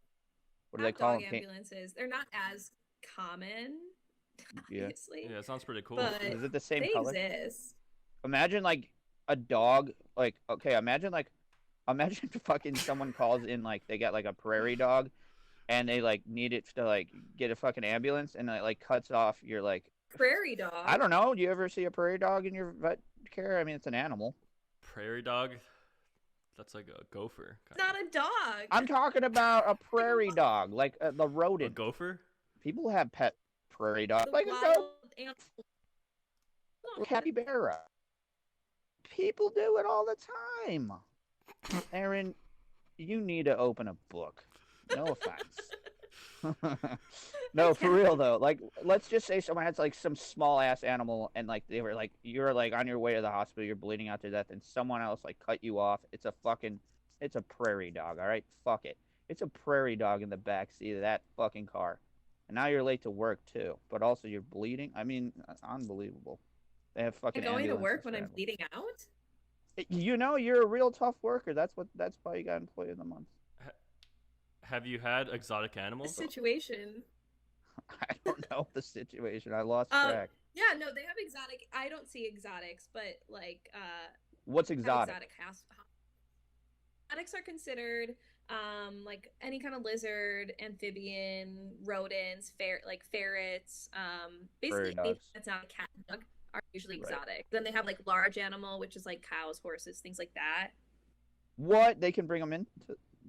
What do they
Have
call
dog
them?
ambulances. They're not as common,
Yeah.
obviously.
Yeah, it sounds pretty cool.
But
Is it the same
they
color?
exist.
Imagine like a dog, like okay, imagine fucking someone calls in like they got like a prairie dog, and they like need it to like get a fucking ambulance, and it like cuts off your like
Prairie dog.
I don't know. Do you ever see a prairie dog in your vet care? I mean, it's an animal.
Prairie dog. That's like a gopher.
It's not a dog.
I'm talking about a prairie dog, like the
A
rodent.
gopher?
People have pet prairie dogs,
The
like a
wild
goat,
animal.
or capybara. People do it all the time. Erin, you need to open a book. No offense. No, for real though. Like, let's just say someone has like some small ass animal, and like they were like, you're like on your way to the hospital, you're bleeding out to death, and someone else like cut you off. It's a prairie dog. All right, fuck it. It's a prairie dog in the back seat of that fucking car, and now you're late to work too. But also you're bleeding. I mean, unbelievable. They have fucking.
I'm going to work
ambulances
when
for
I'm
animals.
bleeding out.
You know, you're a real tough worker. That's why you got Employee of the Month.
Have you had exotic
The
animals?
situation.
I don't know the situation. I lost
Um,
track.
Yeah, no, they have exotic. I don't see exotics, but like
What's
have
exotic?
exotics are considered like any kind of lizard, amphibian, rodents, ferrets,
Prairie
basically anything
dogs.
that's not a cat and dog are usually
Right.
exotic. Then they have like large animal, which is like cows, horses, things like that.
What? They can bring them in?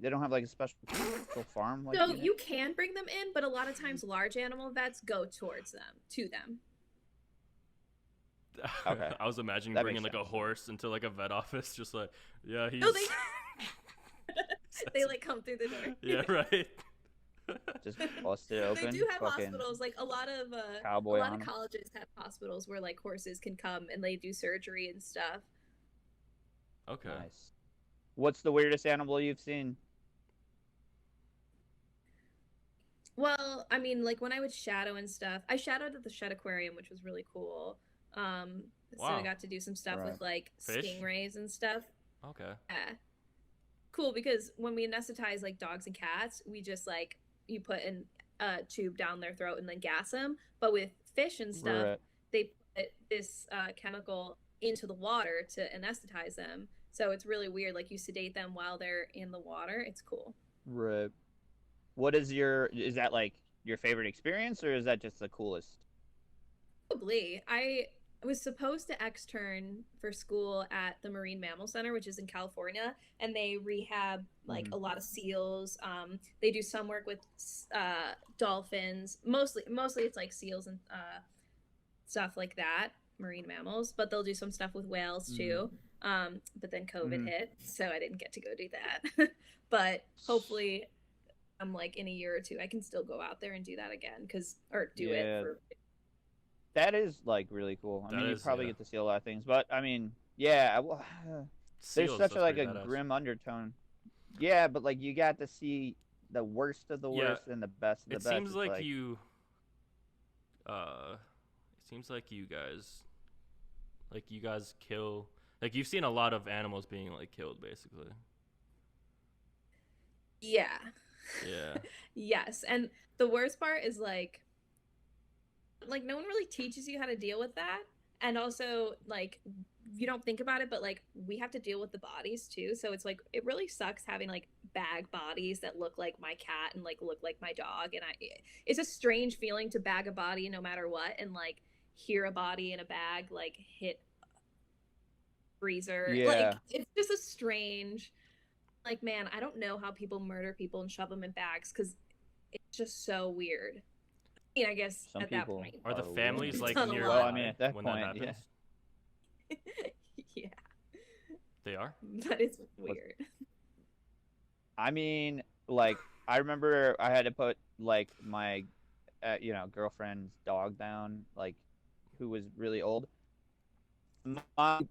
They don't have like a special farm like
So
unit?
you can bring them in, but a lot of times large animal vets go towards them, to them.
Okay.
I was imagining
That
bringing
makes
like a
sense.
horse into like a vet office, just like, yeah, he's.
No, they they like come through the door.
Yeah, right.
Just bust it open.
They do have
fucking
hospitals. Like a lot of
cowboy on 'em.
colleges have hospitals where like horses can come and they do surgery and stuff.
Okay.
Nice. What's the weirdest animal you've seen?
Well, I mean, like when I would shadow and stuff, I shadowed at the Shed Aquarium, which was really cool. So I
Wow.
got to do some stuff
Right.
with like
Fish?
stingrays and stuff.
Okay.
Yeah. Cool, because when we anesthetize like dogs and cats, we just like you put in a tube down their throat and then gas them. But with fish and stuff,
Right.
they put this chemical into the water to anesthetize them. So it's really weird. Like you sedate them while they're in the water. It's cool.
Right. What is is that like your favorite experience or is that just the coolest?
Probably. I was supposed to extern for school at the Marine Mammal Center, which is in California, and they rehab like
Mhm.
a lot of seals. They do some work with dolphins. Mostly it's like seals and stuff like that, marine mammals. But they'll do some stuff with whales too. But then COVID
Mhm.
hit, so I didn't get to go do that. But hopefully, I'm like in a year or two, I can still go out there and do that again, or do
Yeah.
it for.
That is like really cool. I
That
mean, you
is,
probably
yeah.
get to see a lot of things, but I mean, yeah, well, there's
Seals,
such a
that's
like
pretty
a
badass.
grim undertone. Yeah, but like you got to see the worst of the
Yeah,
worst and the best of the
It
best.
seems
It's
like you. It seems like you guys kill. Like you've seen a lot of animals being like killed, basically.
Yeah.
Yeah.
Yes. And the worst part is like no one really teaches you how to deal with that. And also like you don't think about it, but like we have to deal with the bodies too. So it's like it really sucks having like bag bodies that look like my cat and like look like my dog. And it's a strange feeling to bag a body no matter what, and like hear a body in a bag like hit freezer.
Yeah.
Like it's just a strange, like, man, I don't know how people murder people and shove them in bags because it's just so weird. I mean, I guess
Some
at that
people
point.
Are the
are
families
weird.
like
Done a
nearby
lot.
Well, I mean, at that
when
point,
that
yeah.
happens?
Yeah,
They are.
but it's weird.
I mean, like I remember I had to put like my, girlfriend's dog down, like who was really old. Mom,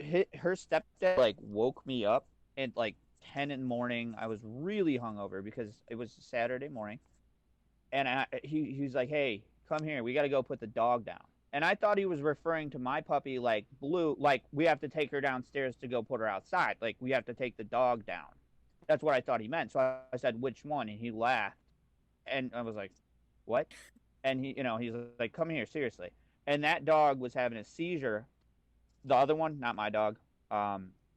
her stepdad like woke me up at like 10 in the morning. I was really hungover because it was Saturday morning, and he's like, "Hey, come here. We got to go put the dog down." And I thought he was referring to my puppy, like Blue, like we have to take her downstairs to go put her outside. Like we have to take the dog down. That's what I thought he meant. So I said, "Which one?" And he laughed, and I was like, "What?" And he's like, "Come here, seriously." And that dog was having a seizure. The other one, not my dog.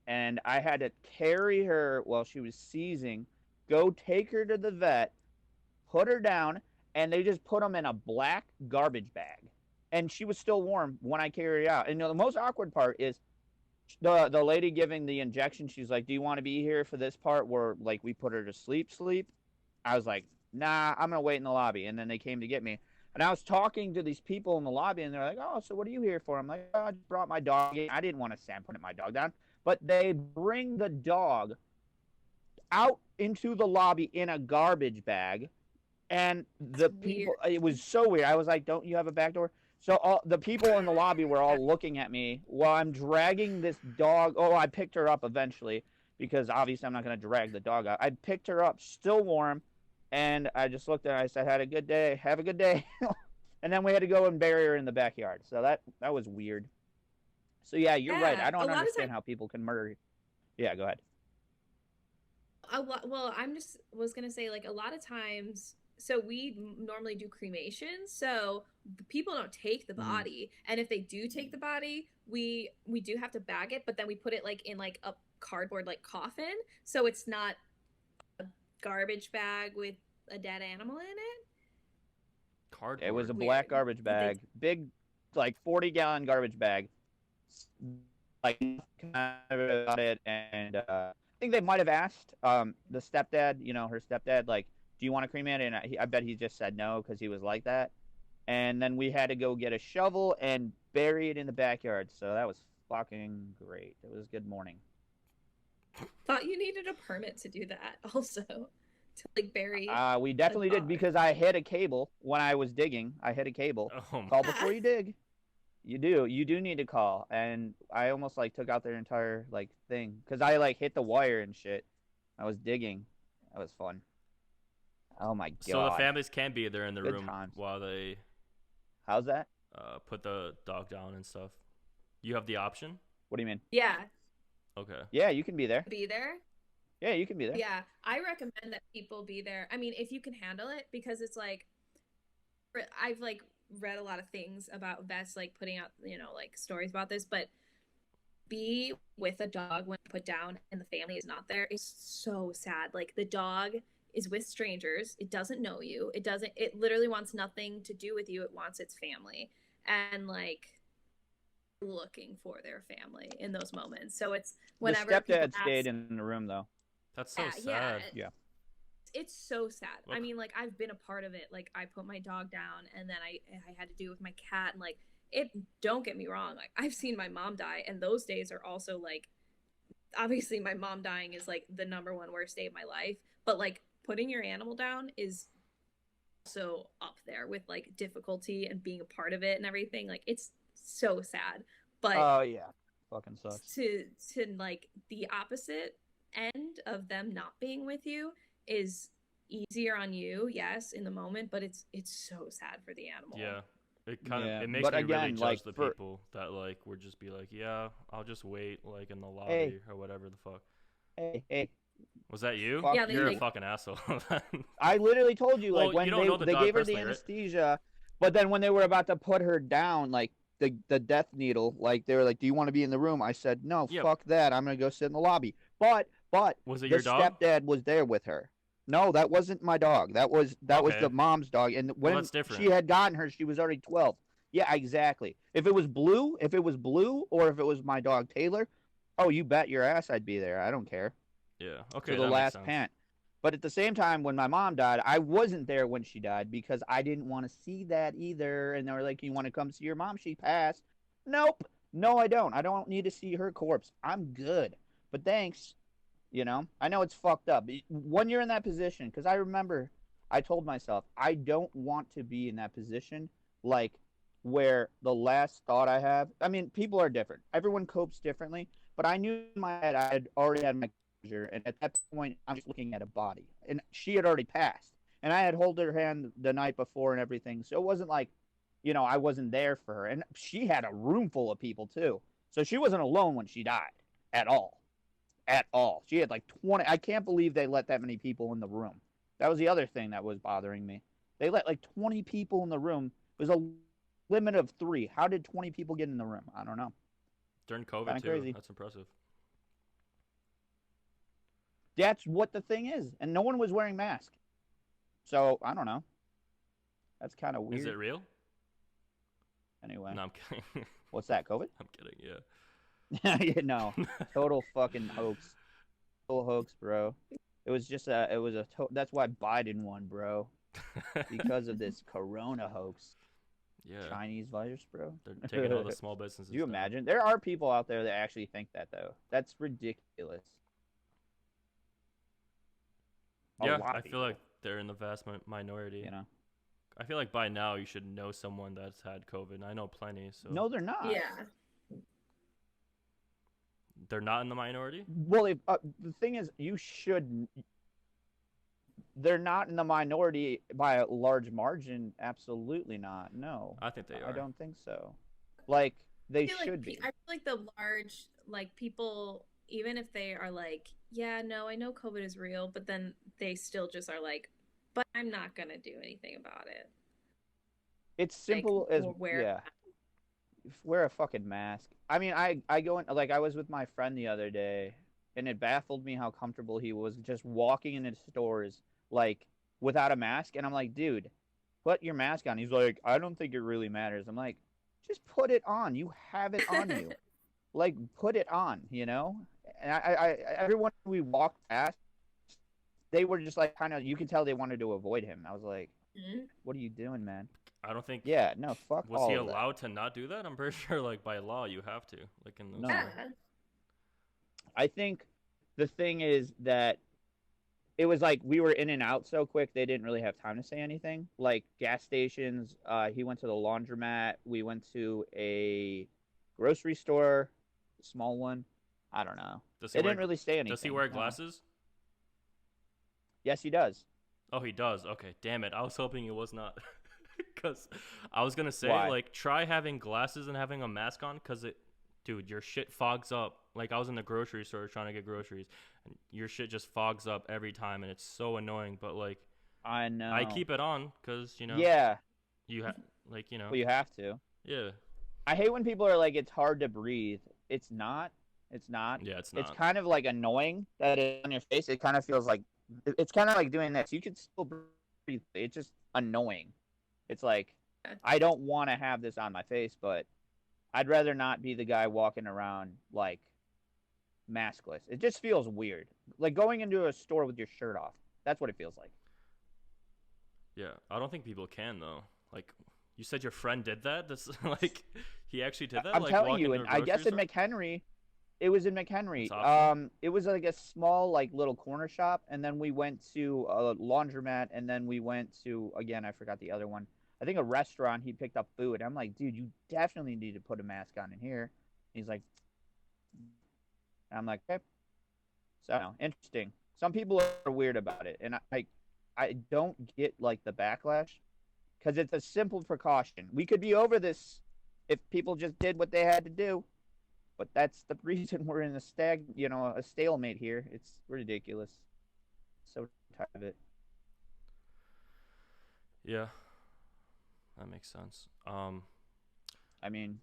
And I had to carry her while she was seizing, go take her to the vet, put her down, and they just put them in a black garbage bag. And she was still warm when I carried her out. And the most awkward part is the lady giving the injection. She's like, "Do you want to be here for this part where like we put her to sleep?" I was like, "Nah, I'm gonna wait in the lobby." And then they came to get me. And I was talking to these people in the lobby, and they're like, "Oh, so what are you here for?" I'm like, "Oh, I just brought my dog in. I didn't want to stand putting my dog down." But they bring the dog out into the lobby in a garbage bag, and the people, it was so weird. I was like, "Don't you have a back door?" So all the people in the lobby were all looking at me while I'm dragging this dog. Oh, I picked her up eventually because obviously I'm not going to drag the dog out. I picked her up, still warm, and I just looked at her. I said, "Had a good day. Have a good day." And then we had to go and bury her in the backyard. So that was weird. So yeah, you're right. I
Yeah, a
don't
lot of
understand
time.
how people can murder. Yeah, go ahead.
Well, I'm just was gonna say like a lot of times. So we normally do cremation, so the people don't take the body, and if they do take the body, we do have to bag it, but then we put it like in like a cardboard like coffin, so it's not a garbage bag with a dead animal in it.
Cardboard.
It was a
Weird.
black garbage
But they-
bag, big like 40-gallon garbage bag, like kind of about it, and I think they might have asked the stepdad, her stepdad, like, do you want to cremate it? And I bet he just said no because he was like that. And then we had to go get a shovel and bury it in the backyard. So that was fucking great. It was a good morning.
Thought you needed a permit to do that also. To like bury
We definitely did because I hit a cable when I was digging. I hit a cable.
Oh,
Call before you dig. You do need to call. And I almost like took out their entire like thing because I like hit the wire and shit. I was digging. That was fun. Oh my god.
so the families can be there in the
Good
room
times.
while they
How's that?
put the dog down and stuff. You have the option.
What do you mean?
Yeah,
Okay.
Yeah, you can be there.
be there.
Yeah, you can be there.
Yeah, I recommend that people be there. I mean, if you can handle it, because it's like I've like read a lot of things about vets like putting out, like stories about this, but be with a dog when put down and the family is not there is so sad. Like the dog is with strangers. It doesn't know you. It literally wants nothing to do with you. It wants its family. And like looking for their family in those moments. So it's whenever
the
people
stepdad
ask-
stayed in the room though.
That's so
yeah,
sad.
Yeah.
it's so sad.
Look.
I mean, like I've been a part of it. Like I put my dog down and then I had to do it with my cat and like it, don't get me wrong, like I've seen my mom die and those days are also like obviously my mom dying is like the number one worst day of my life, but like putting your animal down is also up there with like difficulty and being a part of it and everything. Like it's so sad. But
Oh yeah. Fucking sucks.
to like the opposite end of them not being with you is easier on you, yes, in the moment, but it's so sad for the animal.
Yeah. It kind of
Yeah,
it makes
but
me really
again,
judge
like,
the
for-
people that like would just be like, yeah, I'll just wait like in the lobby
Hey.
or whatever the fuck.
Hey,
Was that you?
Fuck
Yeah, they
You're a
think-
fucking asshole.
I literally told you,
Well,
like, when
you don't know the
they
dog
gave her the
personally, right?
anesthesia, but then when they were about to put her down, like, the death needle, like, they were like, do you want to be in the room? I said, no,
Yeah.
fuck that. I'm going to go sit in the lobby. But
Was it
the
your dog?
stepdad was there with her. No, that wasn't my dog. That was
Okay.
the mom's dog. And when
that's different.
she had gotten her, she was already 12. Yeah, exactly. If it was blue, or if it was my dog Taylor, oh, you bet your ass I'd be there. I don't care.
Yeah. Okay.
To the
that makes
last
sense.
pant. But at the same time, when my mom died, I wasn't there when she died because I didn't want to see that either. And they were like, you want to come see your mom? She passed. Nope. No, I don't. I don't need to see her corpse. I'm good. But thanks. I know it's fucked up. When you're in that position, because I remember I told myself, I don't want to be in that position, like, where the last thought I have, I mean, people are different. Everyone copes differently. But I knew in my head I had already had my closure, and at that point, I'm just looking at a body. And she had already passed. And I had held her hand the night before and everything. So it wasn't like, I wasn't there for her. And she had a room full of people, too. So she wasn't alone when she died at all. At all. She had like 20. I can't believe they let that many people in the room. That was the other thing that was bothering me. They let like 20 people in the room. It was a limit of 3. How did 20 people get in the room? I don't know.
During COVID
Kinda
too.
crazy.
That's impressive.
That's what the thing is. And no one was wearing masks. So, I don't know. That's kind of weird.
Is it real?
Anyway.
No, I'm kidding.
What's that, COVID?
I'm kidding. Yeah.
Yeah, no. Total fucking hoax. Total hoax, bro. It was that's why Biden won, bro. Because of this corona hoax.
Yeah.
Chinese virus, bro.
They're taking all the small businesses.
Do you
down.
imagine? There are people out there that actually think that, though. That's ridiculous. A
Yeah,
lot
I
of
feel
people,
like they're in the vast minority. I feel like by now you should know someone that's had COVID. I know plenty. So
No, they're not.
Yeah.
they're not in the minority.
Well, the thing is, they're not in the minority by a large margin. Absolutely not. No,
I think they are.
I don't think so. Like, they
I feel
should
like,
be.
I feel like the large people, even if they are like, yeah, no, I know COVID is real, but then they still just are like, but I'm not gonna do anything about it.
It's simple as,
or wear a
yeah. Wear a fucking mask. I mean, I go in, like, I was with my friend the other day, and it baffled me how comfortable he was just walking into stores, like, without a mask. And I'm like, dude, put your mask on. He's like, I don't think it really matters. I'm like, just put it on. You have it on you. Like, put it on, you know? And everyone we walked past, they were just like kind of, you could tell they wanted to avoid him. I was like,
Mhm.
what are you doing, man?
I don't think.
Yeah, no, fuck
Was he
all of that.
allowed to not do that? I'm pretty sure, like by law, you have to. Like in those.
No.
Yeah.
I think the thing is that it was like we were in and out so quick they didn't really have time to say anything. Like gas stations, he went to the laundromat. We went to a grocery store, a small one. I don't know.
Does
They didn't really say anything.
Does he wear
no.
glasses?
Yes, he does.
Oh, he does. Okay, damn it. I was hoping it was not. Because I was gonna say,
Why?
like, try having glasses and having a mask on, because dude, your shit fogs up. Like, I was in the grocery store trying to get groceries, and your shit just fogs up every time, and it's so annoying. But like,
I know.
I keep it on because
Yeah.
you have like
Well, you have to.
yeah.
I hate when people are like, it's hard to breathe. It's not. It's not.
Yeah, it's
It's
not.
kind of like annoying that it's on your face. It kind of feels like it's kind of like doing this. You can still breathe. It's just annoying. It's like I don't want to have this on my face, but I'd rather not be the guy walking around like maskless. It just feels weird. Like going into a store with your shirt off. That's what it feels like.
Yeah, I don't think people can though. Like, you said your friend did that. That's like he actually did that.
I'm
like,
telling
walk
you,
into
and
a
I guess
grocery
in McHenry, it was in McHenry.
That's awesome.
It was like a small, like little corner shop, and then we went to a laundromat, and then we went to again, I forgot the other one. I think a restaurant. He picked up food. I'm like, dude, you definitely need to put a mask on in here. He's like, I'm like, okay. So interesting. Some people are weird about it, and I don't get like the backlash because it's a simple precaution. We could be over this if people just did what they had to do. But that's the reason we're in a stalemate here. It's ridiculous. So tired of it.
Yeah, that makes sense.
I mean,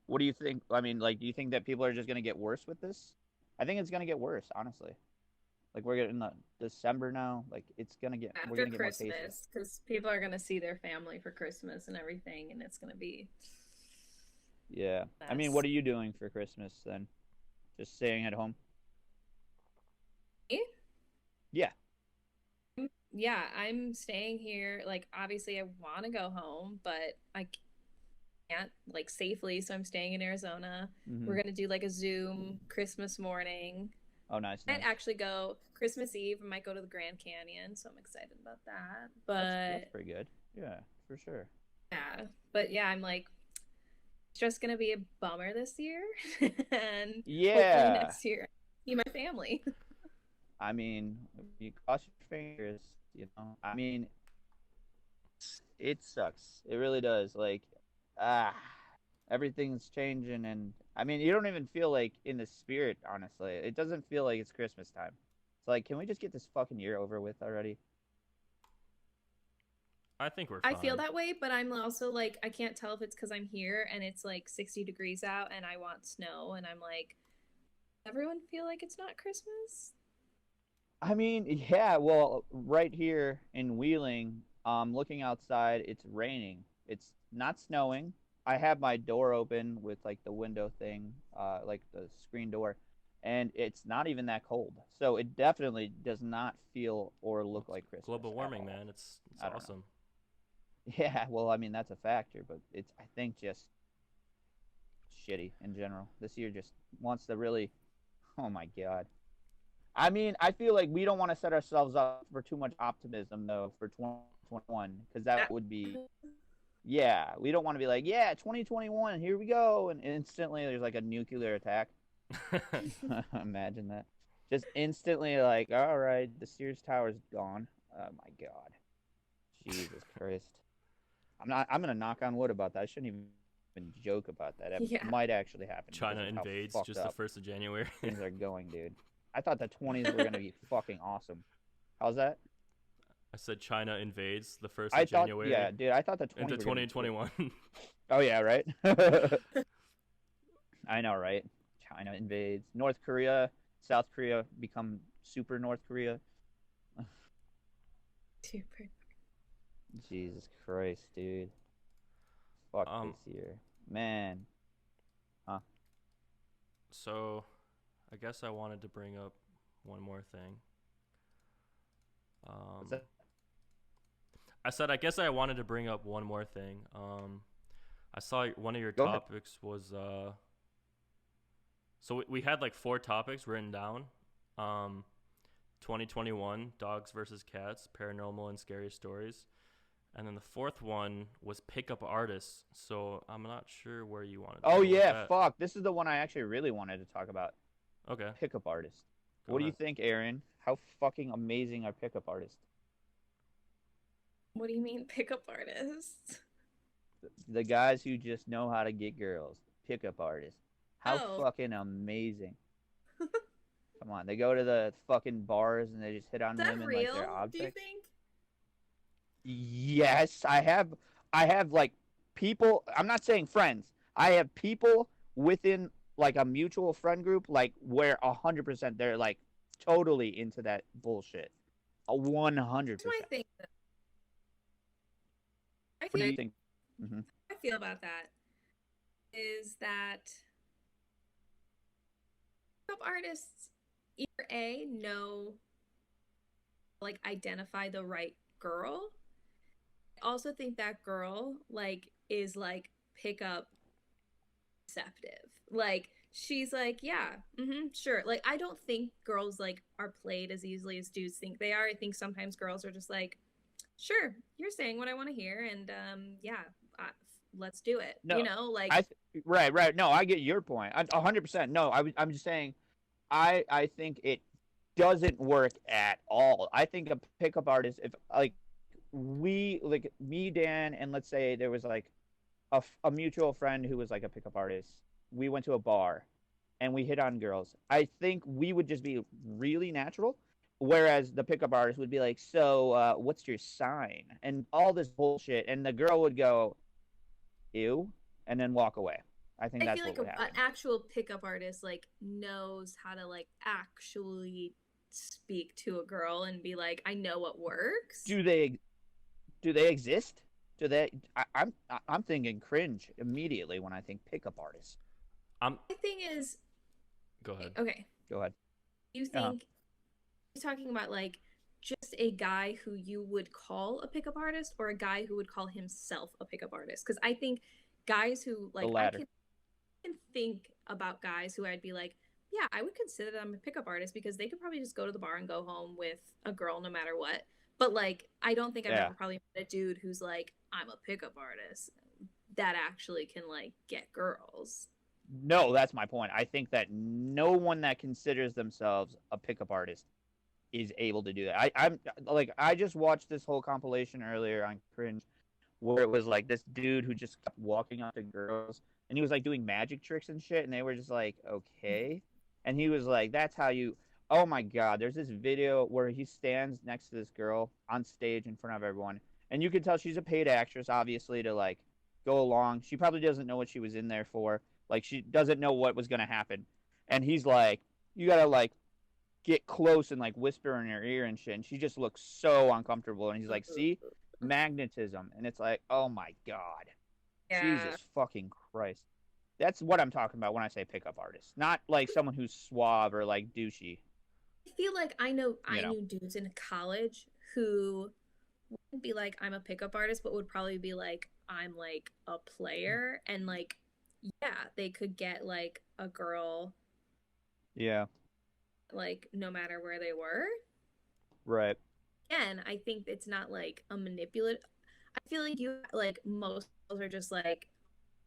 what do you think? I mean, like, do you think that people are just gonna get worse with this? I think it's gonna get worse, honestly. Like we're getting the December now. Like it's gonna get. We're
After
gonna get more cases.
Christmas, because people are gonna see their family for Christmas and everything, and it's gonna be.
Yeah. I mean, what are you doing for Christmas then? Just staying at home?
Me?
Yeah.
Yeah, I'm staying here. Like, obviously, I want to go home, but I can't like safely, so I'm staying in Arizona.
Mhm.
We're gonna do like a Zoom Christmas morning.
Oh, nice.
I'd
nice.
actually go Christmas Eve. I might go to the Grand Canyon, so I'm excited about that.
That's
But
pretty good. Yeah, for sure.
yeah, I'm like, it's just gonna be a bummer this year, and hopefully
Yeah.
next year I see my family.
I mean, you cross your fingers, you know. I mean, it sucks. It really does. Like, ah, everything's changing, and I mean, you don't even feel like in the spirit. Honestly, it doesn't feel like it's Christmas time. It's like, can we just get this fucking year over with already?
I think we're fine.
I feel that way, but I'm also like, I can't tell if it's because I'm here and it's like 60 degrees out and I want snow, and I'm like, everyone feel like it's not Christmas?
I mean, yeah. Well, right here in Wheeling, looking outside, it's raining. It's not snowing. I have my door open with like the window thing, like the screen door, and it's not even that cold. So it definitely does not feel or look like Christmas.
Global
at
warming,
all.
man. It's
I don't know.
awesome.
Yeah, well, I mean that's a factor, but it's I think just shitty in general. This year just wants to really, oh my god. I mean, I feel like we don't want to set ourselves up for too much optimism though for 2021 because that would be, yeah, we don't want to be like, yeah, 2021, here we go, and instantly there's like a nuclear attack. Imagine that. Just instantly like, all right, the Sears Tower's gone. Oh my god. Jesus Christ. I'm gonna knock on wood about that. I shouldn't even joke about that. It
Yeah.
might actually happen.
China
because of how
invades
fucked
just
up
the 1st of January.
things are going, dude. I thought the 20s were gonna be fucking awesome. How's that?
I said China invades the 1st
I
of
thought,
January
yeah, dude. I thought the 20s
into
were gonna be
2021.
Oh yeah, right. I know, right? China invades North Korea. South Korea become super North Korea.
Super.
Jesus Christ, dude. Fuck
Um,
this year. Man. Huh.
So, I guess I wanted to bring up one more thing.
What's that?
I said I guess I wanted to bring up one more thing. I saw one of your
Go ahead.
topics was so we had like 4 topics written down. 2021 dogs versus cats, paranormal and scary stories. And then the 4th one was pickup artists. So I'm not sure where you wanted to
Oh
go with
yeah,
that.
fuck. This is the one I actually really wanted to talk about.
Okay.
Pickup artists.
Go
What do you
ahead.
think, Aaron? How fucking amazing are pickup artists?
What do you mean pickup artists?
The guys who just know how to get girls. Pickup artists. How
Oh.
fucking amazing. Come on, they go to the fucking bars and they just hit on
Is that
women
real?
like they're
Do you
objects.
think?
Yes, I have like people, I'm not saying friends. I have people within like a mutual friend group like where 100% they're like totally into that bullshit. A 100%.
Here's my thing. I
What do
feel
you think? Hmm.
I feel about that is that pickup artists either A know like identify the right girl. I also think that girl like is like pickup receptive. Like she's like, yeah, sure. Like I don't think girls like are played as easily as dudes think they are. I think sometimes girls are just like, sure, you're saying what I want to hear, and yeah, let's do it.
No,
You know, like
right. No, I get your point. 100%. No, I'm just saying I think it doesn't work at all. I think a pickup artist, if like we like me, Dan, and let's say there was like a mutual friend who was like a pickup artist. We went to a bar and we hit on girls. I think we would just be really natural. Whereas the pickup artist would be like, so what's your sign? And all this bullshit. And the girl would go, ew, and then walk away. I think
I
that's
feel like
what would
an
happen.
actual pickup artist like knows how to like actually speak to a girl and be like, I know what works.
Do they exist? Do they? I'm thinking cringe immediately when I think pickup artists.
I'm.
My thing is,
Go ahead.
okay,
Go ahead.
you think you're talking about like just a guy who you would call a pickup artist or a guy who would call himself a pickup artist? Because I think guys who like
The latter.
I can think about guys who I'd be like, yeah, I would consider them a pickup artist because they could probably just go to the bar and go home with a girl no matter what. But like, I don't think I've
Yeah.
ever probably met a dude who's like, I'm a pickup artist that actually can like get girls.
No, that's my point. I think that no one that considers themselves a pickup artist is able to do that. I'm like, I just watched this whole compilation earlier on Cringe where it was like this dude who just kept walking up to girls and he was like doing magic tricks and shit, and they were just like, okay. And he was like, that's how you. Oh my god, there's this video where he stands next to this girl on stage in front of everyone, and you can tell she's a paid actress, obviously, to like go along. She probably doesn't know what she was in there for. Like, she doesn't know what was gonna happen. And he's like, you gotta like get close and like whisper in her ear and shit. And she just looks so uncomfortable. And he's like, see, magnetism. And it's like, oh my god,
Yeah.
Jesus fucking Christ. That's what I'm talking about when I say pickup artist, not like someone who's suave or like douchey.
I feel like I
You know.
knew dudes in college who wouldn't be like I'm a pickup artist, but would probably be like I'm like a player, and like yeah, they could get like a girl
Yeah,
like no matter where they were.
right.
Again, I think it's not like a manipulative. I feel like you like most girls are just like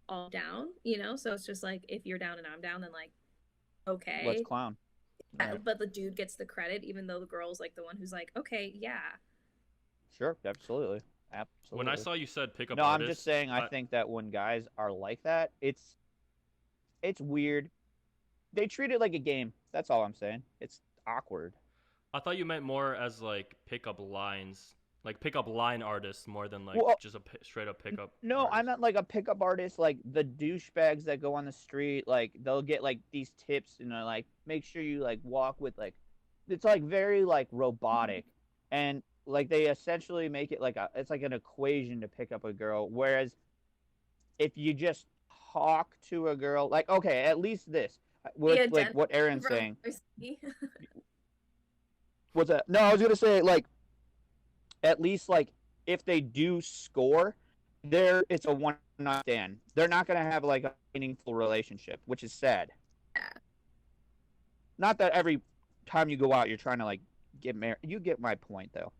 all down, you know. So it's just like if you're down and I'm down, then like okay.
Let's clown.
Yeah,
Right.
but the dude gets the credit, even though the girl's like the one who's like, okay, yeah.
Sure, absolutely. Absolutely.
When I saw you said pickup
No,
artist,
I'm just saying I think that when guys are like that, it's weird. They treat it like a game. That's all I'm saying. It's awkward.
I thought you meant more as like pickup lines, like pickup line artists more than like
Well,
just a straight up pickup.
No,
artist.
I'm not like a pickup artist, like the douchebags that go on the street, like they'll get like these tips and like make sure you like walk with like it's like very like robotic, and like they essentially make it like it's like an equation to pick up a girl. Whereas if you just talk to a girl, like, okay, at least this, with like what Erin's saying. What's that? No, I was gonna say, like, at least, like, if they do score, it's a one night stand. They're not gonna have like a meaningful relationship, which is sad.
Yeah.
Not that every time you go out, you're trying to like get married. You get my point, though.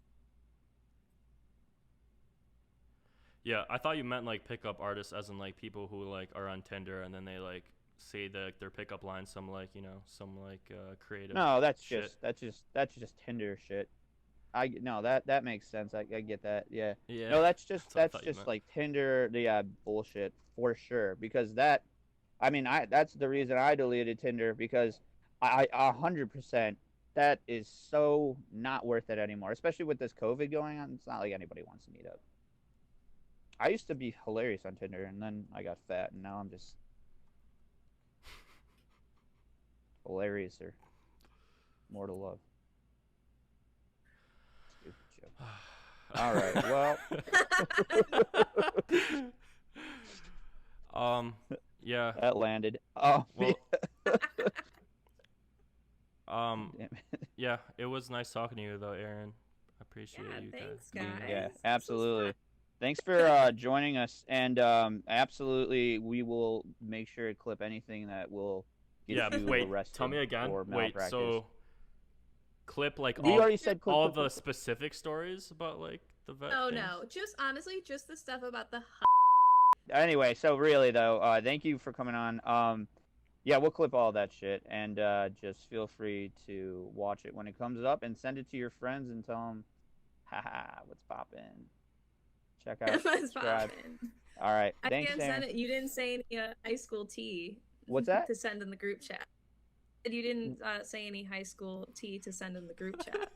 Yeah, I thought you meant like pickup artists, as in like people who like are on Tinder and then they like say their pickup line, some like some like creative.
No, that's
shit.
just Tinder shit. No, that makes sense. I get that. Yeah.
Yeah.
No, that's
what I thought you
just
meant.
like Tinder. Yeah, bullshit for sure. Because that's the reason I deleted Tinder, because I 100%, that is so not worth it anymore. Especially with this COVID going on, it's not like anybody wants to meet up. I used to be hilarious on Tinder, and then I got fat, and now I'm just hilarious or more to love. Stupid joke. All right, well.
Yeah.
That landed. Oh.
Well.
Damn it.
Yeah, it was nice talking to you though, Erin. I appreciate you
thanks,
being
guys.
here.
Yeah,
This was
absolutely.
fun.
Thanks for joining us, and absolutely, we will make sure to clip anything that will get
Yeah,
you
wait,
arrested
tell me again.
or
Wait,
malpractice.
so clip like
We already said clip,
all
clip,
the
clip.
specific stories about like the vet
Oh
things?
no, just honestly, just the stuff about the.
Anyway, so really though, thank you for coming on. Yeah, we'll clip all that shit, and just feel free to watch it when it comes up, and send it to your friends and tell them, haha, what's poppin'. Check out, subscribe. All right,
I
thanks,
can't
Aaron.
send it. You didn't say any high school tea.
What's that?
To send in the group chat. You didn't say any high school tea to send in the group chat.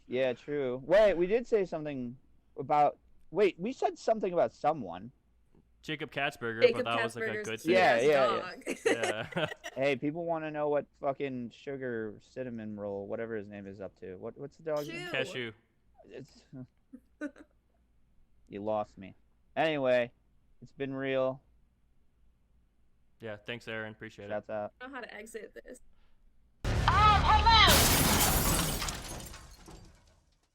Yeah, true. Wait, we did say something about. Wait, we said something about someone.
Jacob Katzberger,
Jacob
but that was like a
Katzberger's
good
cute
thing.
ass
Yeah.
dog.
Yeah.
Hey, people want to know what fucking sugar cinnamon roll, whatever his name is, up to. What's the dog's name?
Cashew.
It's... You lost me. Anyway, it's been real.
Yeah, thanks, Erin. Appreciate it.
Shouts out.
I don't know how to exit this.